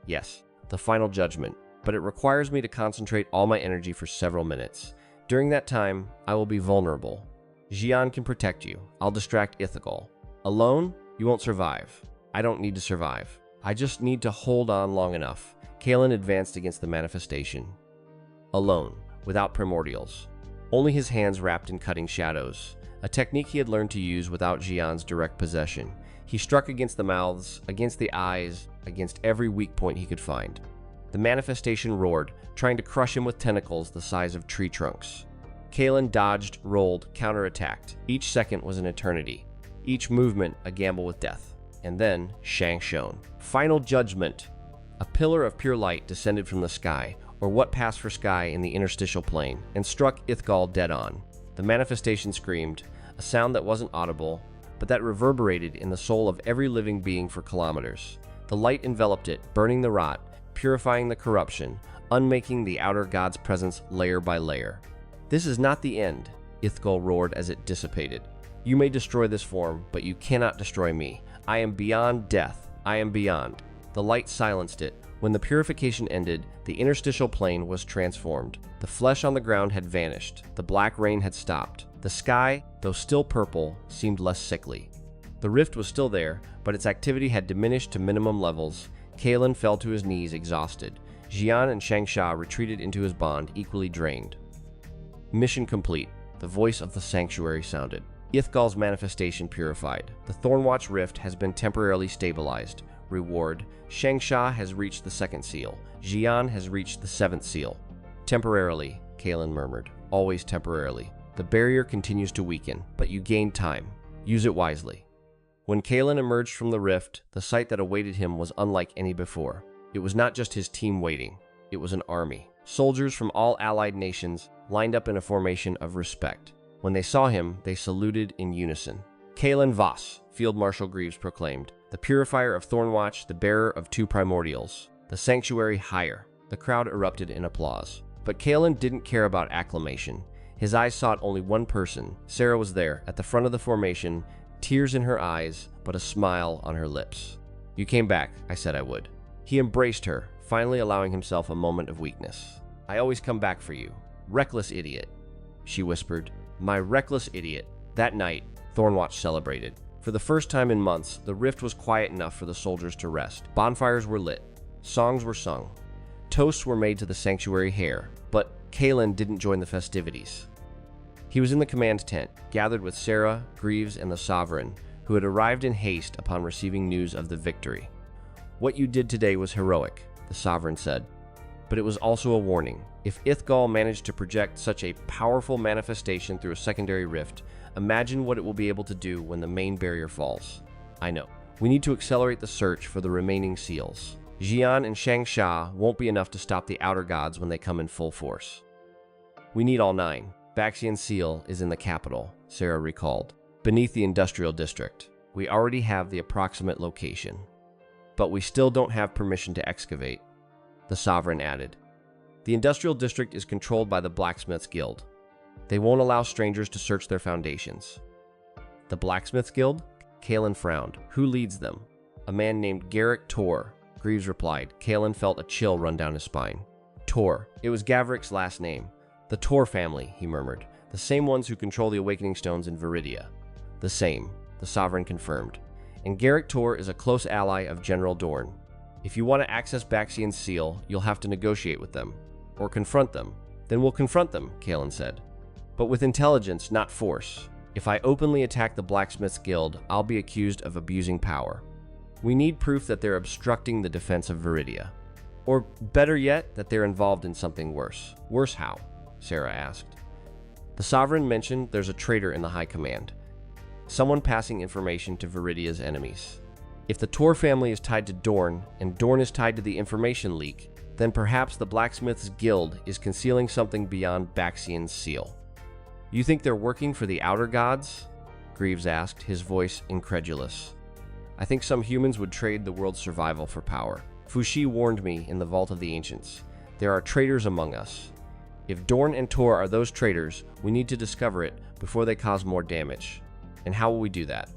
Yes, the final judgment, but it requires me to concentrate all my energy for several minutes. During that time, I will be vulnerable. Zhiyan can protect you. I'll distract Ithgal. Alone, you won't survive. I don't need to survive. I just need to hold on long enough. Kaelen advanced against the manifestation. Alone, without primordials. Only his hands wrapped in cutting shadows, a technique he had learned to use without Zhiyan's direct possession. He struck against the mouths, against the eyes, against every weak point he could find. The manifestation roared, trying to crush him with tentacles the size of tree trunks. Kaelen dodged, rolled, counterattacked. Each second was an eternity. Each movement a gamble with death. And then, Shang shone. Final judgment. A pillar of pure light descended from the sky, or what passed for sky in the interstitial plane, and struck Ithgal dead on. The manifestation screamed, a sound that wasn't audible, but that reverberated in the soul of every living being for kilometers. The light enveloped it, burning the rot, purifying the corruption, unmaking the outer god's presence layer by layer. This is not the end, Ithgal roared as it dissipated. You may destroy this form, but you cannot destroy me. I am beyond death. I am beyond. The light silenced it. When the purification ended, the interstitial plane was transformed. The flesh on the ground had vanished. The black rain had stopped. The sky, though still purple, seemed less sickly. The rift was still there, but its activity had diminished to minimum levels. Kaelen fell to his knees, exhausted. Zhiyan and Shangsha retreated into his bond, equally drained. Mission complete. The voice of the sanctuary sounded. Ithgal's manifestation purified. The Thornwatch rift has been temporarily stabilized. Reward. Shangsha has reached the 2nd seal. Zhiyan has reached the 7th seal. Temporarily, Kaelen murmured. Always temporarily. The barrier continues to weaken, but you gain time. Use it wisely. When Kaelen emerged from the rift, the sight that awaited him was unlike any before. It was not just his team waiting. It was an army. Soldiers from all allied nations lined up in a formation of respect. When they saw him, they saluted in unison. Kaelen Voss, Field Marshal Greaves proclaimed, the purifier of Thornwatch, the bearer of 2 primordials, the sanctuary higher. The crowd erupted in applause. But Kaelen didn't care about acclamation. His eyes sought only one person. Sarah was there, at the front of the formation, tears in her eyes, but a smile on her lips. You came back, I said I would. He embraced her, finally allowing himself a moment of weakness. I always come back for you. Reckless idiot, she whispered. My reckless idiot. That night, Thornwatch celebrated. For the first time in months, the rift was quiet enough for the soldiers to rest. Bonfires were lit. Songs were sung. Toasts were made to the sanctuary hare, but Kaelen didn't join the festivities. He was in the command tent, gathered with Sarah, Greaves, and the Sovereign, who had arrived in haste upon receiving news of the victory. "What you did today was heroic," the Sovereign said, "but it was also a warning. If Ithgal managed to project such a powerful manifestation through a secondary rift, imagine what it will be able to do when the main barrier falls. I know. We need to accelerate the search for the remaining seals. Zhiyan and Shangsha won't be enough to stop the outer gods when they come in full force. We need all 9. Baxian's seal is in the capital," Sarah recalled, "beneath the industrial district. We already have the approximate location. But we still don't have permission to excavate," the Sovereign added. "The industrial district is controlled by the Blacksmiths Guild. They won't allow strangers to search their foundations." "The Blacksmiths Guild?" Kaelen frowned. "Who leads them?" "A man named Garrick Tor," Greaves replied. Kaelen felt a chill run down his spine. Tor. It was Gavrick's last name. "The Tor family," he murmured. "The same ones who control the awakening stones in Viridia." "The same," the Sovereign confirmed. "And Garrick Tor is a close ally of General Dorn. If you want to access Baxian's seal, you'll have to negotiate with them. Or confront them." "Then we'll confront them," Kaelen said. "But with intelligence, not force. If I openly attack the Blacksmiths Guild, I'll be accused of abusing power. We need proof that they're obstructing the defense of Viridia. Or better yet, that they're involved in something worse." "Worse how?" Sarah asked. The Sovereign mentioned there's a traitor in the High Command. Someone passing information to Viridia's enemies. If the Tor family is tied to Dorn, and Dorn is tied to the information leak, then perhaps the Blacksmiths Guild is concealing something beyond Baxian's seal. "You think they're working for the Outer Gods?" Greaves asked, his voice incredulous. "I think some humans would trade the world's survival for power. Fushi warned me in the Vault of the Ancients. There are traitors among us. If Dorn and Tor are those traitors, we need to discover it before they cause more damage. And how will we do that?"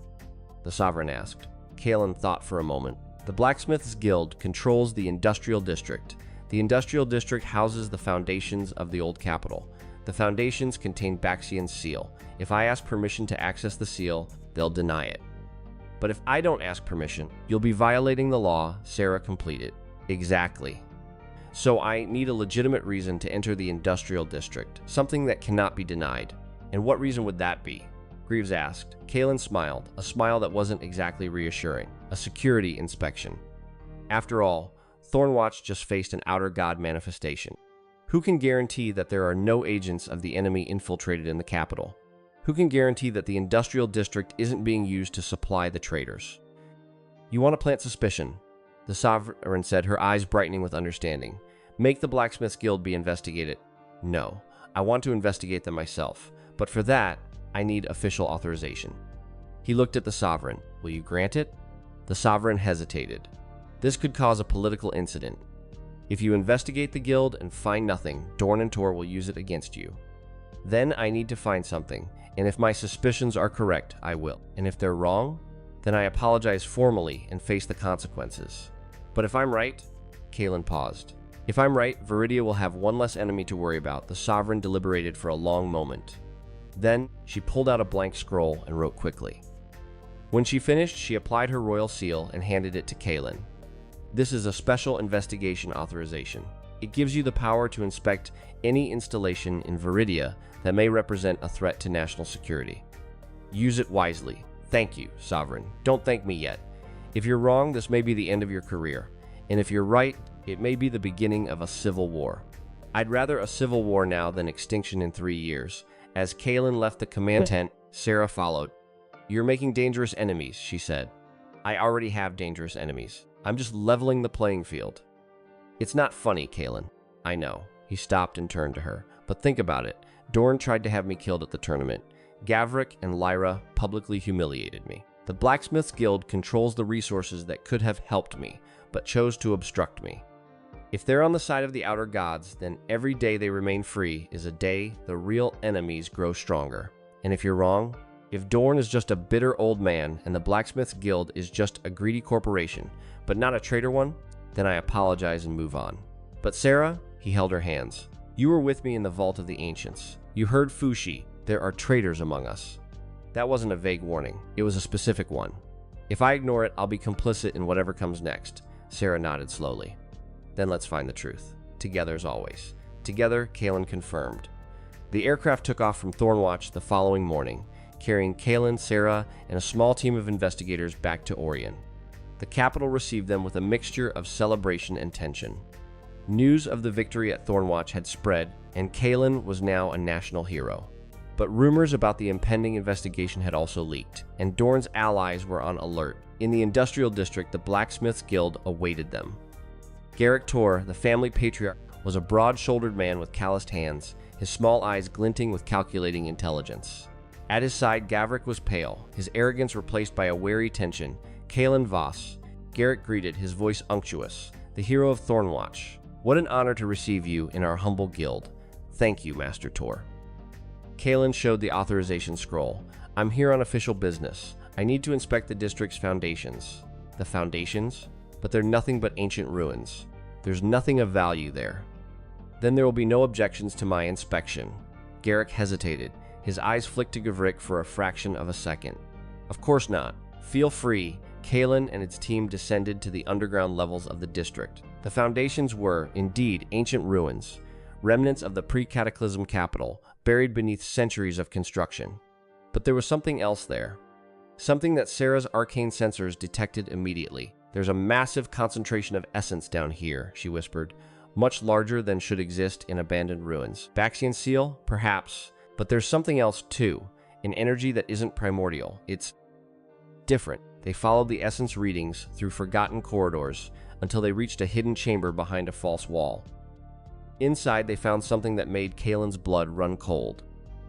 the Sovereign asked. Kaelen thought for a moment. "The Blacksmiths Guild controls the Industrial District. The Industrial District houses the foundations of the old capital. The foundations contain Baxian's seal. If I ask permission to access the seal, they'll deny it." "But if I don't ask permission, you'll be violating the law," Sarah completed. "Exactly. So I need a legitimate reason to enter the Industrial District, something that cannot be denied." "And what reason would that be?" Greaves asked. Kaelen smiled, a smile that wasn't exactly reassuring. "A security inspection. After all, Thornwatch just faced an Outer God manifestation. Who can guarantee that there are no agents of the enemy infiltrated in the capital? Who can guarantee that the Industrial District isn't being used to supply the traitors?" "You want to plant suspicion," the Sovereign said, her eyes brightening with understanding. "Make the Blacksmiths Guild be investigated." "No, I want to investigate them myself. But for that, I need official authorization." He looked at the Sovereign. "Will you grant it?" The Sovereign hesitated. "This could cause a political incident. If you investigate the Guild and find nothing, Dorn and Tor will use it against you. Then I need to find something, and if my suspicions are correct, I will. And if they're wrong, then I apologize formally and face the consequences. But if I'm right," Kaelen paused. "If I'm right, Viridia will have one less enemy to worry about." The Sovereign deliberated for a long moment. Then she pulled out a blank scroll and wrote quickly. When she finished, she applied her royal seal and handed it to Kaelen. "This is a special investigation authorization. It gives you the power to inspect any installation in Viridia that may represent a threat to national security. Use it wisely. Thank you, Sovereign. Don't thank me yet. If you're wrong, this may be the end of your career. And if you're right, it may be the beginning of a civil war. I'd rather a civil war now than extinction in 3 years." As Kaelen left the command tent, Sarah followed. "You're making dangerous enemies," she said. "I already have dangerous enemies. I'm just leveling the playing field." "It's not funny, Kaelen." "I know." He stopped and turned to her. "But think about it. Dorn tried to have me killed at the tournament. Gavrick and Lyra publicly humiliated me. The Blacksmiths Guild controls the resources that could have helped me, but chose to obstruct me. If they're on the side of the Outer Gods, then every day they remain free is a day the real enemies grow stronger. And if you're wrong, if Dorn is just a bitter old man and the Blacksmiths Guild is just a greedy corporation, but not a traitor one, then I apologize and move on. But Sarah," he held her hands, "you were with me in the Vault of the Ancients. You heard Fushi. There are traitors among us. That wasn't a vague warning. It was a specific one. If I ignore it, I'll be complicit in whatever comes next. Sarah nodded slowly. Then let's find the truth. Together as always. Together, Kaelen confirmed. The aircraft took off from Thornwatch the following morning, carrying Kaelen, Sarah, and a small team of investigators back to Orion. The capital received them with a mixture of celebration and tension. News of the victory at Thornwatch had spread, and Kaelen was now a national hero. But rumors about the impending investigation had also leaked, and Dorn's allies were on alert. In the industrial district, the Blacksmiths Guild awaited them. Garrick Tor, the family patriarch, was a broad-shouldered man with calloused hands, his small eyes glinting with calculating intelligence. At his side, Gavrik was pale, his arrogance replaced by a wary tension. Kaelen Voss. Garrick greeted, his voice unctuous. The hero of Thornwatch. What an honor to receive you in our humble guild. Thank you, Master Tor. Kaelen showed the authorization scroll. I'm here on official business. I need to inspect the district's foundations. The foundations? But they're nothing but ancient ruins. There's nothing of value there. Then there will be no objections to my inspection. Garrick hesitated. His eyes flicked to Gavrik for a fraction of a second. Of course not. Feel free. Kaelen and its team descended to the underground levels of the district. The foundations were, indeed, ancient ruins, remnants of the pre-cataclysm capital, buried beneath centuries of construction. But there was something else there. Something that Sarah's arcane sensors detected immediately. There's a massive concentration of essence down here, she whispered, much larger than should exist in abandoned ruins. Baxian seal? Perhaps. But there's something else too, an energy that isn't primordial. It's different. They followed the essence readings through forgotten corridors until they reached a hidden chamber behind a false wall. Inside, they found something that made Kaelen's blood run cold.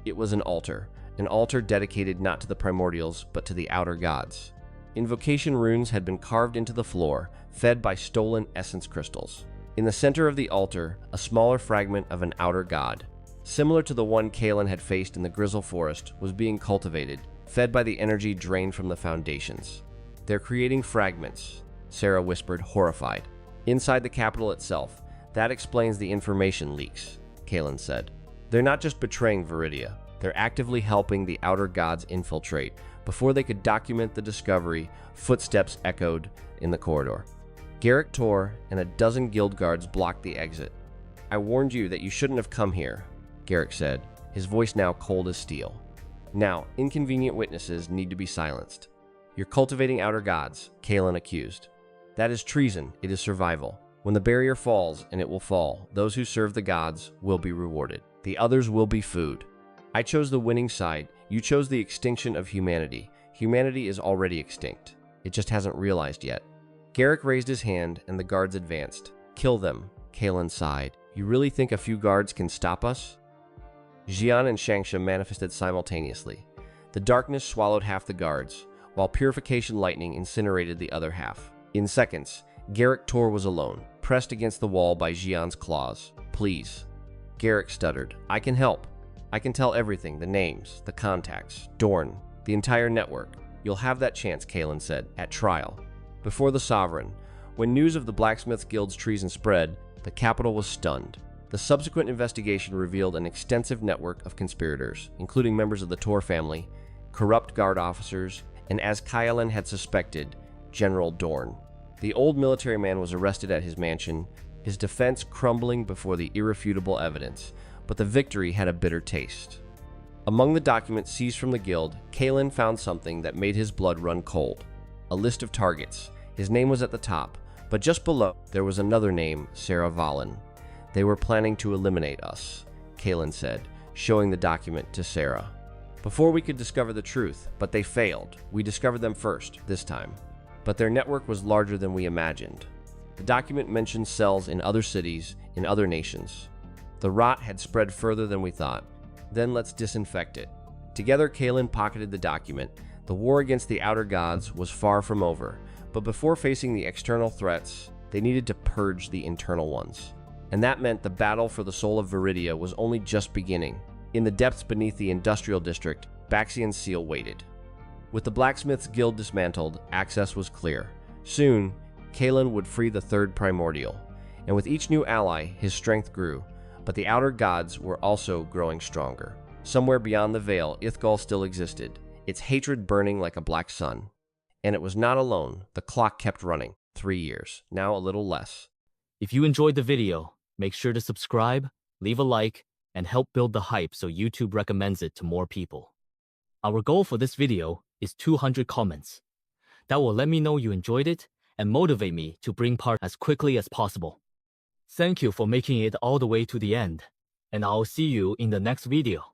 It was an altar dedicated not to the Primordials, but to the outer gods. Invocation runes had been carved into the floor, fed by stolen essence crystals. In the center of the altar, a smaller fragment of an outer god, similar to the one Kaelen had faced in the Grizzle Forest, was being cultivated, fed by the energy drained from the foundations. They're creating fragments, Sarah whispered, horrified. Inside the capital itself. That explains the information leaks, Kaelen said. They're not just betraying Viridia, they're actively helping the outer gods infiltrate. Before they could document the discovery, footsteps echoed in the corridor. Garrick Tor and a dozen guild guards blocked the exit. I warned you that you shouldn't have come here, Garrick said, his voice now cold as steel. Now, inconvenient witnesses need to be silenced. You're cultivating outer gods, Kaelen accused. That is treason, it is survival. When the barrier falls, and it will fall, those who serve the gods will be rewarded. The others will be food. I chose the winning side. You chose the extinction of humanity. Humanity is already extinct. It just hasn't realized yet. Garrick raised his hand, and the guards advanced. Kill them, Kaelen sighed. You really think a few guards can stop us? Zhiyan and Shangsha manifested simultaneously. The darkness swallowed half the guards, while purification lightning incinerated the other half. In seconds, Garrick Tor was alone, pressed against the wall by Zhiyan's claws. Please. Garrick stuttered. I can help. I can tell everything, the names, the contacts, Dorn, the entire network. You'll have that chance, Kaelen said, at trial. Before the Sovereign, when news of the Blacksmiths Guild's treason spread, the capital was stunned. The subsequent investigation revealed an extensive network of conspirators, including members of the Tor family, corrupt guard officers, and as Kaelen had suspected, General Dorn. The old military man was arrested at his mansion, his defense crumbling before the irrefutable evidence, but the victory had a bitter taste. Among the documents seized from the guild, Kaelen found something that made his blood run cold. A list of targets. His name was at the top, but just below, there was another name, Sarah Valen. They were planning to eliminate us, Kaelen said, showing the document to Sarah. Before we could discover the truth, but they failed. We discovered them first, this time. But their network was larger than we imagined. The document mentioned cells in other cities, in other nations. The rot had spread further than we thought. Then let's disinfect it. Together, Kaelen pocketed the document. The war against the outer gods was far from over, but before facing the external threats, they needed to purge the internal ones. And that meant the battle for the soul of Viridia was only just beginning. In the depths beneath the industrial district, Baxian Seal waited. With the Blacksmiths Guild dismantled, access was clear. Soon, Kaelen would free the third primordial, and with each new ally, his strength grew, but the outer gods were also growing stronger. Somewhere beyond the veil, Ithgol still existed. its hatred burning like a black sun. And it was not alone. The clock kept running. 3 years, now a little less. If you enjoyed the video, make sure to subscribe, leave a like, and help build the hype so YouTube recommends it to more people. Our goal for this video is 200 comments. That will let me know you enjoyed it and motivate me to bring part as quickly as possible. Thank you for making it all the way to the end, and I'll see you in the next video.